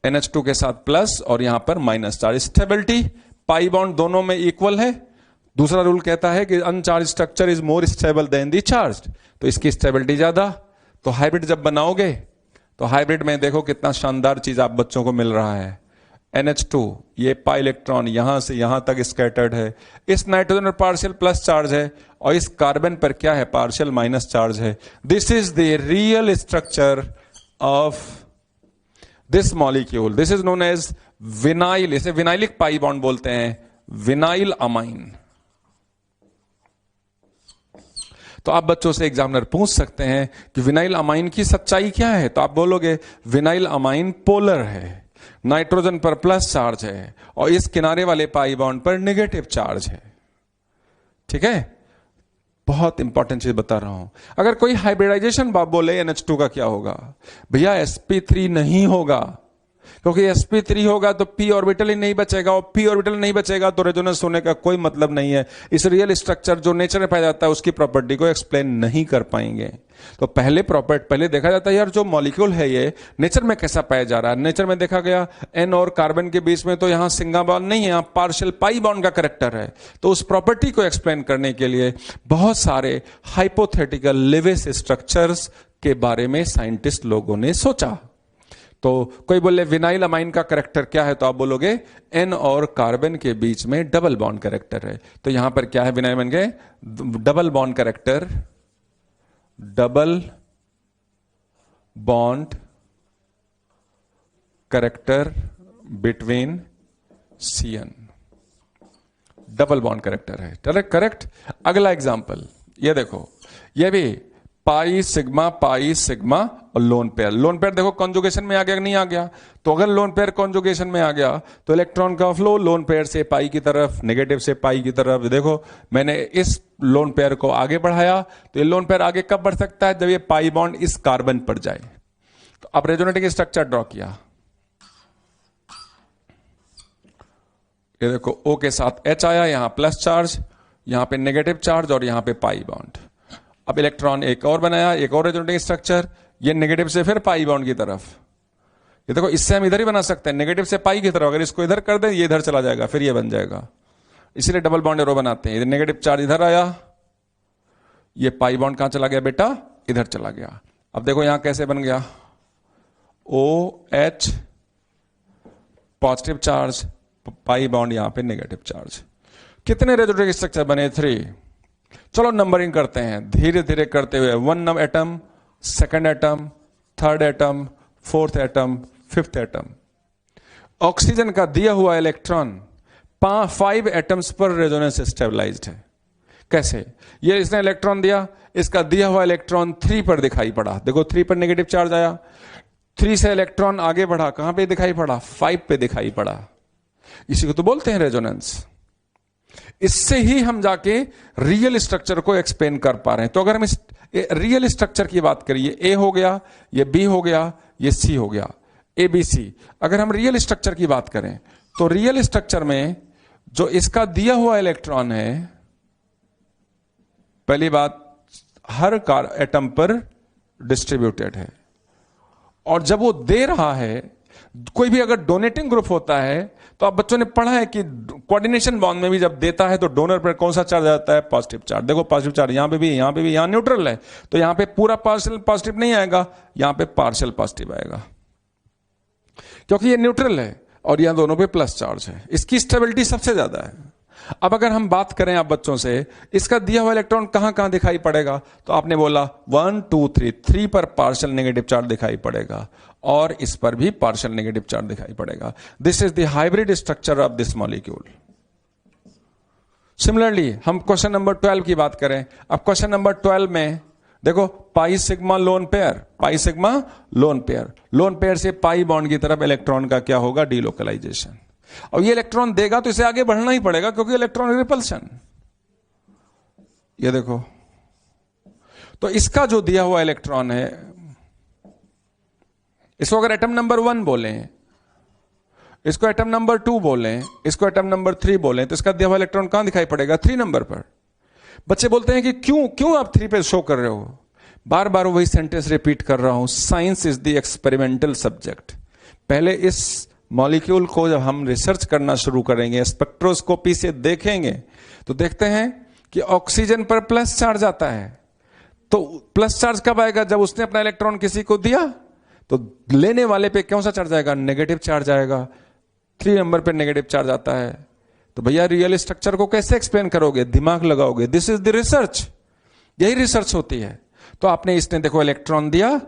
NH2 के साथ प्लस और यहां पर minus charge. Stability pi bond दोनों में इक्वल है। दूसरा रूल कहता है कि अनचार्ज structure is more stable then the charge, तो इसकी स्टेबिलिटी ज्यादा। तो हाइब्रिड जब बनाओगे तो हाइब्रिड में देखो कितना शानदार चीज आप बच्चों को मिल रहा है। NH2, ये पाई इलेक्ट्रॉन यहां से यहां तक स्कैटर्ड है। इस नाइट्रोजन पर पार्शियल प्लस चार्ज है और इस कार्बन पर क्या है? पार्शियल माइनस चार्ज है। This is the real structure of this molecule. This is known as vinyl. इसे विनाइलिक पाई बॉन्ड बोलते हैं, विनाइल अमाइन। तो आप बच्चों से एग्जामिनर पूछ सकते हैं कि विनाइल अमाइन की सच्चाई क्या है? तो आप बोलोगे विनाइल अमाइन पोलर है, नाइट्रोजन पर प्लस चार्ज है और इस किनारे वाले पाई बॉन्ड पर नेगेटिव चार्ज है। ठीक है, बहुत इंपॉर्टेंट चीज बता रहा हूं। अगर कोई हाइब्रिडाइजेशन बाप बोले NH2 का क्या होगा? भैया sp3 नहीं होगा, क्योंकि sp3 होगा तो p ऑर्बिटल ही नहीं बचेगा, और p ऑर्बिटल नहीं बचेगा तो रेजोनेंस होने का कोई मतलब नहीं है। इस रियल स्ट्रक्चर जो नेचर में पाया जाता है उसकी प्रॉपर्टी को एक्सप्लेन नहीं कर पाएंगे। तो पहले देखा जाता है यार जो मॉलिक्यूल है ये नेचर में कैसा पाया जा रहा है। नेचर में देखा गया n और कार्बन के बीच में तो यहां सिंगल बॉन्ड नहीं है, यहां पार्शियल पाई बॉन्ड का कैरेक्टर है। तो उस प्रॉपर्टी को एक्सप्लेन करने के लिए बहुत सारे हाइपोथेटिकल लिविस स्ट्रक्चर्स के बारे में साइंटिस्ट लोगों ने सोचा। तो कोई बोले विनाइल अमाइन का कैरेक्टर क्या है, तो आप बोलोगे N और कार्बन के बीच में डबल बॉन्ड कैरेक्टर है। तो यहां पर क्या है विनाइल अमाइन के double bond character, double bond character between CN, double bond character है। करेक्ट। अगला एग्जांपल ये देखो, ये भी पाई सिग्मा और लोन पेयर। लोन पेयर देखो कॉन्जुगेशन में आ गया कि नहीं आ गया। तो अगर लोन पेयर कॉन्जुगेशन में आ गया तो इलेक्ट्रॉन का फ्लो लोन पेयर से पाई की तरफ, नेगेटिव से पाई की तरफ। देखो मैंने इस लोन पेयर को आगे बढ़ाया, तो ये लोन पेयर आगे कब बढ़ सकता है, जब ये पाई बॉन्ड इस कार्बन पर जाए। तो अब रेजोनेटिंग स्ट्रक्चर ड्रॉ किया, ये देखो O के साथ H आया, यहां प्लस चार्ज, यहां पे नेगेटिव चार्ज और यहां पे पाई बॉन्ड। अब इलेक्ट्रॉन एक और बनाया, एक और रेजोनेटिंग स्ट्रक्चर, ये नेगेटिव से फिर पाई बॉन्ड की तरफ। ये देखो इससे हम इधर ही बना सकते हैं, नेगेटिव से पाई की तरफ। अगर इसको इधर कर दें ये इधर चला जाएगा, फिर ये बन जाएगा। इसीलिए डबल बॉन्ड एरो बनाते हैं। इधर नेगेटिव चार्ज इधर आया, ये पाई बॉन्ड कहां चला गया बेटा, इधर चला गया। अब देखो यहां कैसे बन गया, OH positive charge, pi bond यहां पे नेगेटिव चार्ज। कितने रेजोनेटिंग स्ट्रक्चर बने, 3। चलो नंबरिंग करते हैं धीरे धीरे करते हुए। 1 atom, second atom, third atom, fourth atom, fifth atom. Oxygen का दिया हुआ इलेक्ट्रॉन 5 एटम्स पर रेजोनेंस स्टेबलाइज्ड है। कैसे, ये इसने इलेक्ट्रॉन दिया, इसका दिया हुआ इलेक्ट्रॉन 3 पर दिखाई पड़ा। देखो 3 पर नेगेटिव चार्ज आया, 3 से इलेक्ट्रॉन आगे बढ़ा, कहां पे दिखाई पड़ा, 5 पे दिखाई पड़ा। इसी को तो बोलते हैं रेजोनेंस। इससे ही हम जाके रियल स्ट्रक्चर को एक्सप्लेन कर पा रहे हैं। तो अगर हम इस रियल स्ट्रक्चर की बात करिए, ए हो गया, ये बी हो गया, ये सी हो गया, ABC। अगर हम रियल स्ट्रक्चर की बात करें तो रियल स्ट्रक्चर में जो इसका दिया हुआ इलेक्ट्रॉन है, पहली बात हर एटम पर डिस्ट्रीब्यूटेड है। और जब वो दे रहा है, कोई भी अगर डोनेटिंग ग्रुप होता है तो आप बच्चों ने पढ़ा है कि कोऑर्डिनेशन बॉन्ड में भी जब देता है तो डोनर पर कौन सा चार्ज आता है, पॉजिटिव चार्ज। देखो पॉजिटिव चार्ज यहां पे भी, यहां पे भी, यहां न्यूट्रल है, तो यहां पे पूरा पार्शियल पॉजिटिव नहीं आएगा, यहां पे पार्शियल पॉजिटिव आएगा, क्योंकि ये न्यूट्रल है और यहां दोनों पे प्लस चार्ज है। इसकी स्टेबिलिटी सबसे ज्यादा है। अब अगर हम बात करें आप बच्चों से, इसका दिया हुआ इलेक्ट्रॉन कहां कहां दिखाई पड़ेगा, तो आपने बोला 1 2 3 पर पार्शियल नेगेटिव चार्ज दिखाई पड़ेगा और इस पर भी पार्शियल नेगेटिव चार्ज दिखाई पड़ेगा। This is the hybrid structure of this molecule. Similarly हम क्वेश्चन नंबर 12 की बात करें। अब क्वेश्चन नंबर 12 में देखो pi sigma lone pair, pi sigma lone pair, lone pair से पाई बॉन्ड की तरफ इलेक्ट्रॉन का क्या होगा, डीलोकलाइजेशन। और ये इलेक्ट्रॉन देगा तो इसे आगे बढ़ना ही पड़ेगा, क्योंकि इलेक्ट्रॉन रिपल्शन। ये देखो, तो इसका जो दिया हुआ इलेक्ट्रॉन है, इसको अगर एटम नंबर 1 बोले, इसको एटम नंबर 2 बोले, इसको एटम नंबर 3 बोले, तो इसका दिया हुआ इलेक्ट्रॉन कहां दिखाई पड़ेगा, 3 नंबर पर। बच्चे बोलते हैं कि क्यों आप 3 पे शो कर रहे हो। बार बार वही सेंटेंस रिपीट कर रहा हूं, science is the experimental subject. पहले इस मॉलिक्यूल को जब हम रिसर्च करना शुरू करेंगे, स्पेक्ट्रोस्कोपी से देखेंगे, तो देखते हैं कि ऑक्सीजन पर प्लस चार्ज आता है। तो प्लस चार्ज कब आएगा, जब उसने अपना इलेक्ट्रॉन किसी को दिया, तो लेने वाले पे कौन सा चार्ज आएगा, नेगेटिव चार्ज आएगा। 3 नंबर पे नेगेटिव चार्ज आता है। तो भैया रियल स्ट्रक्चर को कैसे एक्सप्लेन करोगे, दिमाग लगाओगे। दिस इज द रिसर्च, यही रिसर्च होती है। तो आपने इसने देखो इलेक्ट्रॉन दिया,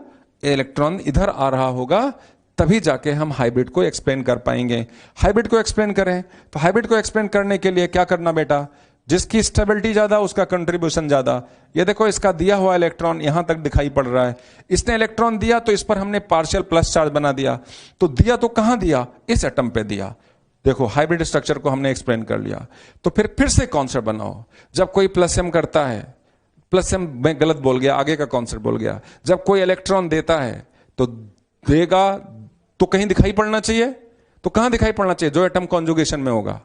इलेक्ट्रॉन इधर आ रहा होगा, तभी जाके हम हाइब्रिड को एक्सप्लेन कर पाएंगे। हाइब्रिड को एक्सप्लेन करें तो हाइब्रिड को एक्सप्लेन करने के लिए क्या करना बेटा, जिसकी स्टेबिलिटी ज्यादा उसका कंट्रीब्यूशन ज्यादा। ये देखो इसका दिया हुआ इलेक्ट्रॉन यहां तक दिखाई पड़ रहा है, इसने इलेक्ट्रॉन दिया तो इस पर हमने पार्शियल प्लस चार्ज बना दिया। तो दिया तो कहां दिया, इस एटम पे दिया। देखो हाइब्रिड स्ट्रक्चर को हमने एक्सप्लेन कर लिया। तो फिर से कॉन्सेप्ट बनाओ। जब कोई प्लस एम करता है, प्लस एम मैं गलत बोल गया, आगे का कॉन्सेप्ट बोल गया। जब कोई इलेक्ट्रॉन देता है तो देगा तो कहीं दिखाई पड़ना चाहिए। तो कहां दिखाई पड़ना चाहिए? जो एटम कॉन्जुगेशन में होगा,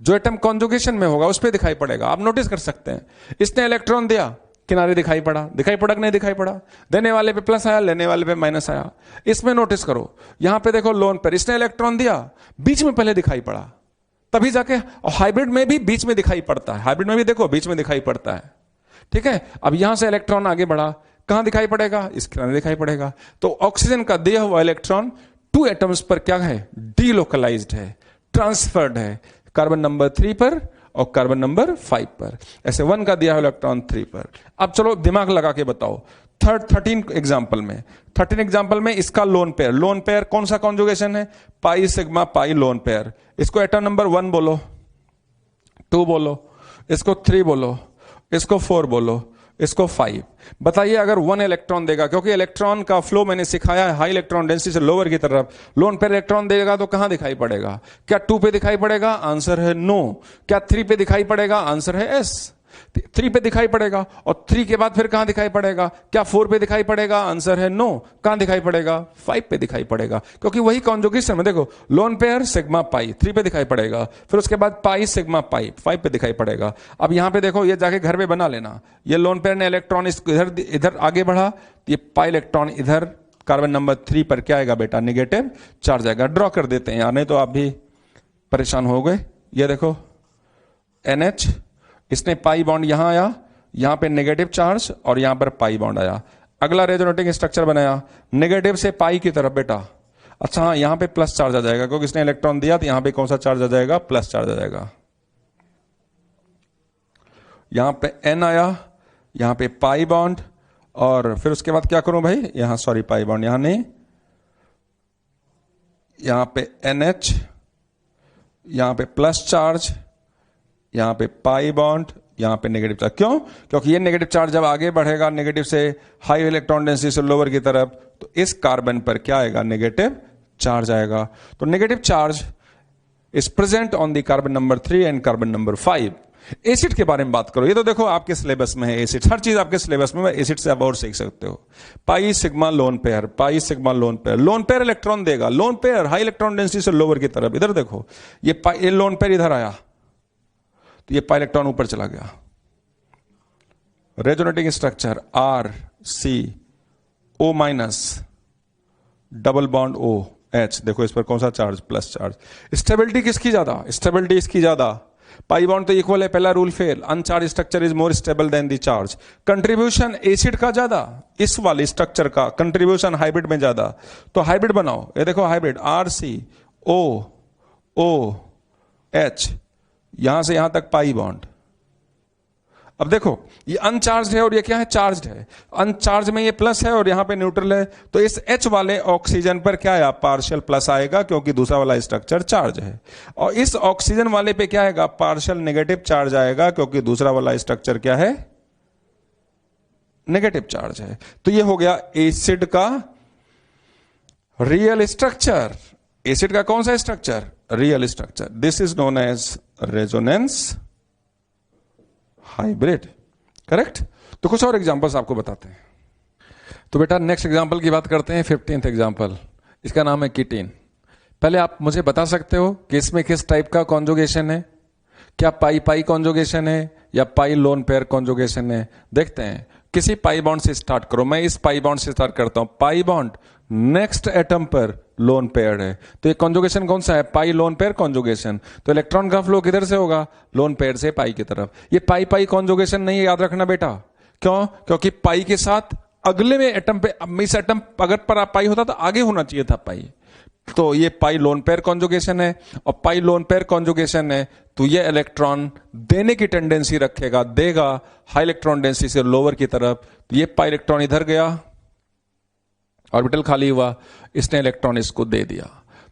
जो एटम कॉन्जुगेशन में होगा उस पर दिखाई पड़ेगा। आप नोटिस कर सकते हैं, इसने इलेक्ट्रॉन दिया, किनारे दिखाई पड़ा, दिखाई पड़ा कि नहीं दिखाई पड़ा? देने वाले पे प्लस आया, लेने वाले पे माइनस आया। इसमें नोटिस करो, यहां पे देखो लोन पेयर, इसने इलेक्ट्रॉन दिया, बीच में पहले दिखाई पड़ा, तभी जाके हाइब्रिड में भी बीच में दिखाई पड़ता है। हाइब्रिड में भी देखो बीच में दिखाई पड़ता है, ठीक है। अब यहां से इलेक्ट्रॉन आगे बढ़ा, कहां दिखाई पड़ेगा? इस किनारे दिखाई पड़ेगा। तो ऑक्सीजन का दिया हुआ इलेक्ट्रॉन 2 एटम्स पर क्या है? डीलोकलाइज्ड है, ट्रांसफर्ड है, कार्बन नंबर 3 पर और कार्बन नंबर 5 पर। ऐसे 1 का दिया हुआ इलेक्ट्रॉन 3 पर। अब चलो दिमाग लगा के बताओ, 13 एग्जाम्पल में, 13 एग्जाम्पल में इसका लोन पेयर, लोन पेयर कौन सा कॉन्जुगेशन है? Pi sigma pi lone pair. इसको एटम नंबर 1 बोलो, 2 बोलो, इसको 3 बोलो, इसको 4 बोलो, इसको 5। बताइए अगर 1 इलेक्ट्रॉन देगा, क्योंकि इलेक्ट्रॉन का फ्लो मैंने सिखाया है हाई इलेक्ट्रॉन डेंसिटी से लोअर की तरफ, लोन पेयर इलेक्ट्रॉन देगा तो कहां दिखाई पड़ेगा? क्या 2 पे दिखाई पड़ेगा? आंसर है नो। क्या 3 पे दिखाई पड़ेगा? आंसर है एस। 3 पे दिखाई पड़ेगा, और 3 के बाद फिर कहां दिखाई पड़ेगा? क्या 4 पे दिखाई पड़ेगा? आंसर है नो। कहां दिखाई पड़ेगा? 5 पे दिखाई पड़ेगा, क्योंकि वही कॉन्जुगेशन में देखो, लोन पेयर सिग्मा पाई 3 पे दिखाई पड़ेगा, फिर उसके बाद पाई सिग्मा पाई 5 पे दिखाई पड़ेगा। अब यहां पे देखो, ये जाके घर में बना लेना, ये लोन पेयर ने इलेक्ट्रॉन इधर इधर आगे बढ़ा, ये पाई इलेक्ट्रॉन इधर कार्बन नंबर 3 पर क्या आएगा बेटा? नेगेटिव चार्ज आएगा। ड्रॉ कर देते हैं यार, नहीं तो आप भी परेशान हो गए। ये देखो NH, इसने पाई बॉन्ड यहां आया, यहां पे नेगेटिव चार्ज और यहां पर पाई बॉन्ड आया। अगला रेजोनेटिंग स्ट्रक्चर बनाया नेगेटिव से पाई की तरफ बेटा। अच्छा हाँ, यहां पे प्लस चार्ज आ जाएगा, क्योंकि इसने इलेक्ट्रॉन दिया, तो यहां पे कौन सा चार्ज आ जाएगा? प्लस चार्ज आ जाएगा। यहां पे N आया, यहां पे पाई बॉन्ड, और फिर उसके बाद क्या करूं भाई? यहां सॉरी पाई बॉन्ड यहां नहीं, यहां पे NH, यहां पे प्लस चार्ज, यहां पे पाई बॉन्ड, यहां पे नेगेटिव चार्ज। क्यों? क्योंकि ये नेगेटिव चार्ज जब आगे बढ़ेगा नेगेटिव से हाई इलेक्ट्रॉन डेंसिटी से लोअर की तरफ, तो इस कार्बन पर क्या आएगा? नेगेटिव चार्ज आएगा। तो negative charge is present on the carbon number 3 and carbon number 5। Acid के बारे में बात करो, ये तो देखो आपके सिलेबस में है एसिड, हर चीज आपके सिलेबस में, एसिड से आप और सीख सकते हो। Pi sigma lone pair, pi sigma lone pair, lone pair electron देगा, lone pair high electron density से लोअर की तरफ। इधर देखो, ये लोन पेयर इधर आया, तो ये पाई इलेक्ट्रॉन ऊपर चला गया। Resonating structure RCO minus, double bond OH, देखो इस पर कौन सा चार्ज? Plus charge. स्टेबिलिटी किसकी ज्यादा? स्टेबिलिटी इसकी ज्यादा। पाई बॉन्ड तो इक्वल है, पहला rule fail. अनचार्ज structure is more stable than the charge. Contribution acid का ज्यादा, इस वाले स्ट्रक्चर का कंट्रीब्यूशन हाइब्रिड में ज्यादा। तो हाइब्रिड बनाओ, ये देखो हाइब्रिड RCOOH, यहां से यहां तक पाई बॉन्ड। अब देखो ये अनचार्ज है और ये क्या है? चार्ज है। अनचार्ज में ये प्लस है और यहां पे न्यूट्रल है, तो इस H वाले ऑक्सीजन पर क्या आया? पार्शियल प्लस आएगा, क्योंकि दूसरा वाला स्ट्रक्चर चार्ज है। और इस ऑक्सीजन वाले पे क्या आएगा? पार्शियल नेगेटिव चार्ज आएगा, क्योंकि दूसरा वाला स्ट्रक्चर क्या है? नेगेटिव चार्ज है। तो ये हो गया एसिड का रियल स्ट्रक्चर। एसिड का कौन सा structure? Real structure. This is known as resonance hybrid, correct. तो कुछ और एग्जांपल्स आपको बताते हैं। तो बेटा नेक्स्ट एग्जांपल की बात करते हैं, 15th एग्जांपल। इसका नाम है कीटीन। पहले आप मुझे बता सकते हो कि इसमें किस टाइप का कॉन्जुगेशन है? क्या पाई पाई कॉन्जुगेशन है या पाई लोन पेयर कॉन्जुगेशन है? देखते हैं। किसी पाई बॉन्ड से स्टार्ट करो, मैं इस पाई बॉन्ड से स्टार्ट करता हूं। पाई बॉन्ड नेक्स्ट एटम पर लोन पेयर है, तो ये कॉन्जुगेशन कौन सा है? पाई लोन पेयर कॉन्जुगेशन। तो इलेक्ट्रॉन का फ्लो किधर से होगा? लोन पेयर से पाई की तरफ। ये पाई पाई कॉन्जुगेशन नहीं है, याद रखना बेटा। क्यों? क्योंकि पाई के साथ अगले में एटम पे, इस एटम अगर पर पाई होता तो आगे होना चाहिए था पाई। तो ये पाई लोन पेयर कॉन्जुगेशन है, और पाई लोन पेयर कॉन्जुगेशन है तो ये इलेक्ट्रॉन देने की टेंडेंसी रखेगा, देगा हाई इलेक्ट्रॉन डेंसिटी से लोअर की तरफ। तो ये पाई इलेक्ट्रॉन इधर गया, ऑर्बिटल खाली हुआ, इसने इलेक्ट्रॉन इसको दे दिया।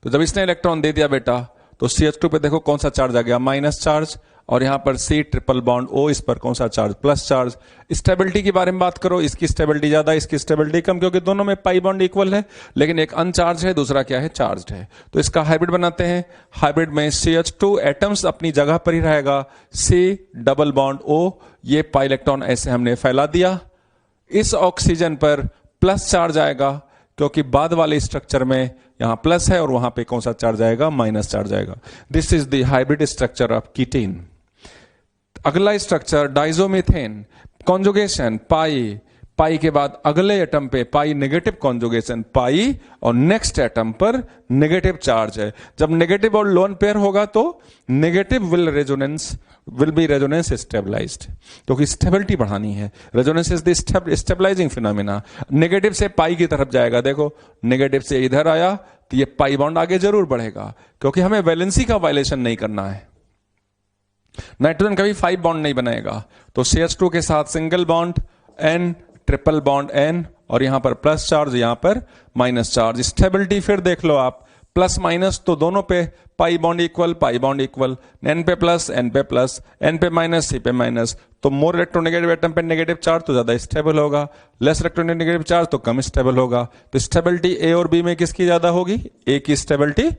तो जब इसने इलेक्ट्रॉन दे दिया बेटा, तो CH2 पे देखो कौन सा चार्ज आ गया? Minus charge. और यहां पर C ट्रिपल बॉन्ड O, इस पर कौन सा चार्ज? Plus charge. स्टेबिलिटी की बारे में बात करो, इसकी स्टेबिलिटी ज्यादा, इसकी स्टेबिलिटी कम, क्योंकि दोनों में पाई बॉन्ड इक्वल है, लेकिन एक अनचार्ज है, दूसरा क्या है? चार्ज है। तो इसका हाइब्रिड बनाते हैं। हाइब्रिड में CH2 एटम्स अपनी जगह पर ही रहेगा, C डबल बॉन्ड O, ये पाई इलेक्ट्रॉन ऐसे हमने फैला दिया। इस ऑक्सीजन पर प्लस चार्ज आएगा, क्योंकि बाद वाले स्ट्रक्चर में यहां प्लस है और वहां पे कौन सा चार्ज आएगा, माइनस चार्ज आएगा। This is the hybrid structure of ketene. अगला स्ट्रक्चर डाइजोमीथेन, कॉन्जुगेशन पाई, पाई के बाद अगले एटम पे पाई नेगेटिव कॉन्जुगेशन पाई और नेक्स्ट एटम पर नेगेटिव चार्ज है। जब नेगेटिव और लोन पेयर होगा तो negative will be resonance stabilized, क्योंकि स्टेबिलिटी बढ़ानी है। Resonance is the stabilizing phenomena. Negative से पाई की तरफ जाएगा, देखो नेगेटिव से इधर आया तो ये पाई बॉन्ड आगे जरूर बढ़ेगा, क्योंकि हमें वैलेंसी का वायलेशन नहीं करना है। नाइट्रोजन कभी 5 बॉन्ड नहीं बनाएगा, तो CH2 के साथ single bond N, triple bond N, और यहां पर प्लस चार्ज, यहां पर माइनस चार्ज। स्टेबिलिटी फिर देख लो आप, प्लस माइनस तो दोनों पे पाई बॉन्ड इक्वल, N पे प्लस, N पे प्लस, N पे माइनस, C पे माइनस, तो मोर इलेक्ट्रोनेगेटिव एटम पे नेगेटिव चार्ज तो ज्यादा स्टेबल होगा, लेस इलेक्ट्रोनेगेटिव चार्ज तो कम स्टेबल होगा। तो स्टेबिलिटी A और B में किसकी ज्यादा होगी, A की स्टेबिलिटी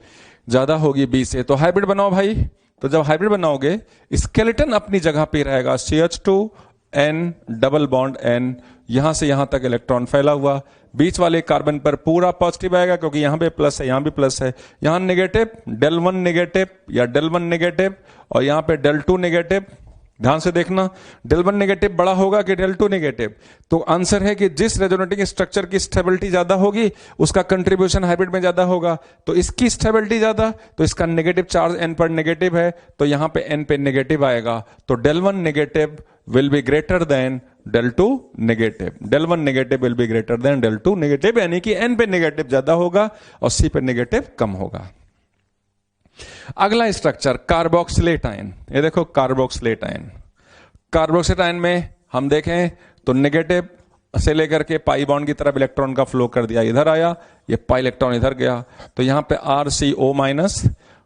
ज्यादा होगी B से। तो हाइब्रिड बनाओ भाई, तो जब हाइब्रिड बनाओगे स्केलेटन अपनी जगह पे रहेगा, CH2 N double bond N, यहां से यहां तक इलेक्ट्रॉन फैला हुआ, बीच वाले कार्बन पर पूरा पॉजिटिव आएगा क्योंकि यहां पे प्लस है, यहां भी प्लस है, यहां नेगेटिव, del1 नेगेटिव या del1 नेगेटिव, और यहां पे del2 नेगेटिव। ध्यान से देखना, del1 नेगेटिव बड़ा होगा कि del2 नेगेटिव, तो आंसर है कि जिस रेजोनेटिंग स्ट्रक्चर की स्टेबिलिटी ज्यादा होगी उसका कंट्रीब्यूशन हाइब्रिड में ज्यादा होगा। तो इसकी स्टेबिलिटी ज्यादा, तो इसका नेगेटिव चार्ज N पर नेगेटिव है, तो यहां पे N पे नेगेटिव आएगा, तो del1 negative will be greater than del2 negative. del1 negative will be greater than del2 negative, यानी कि N पे नेगेटिव ज्यादा होगा और C पे नेगेटिव कम होगा। अगला स्ट्रक्चर कार्बोक्सिलेट आयन, ये देखो कार्बोक्सिलेट आयन। कार्बोक्सिलेट आयन में हम देखें तो नेगेटिव से लेकर के पाई बॉन्ड की तरफ इलेक्ट्रॉन का फ्लो कर दिया, इधर आया, ये पाई इलेक्ट्रॉन इधर गया, तो यहां पे RCO minus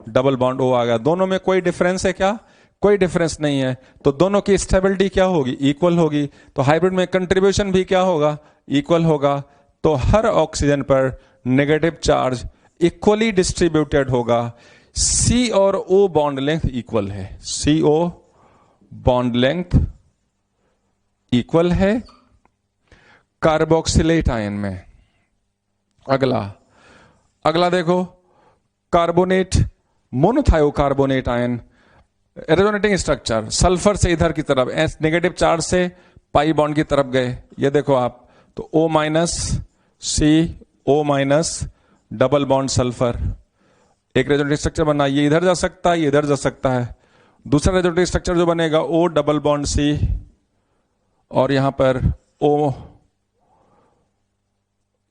double bond O आ गया। दोनों में कोई डिफरेंस है क्या, कोई डिफरेंस नहीं है, तो दोनों की स्टेबिलिटी क्या होगी, इक्वल होगी। तो हाइब्रिड में कंट्रीब्यूशन भी क्या होगा, इक्वल होगा। तो हर ऑक्सीजन पर नेगेटिव चार्ज इक्वली डिस्ट्रीब्यूटेड होगा। C और O बॉन्ड लेंथ इक्वल है, CO बॉन्ड लेंथ इक्वल है कार्बोक्सिलेट आयन में। अगला देखो carbonate, monothiocarbonate ion, resonating structure, sulphur से इधर की तरफ, नेगेटिव चार्ज से पाई बॉन्ड की तरफ गए, ये देखो आप, तो O minus CO minus double bond sulphur, एक रेजोनेटिंग स्ट्रक्चर बना, ये इधर जा सकता है, ये इधर जा सकता है। दूसरा रेजोनेटिंग स्ट्रक्चर जो बनेगा O डबल बॉन्ड C, और यहां पर O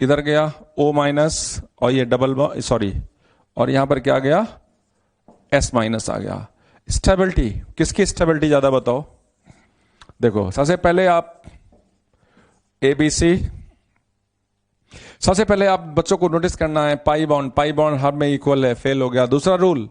इधर गया O माइनस, और ये डबल बॉन्ड, सॉरी, और यहां पर क्या गया, S माइनस आ गया। स्टेबिलिटी, किसकी स्टेबिलिटी ज्यादा बताओ, देखो सबसे पहले आप ABC, सबसे पहले आप बच्चों को नोटिस करना है, पाई बॉन्ड हर में इक्वल है, फेल हो गया। दूसरा rule,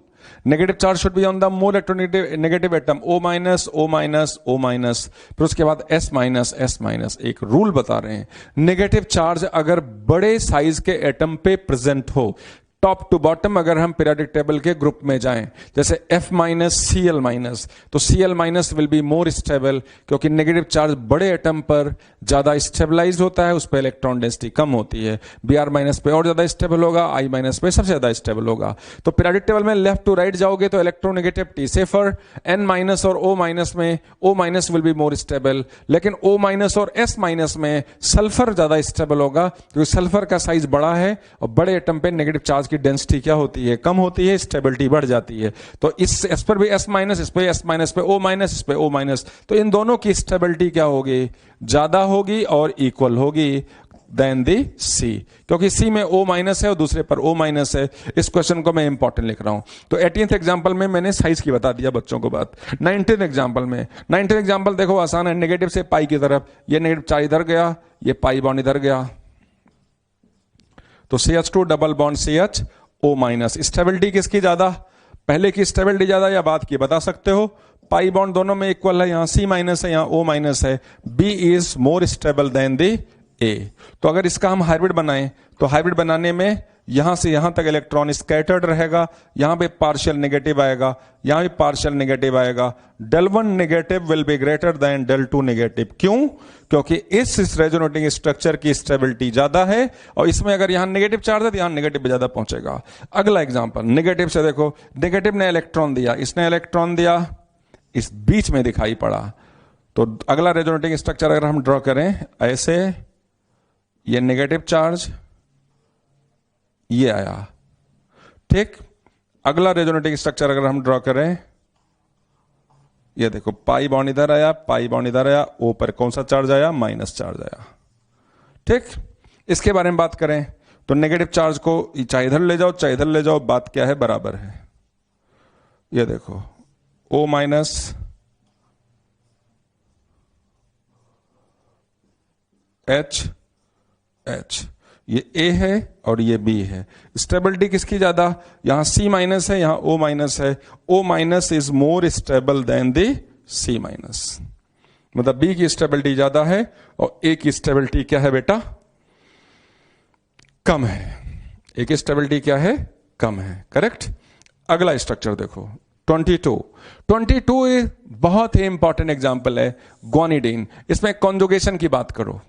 negative charge should be on the more electronegative atom, O minus O minus O minus, फिर उसके बाद S माइनस S माइनस। एक रूल बता रहे हैं, नेगेटिव चार्ज अगर बड़े साइज के एटम पे प्रेजेंट हो, टॉप टू बॉटम अगर हम पीरियोडिक टेबल के ग्रुप में जाएं, जैसे F माइनस Cl माइनस, तो Cl minus will be more stable, क्योंकि नेगेटिव चार्ज बड़े एटम पर ज्यादा स्टेबलाइज होता है, उस पर इलेक्ट्रॉन डेंसिटी कम होती है। Br माइनस पे और ज्यादा स्टेबल होगा, I माइनस पे सबसे ज्यादा स्टेबल होगा। तो पीरियोडिक टेबल में लेफ्ट टू राइट जाओगे तो इलेक्ट्रोनेगेटिविटी सेफर, N माइनस और O माइनस में O minus will be more stable, लेकिन O माइनस और S माइनस में सल्फर ज्यादा स्टेबल होगा, क्योंकि सल्फर का साइज बड़ा है और बड़े एटम पे नेगेटिव चार्ज की डेंसिटी क्या होती है, कम होती है, स्टेबिलिटी बढ़ जाती है। तो इस पर भी S माइनस, इस पे S माइनस, पे O माइनस, इस पे O माइनस, तो इन दोनों की स्टेबिलिटी क्या होगी, ज्यादा होगी और इक्वल होगी देन दी C, क्योंकि C में O माइनस है और दूसरे पर O माइनस है। इस क्वेश्चन को मैं इंपॉर्टेंट लिख रहा हूं। तो 18th एग्जांपल में मैंने साइज की बता दिया बच्चों को बात। 19th एग्जांपल देखो आसान है, नेगेटिव से पाई की तरफ, ये नेगेटिव चार्ज इधर गया, ये पाई बॉन्ड इधर गया, तो CH2 double bond CH O minus. Stability किसकी ज्यादा, पहले की स्टेबिलिटी ज्यादा या बाद की, बता सकते हो। पाई बॉन्ड दोनों में इक्वल है, यहां C माइनस है, यहां O माइनस है, B is more stable then the A। तो अगर इसका हम हाइब्रिड बनाएं तो हाइब्रिड बनाने में यहां से यहां तक इलेक्ट्रॉन स्कैटर्ड रहेगा, यहां पे पार्शियल नेगेटिव आएगा, यहां भी पार्शियल नेगेटिव आएगा। del 1 negative will be greater than del 2 negative. क्यों? क्योंकि इस रेजोनेटिंग स्ट्रक्चर की स्टेबिलिटी ज्यादा है, और इसमें अगर यहां नेगेटिव चार्ज है तो यहां नेगेटिव भी ज्यादा पहुंचेगा। अगला एग्जांपल, नेगेटिव से देखो, नेगेटिव ने इलेक्ट्रॉन दिया, इसने इलेक्ट्रॉन दिया, इस बीच में दिखाई पड़ा। तो अगला रेजोनेटिंग स्ट्रक्चर अगर हम ड्रॉ करें ऐसे, ये नेगेटिव चार्ज ये आया, ठीक। अगला रेजोनेटिंग स्ट्रक्चर अगर हम ड्रॉ करें, ये देखो पाई बॉन्ड इधर आया, पाई बॉन्ड इधर आया, ओ पर कौन सा चार्ज आया? माइनस चार्ज आया, ठीक। इसके बारे में बात करें तो नेगेटिव चार्ज को चाहे इधर ले जाओ चाहे इधर ले जाओ, बात क्या है? बराबर है। ये देखो ओ माइनस एच एच, ये ए है और ये बी है। स्टेबिलिटी किसकी ज्यादा? यहां सी माइनस है, यहां ओ माइनस है। O minus is more stable than the C minus, मतलब बी की स्टेबिलिटी ज्यादा है और ए की स्टेबिलिटी क्या है बेटा? कम है। ए की स्टेबिलिटी क्या है? कम है, करेक्ट। अगला स्ट्रक्चर देखो 22 बहुत ही इंपॉर्टेंट एग्जांपल है, ग्वानिडीन। इसमें कॉन्जुगेशन की बात करो।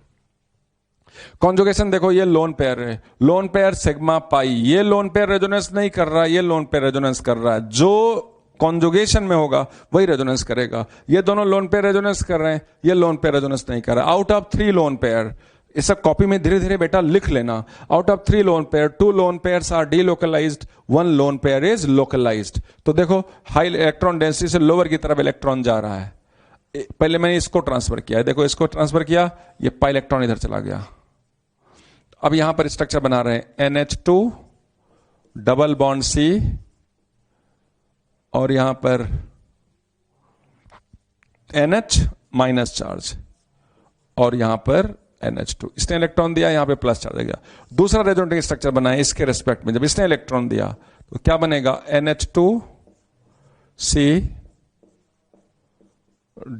कॉन्जुगेशन देखो, ये लोन पेयर है, लोन पेयर सिग्मा पाई, ये लोन पेयर रेजोनेंस नहीं कर रहा, ये लोन पेयर रेजोनेंस कर रहा है। जो कॉन्जुगेशन में होगा वही रेजोनेंस करेगा। ये दोनों लोन पेयर रेजोनेंस कर रहे हैं, ये लोन पेयर रेजोनेंस नहीं कर रहा। आउट ऑफ 3 लोन पेयर, इस सब कॉपी में धीरे धीरे बेटा लिख लेना। Out of 3 lone pair, 2 lone pairs are delocalized, 1 lone pair is localized. तो देखो हाई इलेक्ट्रॉन डेंसिटी से लोअर की तरफ इलेक्ट्रॉन जा रहा है। पहले मैंने इसको ट्रांसफर किया है, देखो इसको ट्रांसफर किया, ये पाई इलेक्ट्रॉन इधर चला गया। अब यहां पर स्ट्रक्चर बना रहे हैं NH2 डबल बॉन्ड C, और यहां पर NH माइनस चार्ज, और यहां पर NH2। इसने इलेक्ट्रॉन दिया, यहां पे प्लस चार्ज आ गया। दूसरा रेजोनेटिंग स्ट्रक्चर बना है इसके रेस्पेक्ट में, जब इसने इलेक्ट्रॉन दिया तो क्या बनेगा? NH2C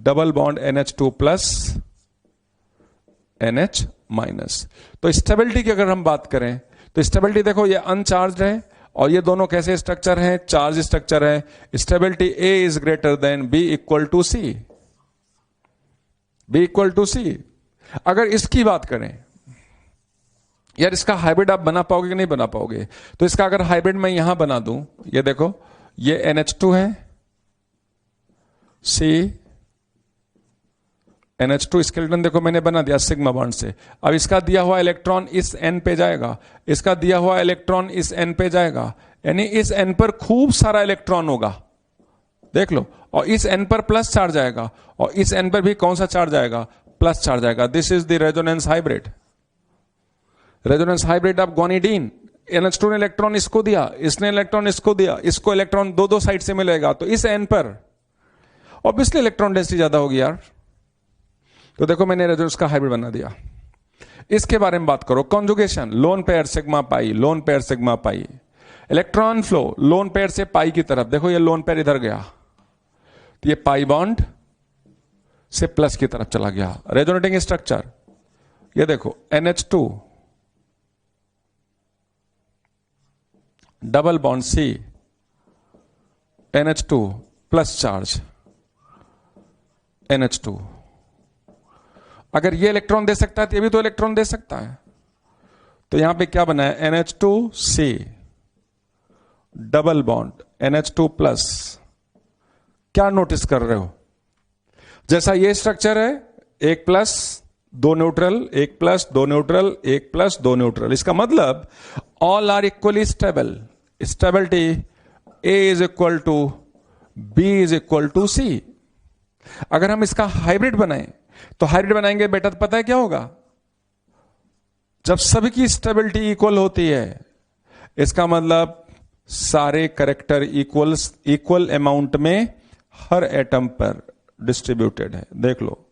double bond NH2 plus NH minus. तो स्टेबिलिटी की अगर हम बात करें तो स्टेबिलिटी देखो, ये अनचार्ज है और ये दोनों कैसे स्ट्रक्चर हैं? चार्ज स्ट्रक्चर है। Stability A is greater than B equal to C, B equal to C। अगर इसकी बात करें, यार इसका हाइब्रिड आप बना पाओगे कि नहीं बना पाओगे? तो इसका अगर हाइब्रिड मैं यहां बना दूं, ये देखो ये NH2 है, C NH2 स्केलेटन देखो मैंने बना दिया सिग्मा बॉन्ड से। अब इसका दिया हुआ इलेक्ट्रॉन इस N पे जाएगा, इसका दिया हुआ इलेक्ट्रॉन इस N पे जाएगा, यानी इस N पर खूब सारा इलेक्ट्रॉन होगा, देख लो। और इस N पर प्लस चार्ज आएगा, और इस N पर भी कौन सा चार्ज आएगा? प्लस चार्ज आएगा। This is the resonance hybrid. Resonance hybrid of guanidine. NH2 ने इलेक्ट्रॉन इसको दिया, इसने इलेक्ट्रॉन इसको दिया, इसको इलेक्ट्रॉन दो साइड से मिलेगा, तो इस N पर ऑब्वियसली इलेक्ट्रॉन डेंसिटी ज्यादा होगी यार। तो देखो मैंने रेजोनेंस का हाइब्रिड बना दिया। इसके बारे में बात करो, conjugation, lone pair sigma pi, lone pair sigma pi. Electron flow lone pair से पाई की तरफ, देखो ये लोन पेयर इधर गया, तो ये पाई बॉन्ड से प्लस की तरफ चला गया। रेजोनेटिंग स्ट्रक्चर, ये देखो NH2 double bond C, NH2 plus charge NH2। अगर ये इलेक्ट्रॉन दे सकता है तो ये भी तो इलेक्ट्रॉन दे सकता है। तो यहां पे क्या बना है? NH2C double bond NH2 plus. क्या नोटिस कर रहे हो? जैसा ये स्ट्रक्चर है, 1 plus 2 neutral, 1 plus 2 neutral, 1 plus 2 neutral. इसका मतलब all are equally stable. Stability A is equal to B is equal to C। अगर हम इसका हाइब्रिड बनाएं तो हाइब्रिड बनाएंगे बेटा, तो पता है क्या होगा? जब सभी की स्टेबिलिटी इक्वल होती है, इसका मतलब सारे करेक्टर इक्वल अमाउंट में हर एटम पर डिस्ट्रीब्यूटेड है। देख लो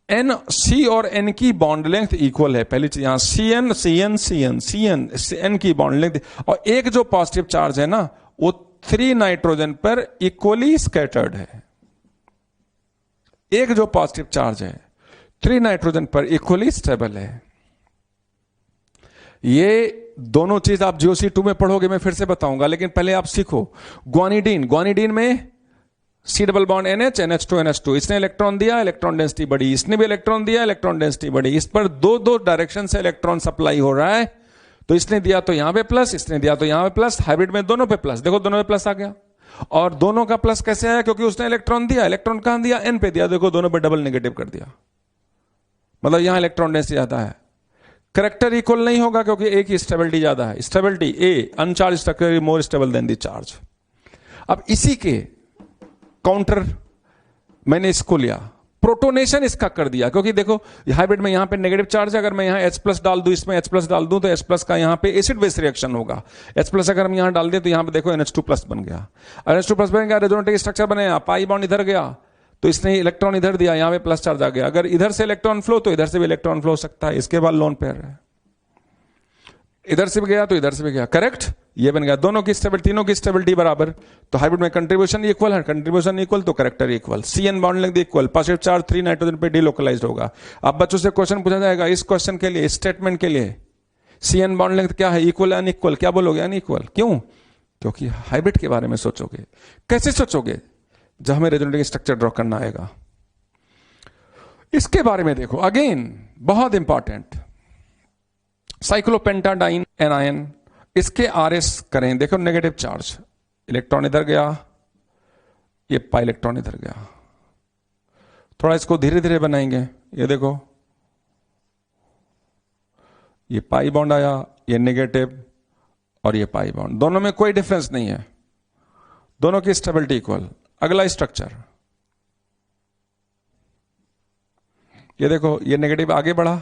N, C और N की बॉन्ड लेंथ इक्वल है। पहली चीज यहां CN CN CN CN N की बॉन्ड लेंथ, और एक जो पॉजिटिव चार्ज है ना, वो 3 नाइट्रोजन पर इक्वली स्कैटर्ड है। एक जो पॉजिटिव चार्ज है 3 नाइट्रोजन पर इक्वली स्टेबल है। ये दोनों चीज आप GOC2 में पढ़ोगे, मैं फिर से बताऊंगा, लेकिन पहले आप सीखो। ग्वानिडीन में C double bond NH, NH2 NH2, इसने इलेक्ट्रॉन दिया, इलेक्ट्रॉन डेंसिटी बढ़ी, इसने भी इलेक्ट्रॉन दिया, इलेक्ट्रॉन डेंसिटी बढ़ी। इस पर दो दो डायरेक्शन से इलेक्ट्रॉन सप्लाई हो रहा है, तो इसने दिया तो यहां पे प्लस, इसने दिया तो यहां पे प्लस। हाइब्रिड में दोनों पे प्लस, देखो दोनों पे प्लस आ गया। और दोनों का प्लस कैसे आया? क्योंकि उसने इलेक्ट्रॉन दिया, इलेक्ट्रॉन कहां दिया? N पे दिया, देखो दोनों पे डबल नेगेटिव कर दिया, मतलब यहां इलेक्ट्रॉन डेंसिटी ज्यादा है। करेक्टर इक्वल नहीं होगा क्योंकि ए की स्टेबिलिटी ज्यादा है। Stability A, अनचार्ज structure more stable than the charge. अब इसी के काउंटर मैंने इसको लिया, प्रोटोनेशन इसका कर दिया, क्योंकि देखो हाइब्रिड में यहां पे नेगेटिव चार्ज है, अगर मैं यहां H+ डाल दूं, इसमें H+ डाल दूं, तो H+ का यहां पे एसिड बेस रिएक्शन होगा। H+ अगर हम यहां डाल दें तो यहां पे देखो NH2+ बन गया। NH2+ बन गया, रेजोनेटिव स्ट्रक्चर बनेगा, पाई बॉन्ड इधर गया तो इसने इलेक्ट्रॉन इधर दिया, यहां पे प्लस चार्ज आ गया। अगर इधर से इलेक्ट्रॉन फ्लो तो इधर से भी इलेक्ट्रॉन फ्लो हो सकता है। इसके बाद लोन पेयर है, इधर से भी गया तो इधर से भी गया, करेक्ट। ये बन गया, दोनों की स्टेबिलिटी, तीनों की स्टेबिलिटी बराबर। तो हाइब्रिड में कंट्रीब्यूशन इक्वल है, कंट्रीब्यूशन इक्वल तो character equal. CN bond length equal, positive charge 3 nitrogen पे डिलोकलाइज्ड होगा। अब बच्चों से क्वेश्चन पूछा जाएगा इस क्वेश्चन के लिए, स्टेटमेंट के लिए, CN बॉन्ड लेंथ क्या है? इक्वल है अनइक्वल? क्या बोलोगे? अनइक्वल। क्यों? क्योंकि हाइब्रिड के बारे में सोचोगे। कैसे सोचोगे? जब हमें रेजोनेटिव स्ट्रक्चर ड्रॉ करना आएगा। इसके बारे में देखो, अगेन बहुत इंपॉर्टेंट, साइक्लोपेंटाडाइन एनायन, इसके RS करें, देखो नेगेटिव चार्ज, इलेक्ट्रॉन इधर गया, ये पाई इलेक्ट्रॉन इधर गया। थोड़ा इसको धीरे धीरे बनाएंगे, ये देखो ये पाई बॉन्ड आया, ये नेगेटिव और ये पाई बॉन्ड, दोनों में कोई डिफरेंस नहीं है, दोनों की स्टेबिलिटी इक्वल। अगला स्ट्रक्चर, ये देखो ये नेगेटिव आगे बढ़ा,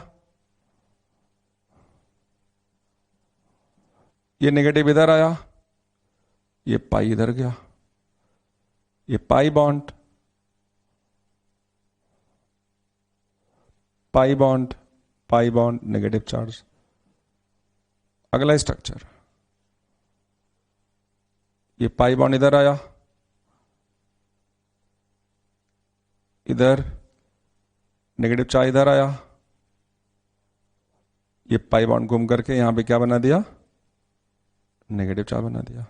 ये नेगेटिव इधर आया, ये पाई इधर गया, ये pi bond, pi bond, pi bond, negative charge. अगला स्ट्रक्चर, ये पाई बॉन्ड इधर आया, इधर नेगेटिव चार्ज इधर आया, ये पाई बॉन्ड घूम करके यहां पे क्या बना दिया? नेगेटिव चार्ज बना दिया।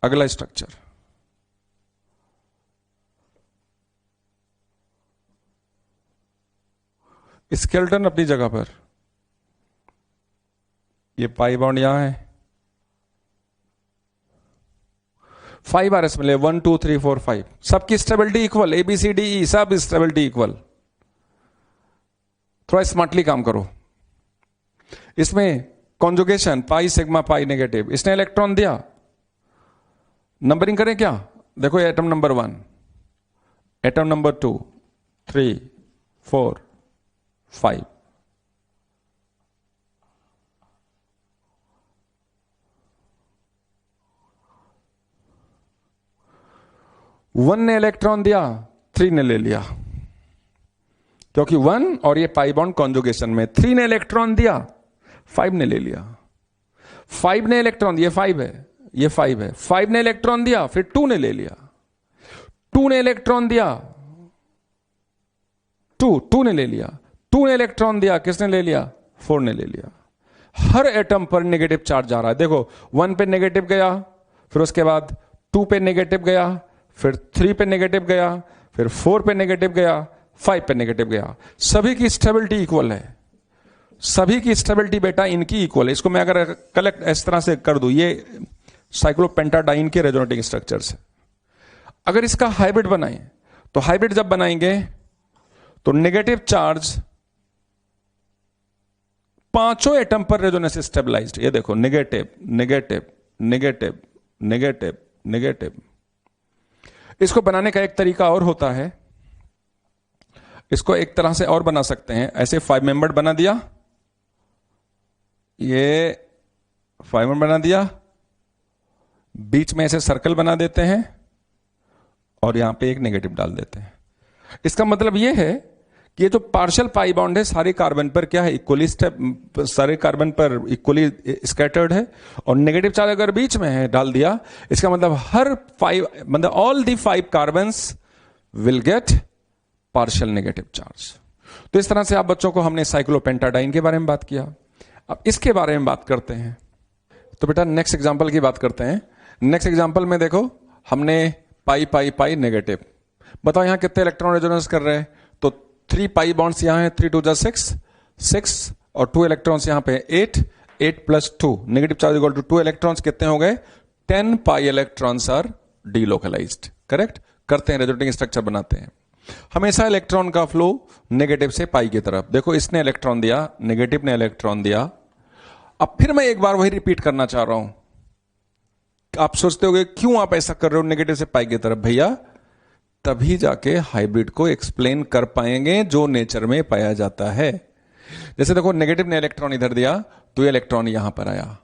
अगला स्ट्रक्चर, स्केलेटन अपनी जगह पर, ये पाई बॉन्ड यहां है, 5 RS मिले, 1 2 3 4 5, सबकी स्टेबिलिटी इक्वल, ABCDE सब स्टेबिलिटी इक्वल। थोड़ा स्मार्टली काम करो। इसमें conjugation pi sigma pi negative, इसने इलेक्ट्रॉन दिया, नंबरिंग करें क्या? देखो atom number 1, atom number 2, 3 4 5, one ने इलेक्ट्रॉन दिया, 3 ने ले लिया, क्योंकि 1 और ये पाई बॉन्ड कॉन्जुगेशन में। 3 ने इलेक्ट्रॉन दिया, 5 ने ले लिया। 5 ने इलेक्ट्रॉन, ये 5 है, ये 5 है, 5 ने इलेक्ट्रॉन दिया, फिर 2 ने ले लिया। 2 ने इलेक्ट्रॉन दिया, 2 ने ले लिया। 2 ने इलेक्ट्रॉन दिया, किसने ले लिया? 4 ने ले लिया। हर एटम पर नेगेटिव चार्ज जा रहा है। देखो 1 पे नेगेटिव गया, फिर उसके बाद 2 पे नेगेटिव गया, फिर 3 पे नेगेटिव गया, फिर 4 पे नेगेटिव गया, 5 पे नेगेटिव गया। सभी की स्टेबिलिटी इक्वल है, सभी की स्टेबिलिटी बेटा इनकी इक्वल है। इसको मैं अगर कलेक्ट इस तरह से कर दूं, ये साइक्लोपेंटाडाइन के रेजोनेटिंग स्ट्रक्चर्स है। अगर इसका हाइब्रिड बनाएं तो हाइब्रिड जब बनाएंगे तो नेगेटिव चार्ज पांचों एटम पर रेजोनेंस स्टेबलाइज्ड। ये देखो negative negative negative negative negative. इसको बनाने का एक तरीका और होता है, इसको एक तरह से और बना सकते हैं। ऐसे 5 मेंबर बना दिया, ये 5 मेंबर बना दिया, बीच में ऐसे सर्कल बना देते हैं और यहां पे एक नेगेटिव डाल देते हैं। इसका मतलब यह है कि ये जो पार्शियल पाई बॉन्ड है सारे कार्बन पर क्या है? इक्वली सारे कार्बन पर इक्वली स्कैटर्ड है, और नेगेटिव चार्ज अगर बीच में है डाल दिया, इसका मतलब हर 5 मतलब all the 5 carbons will get partial negative charge. तो इस तरह से आप बच्चों को हमने साइक्लोपेंटाडाइन के बारे में बात किया। अब इसके बारे में बात करते हैं। तो बेटा नेक्स्ट एग्जांपल की बात करते हैं। नेक्स्ट एग्जांपल में देखो हमने पाई पाई पाई नेगेटिव, बताओ यहां कितने इलेक्ट्रॉन रेजोनेंस कर रहे हैं। तो 3 पाई बॉन्ड्स यहां है, 3 2 जा 6 और 2 इलेक्ट्रॉन्स यहां पे 8 plus 2 negative charge equal to 2 electrons कितने हो गए 10 pi electrons are delocalized. Correct करते हैं, रेजोनेटिंग स्ट्रक्चर बनाते हैं। हमेशा इलेक्ट्रॉन का फ्लो नेगेटिव से पाई की तरफ। देखो इसने इलेक्ट्रॉन दिया, नेगेटिव ने इलेक्ट्रॉन दिया। अब फिर मैं एक बार वही रिपीट करना चाह रहा हूं। आप सोचते होगे क्यों आप ऐसा कर रहे हो नेगेटिव से पाई की तरफ। भैया तभी जाके हाइब्रिड को एक्सप्लेन कर पाएंगे जो नेचर में पाया जाता है। जैसे देखो नेगेटिव ने इलेक्ट्रॉन इधर दिया तो ये इलेक्ट्रॉन यहां पर आया,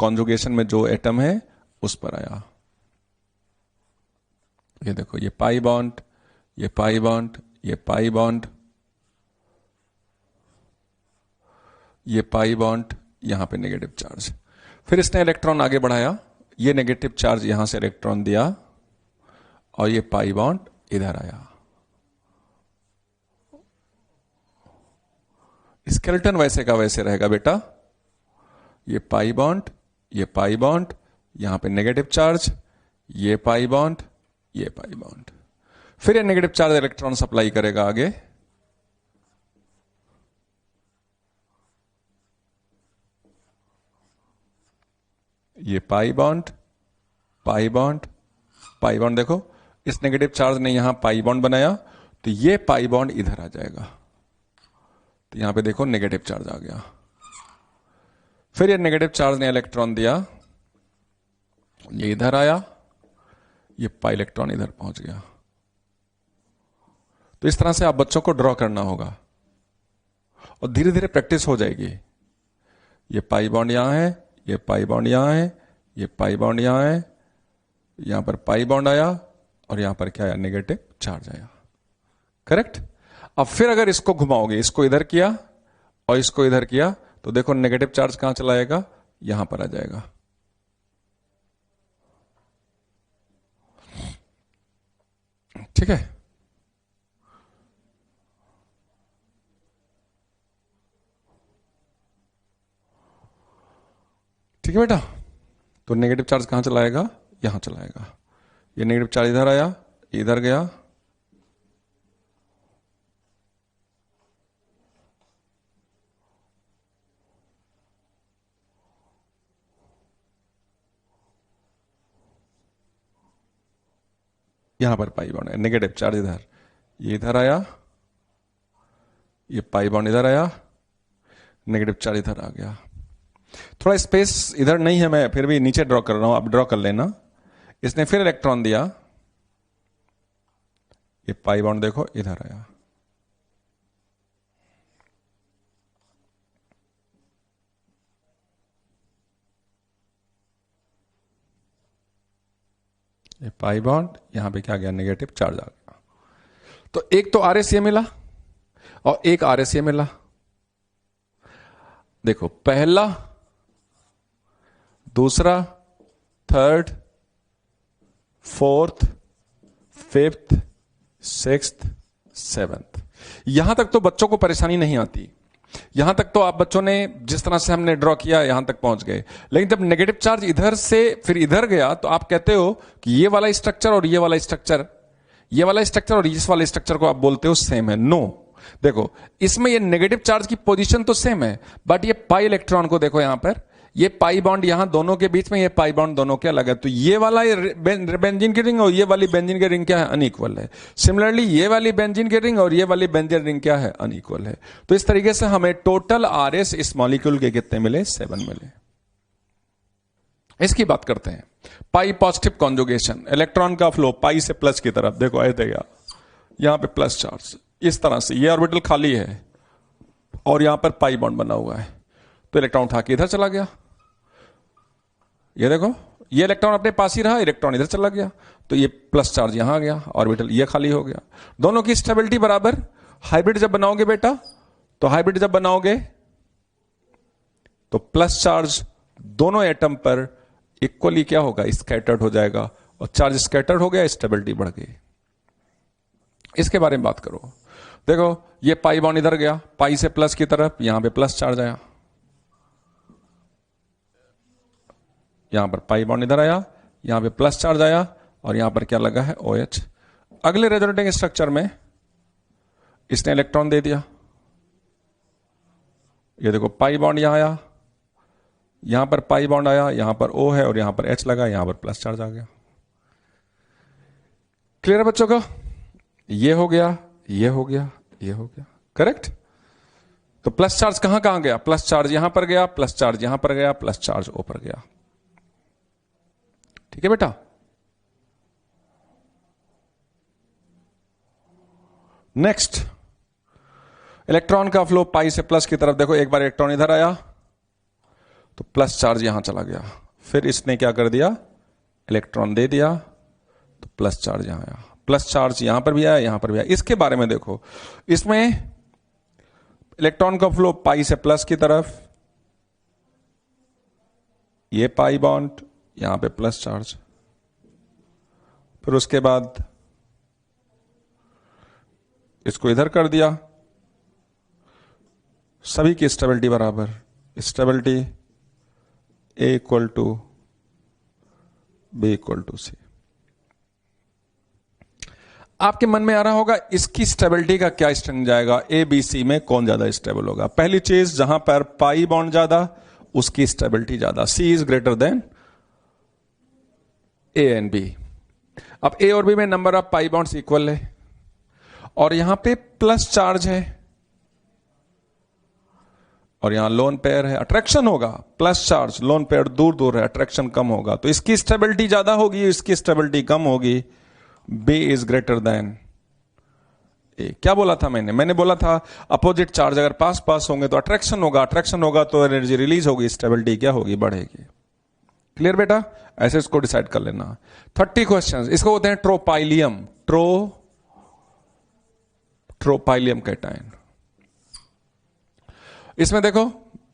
कॉन्जुगेशन में जो एटम है उस पर आया। ये देखो ये पाई बॉन्ड, ये पाई बॉन्ड, ये पाई बॉन्ड, ये पाई बॉन्ड, यहां पे नेगेटिव चार्ज। फिर इसने इलेक्ट्रॉन आगे बढ़ाया, ये नेगेटिव चार्ज यहां से इलेक्ट्रॉन दिया और ये पाई बॉन्ड इधर आया। स्केलेटन वैसे का वैसे रहेगा बेटा। ये पाई बॉन्ड, ये पाई बॉन्ड, यहां पे नेगेटिव चार्ज, ये पाई बॉन्ड, ये पाई बॉन्ड। फिर ये नेगेटिव चार्ज इलेक्ट्रॉन सप्लाई करेगा आगे, ये pi bond, pi bond, pi bond. देखो इस नेगेटिव चार्ज ने यहां पाई बॉन्ड बनाया तो ये पाई बॉन्ड इधर आ जाएगा। तो यहां पे देखो नेगेटिव चार्ज आ गया। फिर ये नेगेटिव चार्ज ने इलेक्ट्रॉन दिया, ये इधर आया, ये पाई इलेक्ट्रॉन इधर पहुंच गया। तो इस तरह से आप बच्चों को ड्रॉ करना होगा और धीरे धीरे प्रैक्टिस हो जाएगी। ये पाई बॉन्ड यहां है, ये पाई बॉन्ड यहां है, ये पाई बॉन्ड यहां है, यहां पर पाई बॉन्ड आया और यहां पर क्या आया नेगेटिव चार्ज आया। करेक्ट। अब फिर अगर इसको घुमाओगे, इसको इधर किया और इसको इधर किया तो देखो नेगेटिव चार्ज कहां चला जाएगा, यहां पर आ जाएगा। ठीक है। ठीक है बेटा। तो नेगेटिव चार्ज कहां चलाएगा, यहां चलाएगा। ये नेगेटिव चार्ज इधर आया, इधर गया, यहां पर पाई बॉन्ड है, नेगेटिव चार्ज इधर, ये इधर आया, ये पाई बॉन्ड इधर आया, नेगेटिव चार्ज इधर आ गया। थोड़ा स्पेस इधर नहीं है, मैं फिर भी नीचे ड्रॉ कर रहा हूं, आप ड्रॉ कर लेना। इसने फिर इलेक्ट्रॉन दिया, ये पाई बॉन्ड देखो इधर आया, ये पाई बॉन्ड, यहां पे क्या गया नेगेटिव चार्ज आ गया। तो एक तो आरएसए मिला और एक आरएसए मिला। देखो पहला, दूसरा, third, fourth, fifth, sixth, seventh, यहां तक तो बच्चों को परेशानी नहीं आती। यहां तक तो आप बच्चों ने जिस तरह से हमने ड्रॉ किया यहां तक पहुंच गए। लेकिन जब नेगेटिव चार्ज इधर से फिर इधर गया तो आप कहते हो कि ये वाला स्ट्रक्चर और ये वाला स्ट्रक्चर, ये वाला स्ट्रक्चर और इस वाले स्ट्रक्चर को आप बोलते हो सेम है। नो, देखो इसमें ये नेगेटिव चार्ज की पोजीशन तो सेम है, बट ये पाई इलेक्ट्रॉन को देखो यहां पर, ये पाई बॉन्ड यहां दोनों के बीच में, ये पाई बॉन्ड दोनों के अलग है। तो ये वाला बेंजीन की रिंग और ये वाली बेंजीन की रिंग क्या है, अनइक्वल है। सिमिलरली ये वाली बेंजीन की रिंग और ये वाली बेंजीन रिंग क्या है, अनइक्वल है। तो इस तरीके से हमें टोटल आरएस इस मॉलिक्यूल के कितने मिले, 7 मिले। इसकी बात करते हैं पाई पॉजिटिव कॉन्जुगेशन, इलेक्ट्रॉन का फ्लो पाई से प्लस की तरफ। देखो ऐसे गया, यहां पे प्लस चार्ज, इस तरह से ये ऑर्बिटल खाली है और यहां पर पाई बॉन्ड बना हुआ है, तो इलेक्ट्रॉन उठा के इधर चला गया। ये देखो ये इलेक्ट्रॉन अपने पास ही रहा, इलेक्ट्रॉन इधर चला गया, तो ये प्लस चार्ज यहां आ गया, ऑर्बिटल ये खाली हो गया। दोनों की स्टेबिलिटी बराबर। हाइब्रिड जब बनाओगे बेटा, तो हाइब्रिड जब बनाओगे तो प्लस चार्ज दोनों एटम पर इक्वली क्या होगा, स्कैटर्ड हो जाएगा, और चार्ज स्कैटर्ड हो गया, स्टेबिलिटी बढ़ गई। इसके बारे में बात करो। देखो ये पाई बॉन्ड इधर गया, पाई से प्लस की तरफ, यहां पे प्लस चार्ज आया, यहां पर पाई बॉन्ड इधर आया, यहां पे प्लस चार्ज आया और यहां पर क्या लगा है OH। अगले रेजोनेटिंग स्ट्रक्चर में इसने इलेक्ट्रॉन दे दिया, ये देखो पाई बॉन्ड यहां आया, यहां पर पाई बॉन्ड आया, यहां पर O है और यहां पर H लगा, यहां पर प्लस चार्ज आ गया। क्लियर है बच्चों को? ये हो गया, ये हो गया, ये हो गया, करेक्ट। तो प्लस चार्ज कहां कहां गया? प्लस चार्ज यहां पर गया, प्लस चार्ज यहां पर गया, प्लस चार्ज O पर गया। ठीक है बेटा? नेक्स्ट, इलेक्ट्रॉन का फ्लो पाई से प्लस की तरफ। देखो एक बार इलेक्ट्रॉन इधर आया तो प्लस चार्ज यहां चला गया, फिर इसने क्या कर दिया, इलेक्ट्रॉन दे दिया तो प्लस चार्ज यहां आया, प्लस चार्ज यहां पर भी आया, यहां पर भी आया। इसके बारे में देखो, इसमें इलेक्ट्रॉन का फ्लो पाई से प्लस की तरफ, ये पाई बॉन्ड, यहां पे प्लस चार्ज, फिर उसके बाद इसको इधर कर दिया, सभी की स्टेबिलिटी बराबर, stability A equal to B equal to C। आपके मन में आ रहा होगा इसकी स्टेबिलिटी का क्या स्ट्रेंथ जाएगा, A B C में कौन ज्यादा स्टेबल होगा? पहली चीज, जहां पर पाई बॉन्ड ज्यादा उसकी स्टेबिलिटी ज्यादा, C is greater then A and B। अब A और B में number of pi bonds equal है और यहां पे प्लस चार्ज है और यहां लोन पेयर है, अट्रैक्शन होगा, प्लस चार्ज लोन पेयर दूर दूर है, अट्रैक्शन कम होगा, तो इसकी स्टेबिलिटी ज्यादा होगी, इसकी स्टेबिलिटी कम होगी। B is greater then A। क्या बोला था मैंने बोला था अपोजिट चार्ज अगर पास पास होंगे तो अट्रैक्शन होगा, अट्रैक्शन होगा तो एनर्जी रिलीज होगी, स्टेबिलिटी क्या होगी, बढ़ेगी। क्लियर बेटा? ऐसे इसको डिसाइड कर लेना। 30 क्वेश्चंस, इसको होते हैं ट्रोपाइलियम, ट्रोपाइलियम कैटायन। इसमें देखो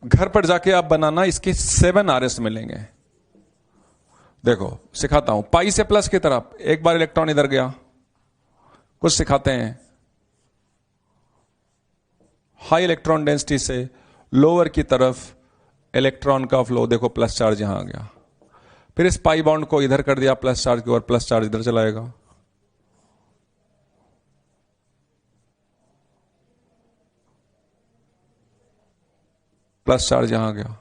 घर पर जाके आप बनाना, इसके 7 RS मिलेंगे। देखो सिखाता हूं, पाई से प्लस की तरफ एक बार इलेक्ट्रॉन इधर गया, कुछ सिखाते हैं, हाई इलेक्ट्रॉन डेंसिटी से लोअर की तरफ इलेक्ट्रॉन का फ्लो, देखो प्लस चार्ज यहां आ गया, फिर इस पाई बॉन्ड को इधर कर दिया प्लस चार्ज की ओर, प्लस चार्ज इधर चलाएगा, प्लस चार्ज यहां आ गया।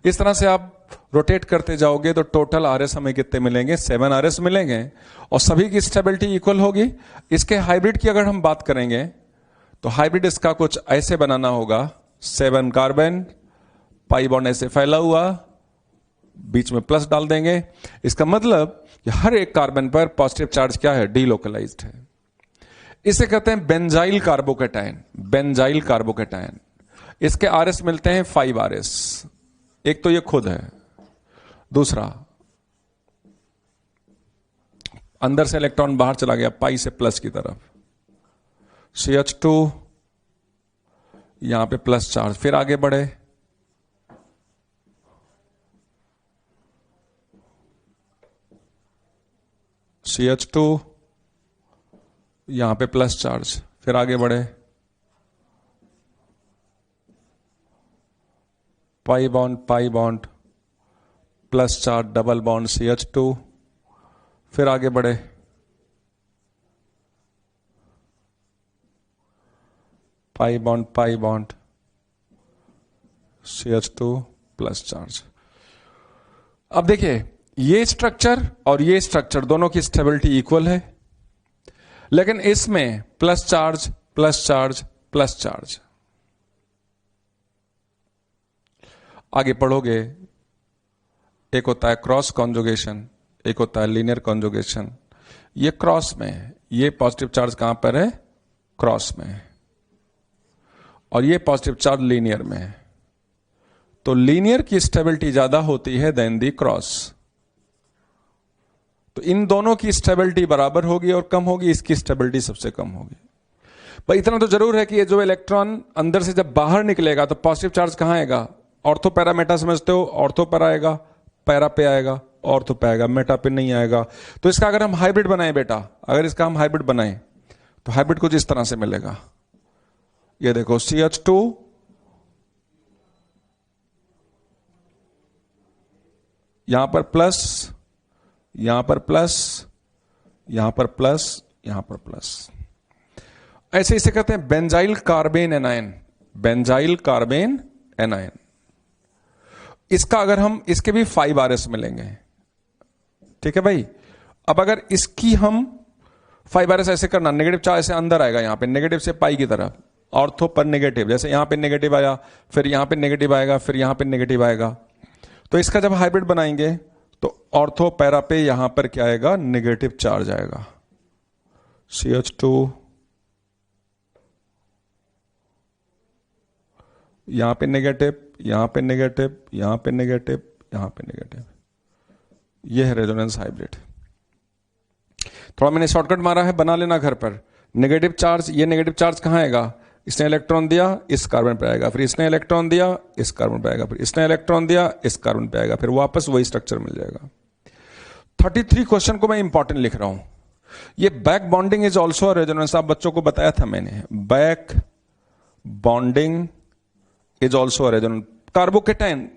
इस तरह से आप रोटेट करते जाओगे तो टोटल RS हमें कितने मिलेंगे, 7 RS मिलेंगे और सभी की स्टेबिलिटी इक्वल होगी। इसके हाइब्रिड की अगर हम बात करेंगे तो हाइब्रिड इसका कुछ ऐसे बनाना होगा, 7 कार्बन, पाई बॉन्ड ऐसे फैला हुआ, बीच में प्लस डाल देंगे। इसका मतलब कि हर एक कार्बन पर पॉजिटिव चार्ज क्या है, डीलोकलाइज्ड है। इसे कहते हैं बेंजाइल कार्बोकैटायन, बेंजाइल कार्बोकैटायन। इसके RS मिलते हैं 5 RS। एक तो ये खुद है, दूसरा अंदर से इलेक्ट्रॉन बाहर चला गया पाई से प्लस की तरफ, CH2 यहां पे प्लस चार्ज, फिर आगे बढ़े, CH2 यहां पे प्लस चार्ज, फिर आगे बढ़े, pi bond plus charge, double bond CH2, फिर आगे बढ़े, pi bond CH2 plus charge. अब देखिए ये स्ट्रक्चर और ये स्ट्रक्चर दोनों की स्टेबिलिटी इक्वल है, लेकिन इसमें plus charge plus charge plus charge. आगे पढ़ोगे, एक होता है क्रॉस कॉन्जुगेशन, एक होता है लीनियर कॉन्जुगेशन। ये क्रॉस में है, ये पॉजिटिव चार्ज कहां पर है, क्रॉस में है, और ये पॉजिटिव चार्ज लीनियर में है। तो लीनियर की स्टेबिलिटी ज्यादा होती है देन दी क्रॉस। तो इन दोनों की स्टेबिलिटी बराबर होगी और कम होगी, इसकी स्टेबिलिटी सबसे कम होगी। भाई इतना तो जरूर है कि ये जो इलेक्ट्रॉन अंदर से जब बाहर निकलेगा तो पॉजिटिव चार्ज कहां आएगा, ऑर्थो पैरा मेटा समझते हो, ऑर्थो पर आएगा, पैरा पे आएगा, ऑर्थो पे आएगा, मेटा पे नहीं आएगा। तो इसका अगर हम हाइब्रिड बनाएं बेटा, अगर इसका हम हाइब्रिड बनाएं तो हाइब्रिड कुछ इस तरह से मिलेगा। ये देखो CH2 यहां पर प्लस, यहां पर प्लस, यहां पर प्लस, यहां पर प्लस। ऐसे इसे कहते हैं benzyl carbene anion, benzyl carbene anion. इसका अगर हम, इसके भी 5 RS मिलेंगे, ठीक है भाई। अब अगर इसकी हम 5 RS ऐसे करना, नेगेटिव चार्ज ऐसे अंदर आएगा, यहां पे नेगेटिव से पाई की तरफ, ऑर्थो पर नेगेटिव, जैसे यहां पे नेगेटिव आया, फिर यहां पे नेगेटिव आएगा, फिर यहां पे नेगेटिव आएगा। तो इसका जब हाइब्रिड बनाएंगे तो ऑर्थो पैरा पे यहां पर क्या आएगा, नेगेटिव चार्ज आएगा, CH2, यहां पे नेगेटिव, यहां पे नेगेटिव, यहां पे नेगेटिव, यहां पे नेगेटिव। यह है रेजोनेंस हाइब्रिड। थोड़ा मैंने शॉर्टकट मारा है, बना लेना घर पर। नेगेटिव चार्ज, ये नेगेटिव चार्ज कहां आएगा, इसने इलेक्ट्रॉन दिया इस कार्बन पे आएगा, फिर इसने इलेक्ट्रॉन दिया इस कार्बन पे आएगा, फिर इसने इलेक्ट्रॉन दिया इस कार्बन पे आएगा, फिर वापस वही स्ट्रक्चर मिल जाएगा। 33 क्वेश्चन को मैं इंपॉर्टेंट लिख रहा हूं। ये back bonding is also resonance, आप बच्चों को बताया था मैंने, back bonding is also resonance. Carbocation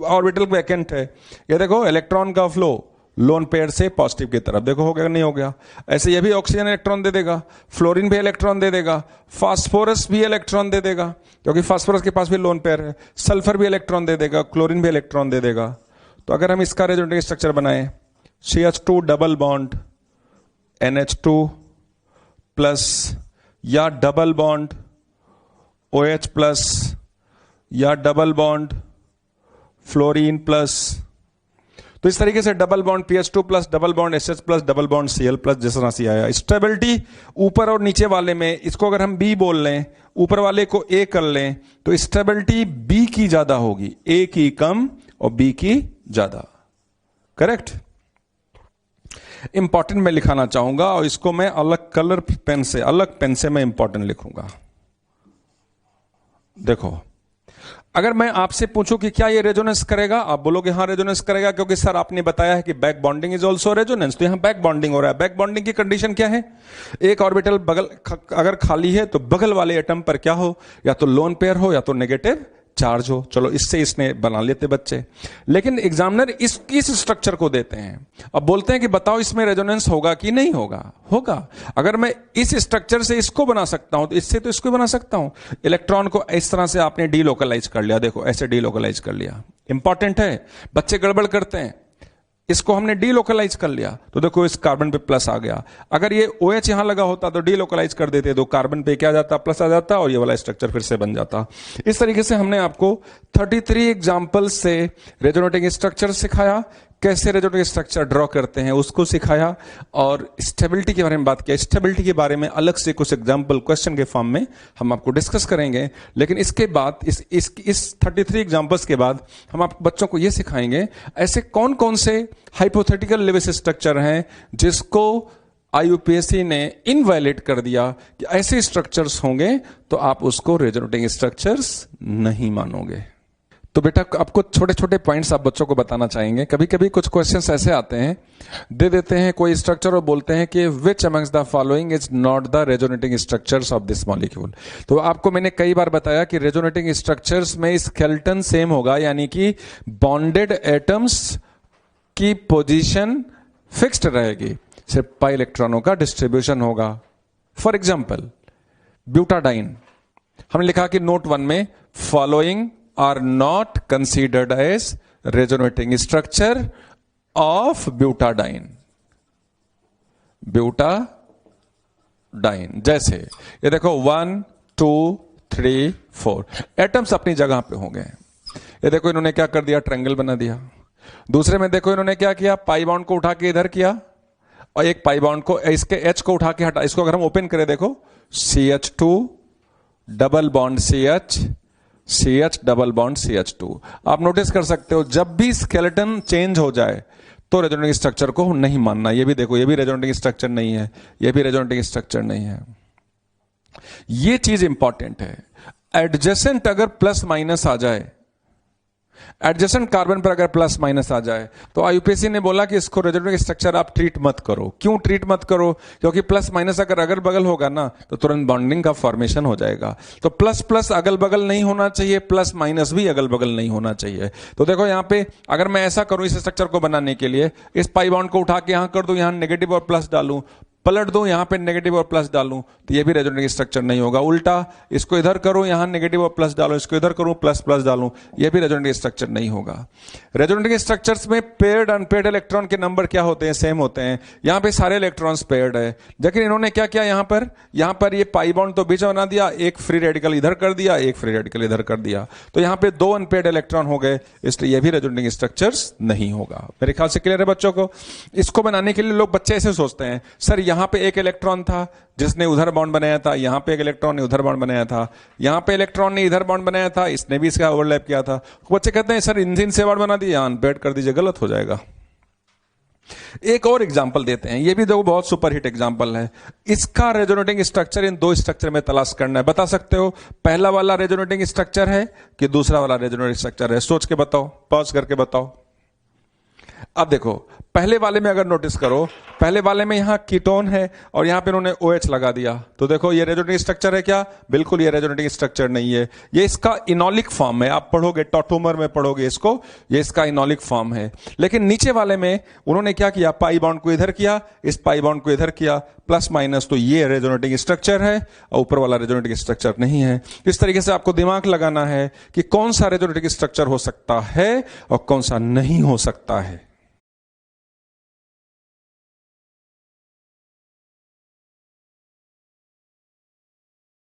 orbital vacant है, ये देखो इलेक्ट्रॉन का फ्लो लोन पेयर से पॉजिटिव की तरफ, देखो हो गया नहीं हो गया। ऐसे ये भी ऑक्सीजन इलेक्ट्रॉन दे देगा, फ्लोरीन भी इलेक्ट्रॉन दे देगा, फास्फोरस भी इलेक्ट्रॉन दे देगा क्योंकि फास्फोरस के पास भी लोन पेयर है, सल्फर भी इलेक्ट्रॉन दे देगा, क्लोरीन भी इलेक्ट्रॉन दे देगा। तो अगर हम इसका रेजोनेटिव स्ट्रक्चर बनाए, CH2 double bond NH2 plus, या डबल बॉन्ड OH प्लस, या डबल बॉन्ड फ्लोरीन प्लस, तो इस तरीके से double bond PH2 plus, double bond SH plus, double bond Cl plus, जिस तरह से आया। स्टेबिलिटी ऊपर और नीचे वाले में, इसको अगर हम B बोल लें, ऊपर वाले को A कर लें, तो स्टेबिलिटी B की ज्यादा होगी, A की कम और B की ज्यादा, करेक्ट। इंपॉर्टेंट मैं लिखाना चाहूंगा और इसको मैं अलग कलर पेन से, अलग पेन से मैं इंपॉर्टेंट लिखूंगा। देखो, अगर मैं आपसे पूछूं कि क्या ये रेजोनेंस करेगा, आप बोलोगे हाँ रेजोनेंस करेगा क्योंकि सर आपने बताया है कि back bonding is also resonance, तो यहां बैक बॉन्डिंग हो रहा है। बैक बॉन्डिंग की कंडीशन क्या है, एक ऑर्बिटल बगल अगर खाली है तो बगल वाले एटम पर क्या हो, या तो लोन पेयर हो या तो नेगेटिव चार्ज हो। चलो इससे इसने बना लेते बच्चे, लेकिन एग्जामिनर इस स्ट्रक्चर को देते हैं, अब बोलते हैं कि बताओ इसमें रेजोनेंस होगा कि नहीं होगा। होगा। अगर मैं इस स्ट्रक्चर से इसको बना सकता हूं तो इससे तो इसको बना सकता हूं। इलेक्ट्रॉन को इस तरह से आपने डीलोकलाइज कर लिया, देखो ऐसे डीलोकलाइज कर लिया, इंपॉर्टेंट है, बच्चे गड़बड़ करते हैं। इसको हमने डीलोकलाइज कर लिया तो देखो इस कार्बन पे प्लस आ गया। अगर ये OH यहां लगा होता तो डीलोकलाइज कर देते तो कार्बन पे क्या जाता, प्लस आ जाता और ये वाला स्ट्रक्चर फिर से बन जाता। इस तरीके से हमने आपको 33 एग्जांपल से रेजोनेटिंग स्ट्रक्चर सिखाया, कैसे रेजोनेटिंग स्ट्रक्चर ड्रॉ करते हैं उसको सिखाया, और स्टेबिलिटी के बारे में बात किया। स्टेबिलिटी के बारे में अलग से कुछ एग्जांपल क्वेश्चन के फॉर्म में हम आपको डिस्कस करेंगे, लेकिन इसके बाद इस 33 एग्जांपल्स के बाद हम आप बच्चों को यह सिखाएंगे ऐसे कौन कौन से हाइपोथेटिकल लेविस स्ट्रक्चर हैं जिसको IUPAC ने इनवैलिड कर दिया कि ऐसे स्ट्रक्चर्स होंगे तो आप उसको रेजोनेटिंग स्ट्रक्चर्स नहीं मानोगे। तो बेटा आपको छोटे छोटे पॉइंट्स आप बच्चों को बताना चाहेंगे। कभी कभी कुछ क्वेश्चंस ऐसे आते हैं, दे देते हैं कोई स्ट्रक्चर और बोलते हैं कि विच amongst the following is not the resonating structures of this molecule. तो आपको मैंने कई बार बताया कि रेजोनेटिंग स्ट्रक्चर्स में स्केलेटन सेम होगा, यानी कि बॉन्डेड एटम्स की पोजीशन फिक्स्ड रहेगी, सिर्फ पाई इलेक्ट्रॉनों का डिस्ट्रीब्यूशन होगा। फॉर एग्जाम्पल ब्यूटाडाइन, हमने लिखा कि नोट 1 में following are not considered as resonating structure of butadiene। Butadiene जैसे ये देखो 1 2 3 4 एटम्स अपनी जगह पे होंगे। ये देखो इन्होंने क्या कर दिया, ट्रायंगल बना दिया। दूसरे में देखो इन्होंने क्या किया, पाई बॉन्ड को उठा के इधर किया और एक पाई बॉन्ड को, इसके H को उठा के हटा। इसको अगर हम ओपन करें देखो CH2 double bond CH double bond CH2। आप नोटिस कर सकते हो जब भी स्केलेटन चेंज हो जाए तो रेजोनेटिंग स्ट्रक्चर को नहीं मानना। ये भी देखो, ये भी रेजोनेटिंग स्ट्रक्चर नहीं है, ये भी रेजोनेटिंग स्ट्रक्चर नहीं है। ये चीज इंपॉर्टेंट है। एडजेसेंट अगर प्लस माइनस आ जाए एडजेसेंट कार्बन पर अगर प्लस माइनस आ जाए तो आईयूपीएसी ने बोला कि इसको रेजोनेटिंग स्ट्रक्चर आप ट्रीट मत करो। क्यों ट्रीट मत करो? क्योंकि प्लस माइनस अगर अगल बगल होगा ना तो तुरंत बॉन्डिंग का फॉर्मेशन हो जाएगा। तो प्लस प्लस अगल बगल नहीं होना चाहिए, प्लस माइनस भी अगल बगल नहीं होना चाहिए। तो देखो यहां पे अगर मैं ऐसा करूं इस स्ट्रक्चर को बनाने के लिए, इस पाई बॉन्ड को उठा के यहां कर दूं, यहां नेगेटिव और प्लस डालूं, पलट दूं, यहां पे नेगेटिव और प्लस डालूं, तो ये भी रेजोनेटिंग स्ट्रक्चर नहीं होगा। उल्टा इसको इधर करूं, यहां नेगेटिव और प्लस डालूं, इसको इधर करूं प्लस प्लस डालूं, ये भी रेजोनेटिंग स्ट्रक्चर नहीं होगा। रेजोनेटिंग स्ट्रक्चर्स में पेयर्ड अनपेयर्ड इलेक्ट्रॉन के नंबर क्या होते हैं? सेम होते हैं। यहां पे सारे इलेक्ट्रॉन्स पेयर्ड है, लेकिन इन्होंने क्या किया यहां पर ये पाई बॉन्ड तो बीच में बना दिया, एक फ्री रेडिकल इधर कर दिया, एक फ्री रेडिकल इधर कर दिया, तो यहां पे 2 अनपेयर्ड इलेक्ट्रॉन हो गए, इसलिए ये भी रेजोनेटिंग स्ट्रक्चर्स नहीं होगा। मेरे ख्याल से क्लियर है बच्चों को? इसको बनाने के लिए लोग बच्चे ऐसे सोचते हैं, सर यहां पे एक इलेक्ट्रॉन था जिसने उधर बॉन्ड बनाया था, यहां पे एक इलेक्ट्रॉन ने उधर बॉन्ड बनाया था, यहां पे इलेक्ट्रॉन ने इधर बॉन्ड बनाया था, इसने भी इसका ओवरलैप किया था। बच्चे कहते हैं सर इन से बॉन्ड बना दिया, अनपेयर्ड कर दीजिए, गलत हो जाएगा। एक और एग्जांपल देते हैं, ये भी देखो बहुत सुपरहिट एग्जांपल है। इसका रेजोनेटिंग स्ट्रक्चर इन 2 स्ट्रक्चर में तलाश करना है। बता सकते हो पहला वाला रेजोनेटिंग स्ट्रक्चर है कि दूसरा वाला रेजोनेटिंग स्ट्रक्चर है? सोच के बताओ, पॉज करके बताओ। अब देखो पहले वाले में अगर नोटिस करो, पहले वाले में यहां कीटोन है और यहां पे उन्होंने OH लगा दिया, तो देखो ये रेजोनेटिंग स्ट्रक्चर है क्या? बिल्कुल ये रेजोनेटिंग स्ट्रक्चर नहीं है, ये इसका इनॉलिक फॉर्म है। आप पढ़ोगे टॉटोमर में पढ़ोगे इसको, ये इसका इनॉलिक फॉर्म है। लेकिन नीचे वाले में उन्होंने क्या किया? पाई बॉन्ड को इधर किया, इस पाई बॉन्ड को इधर किया, प्लस माइनस, तो ये रेजोनेटिंग स्ट्रक्चर है और ऊपर वाला रेजोनेटिंग स्ट्रक्चर नहीं है। इस तरीके से आपको दिमाग लगाना है कि कौन सा रेजोनेटिंग स्ट्रक्चर हो सकता है और कौन सा नहीं हो सकता है।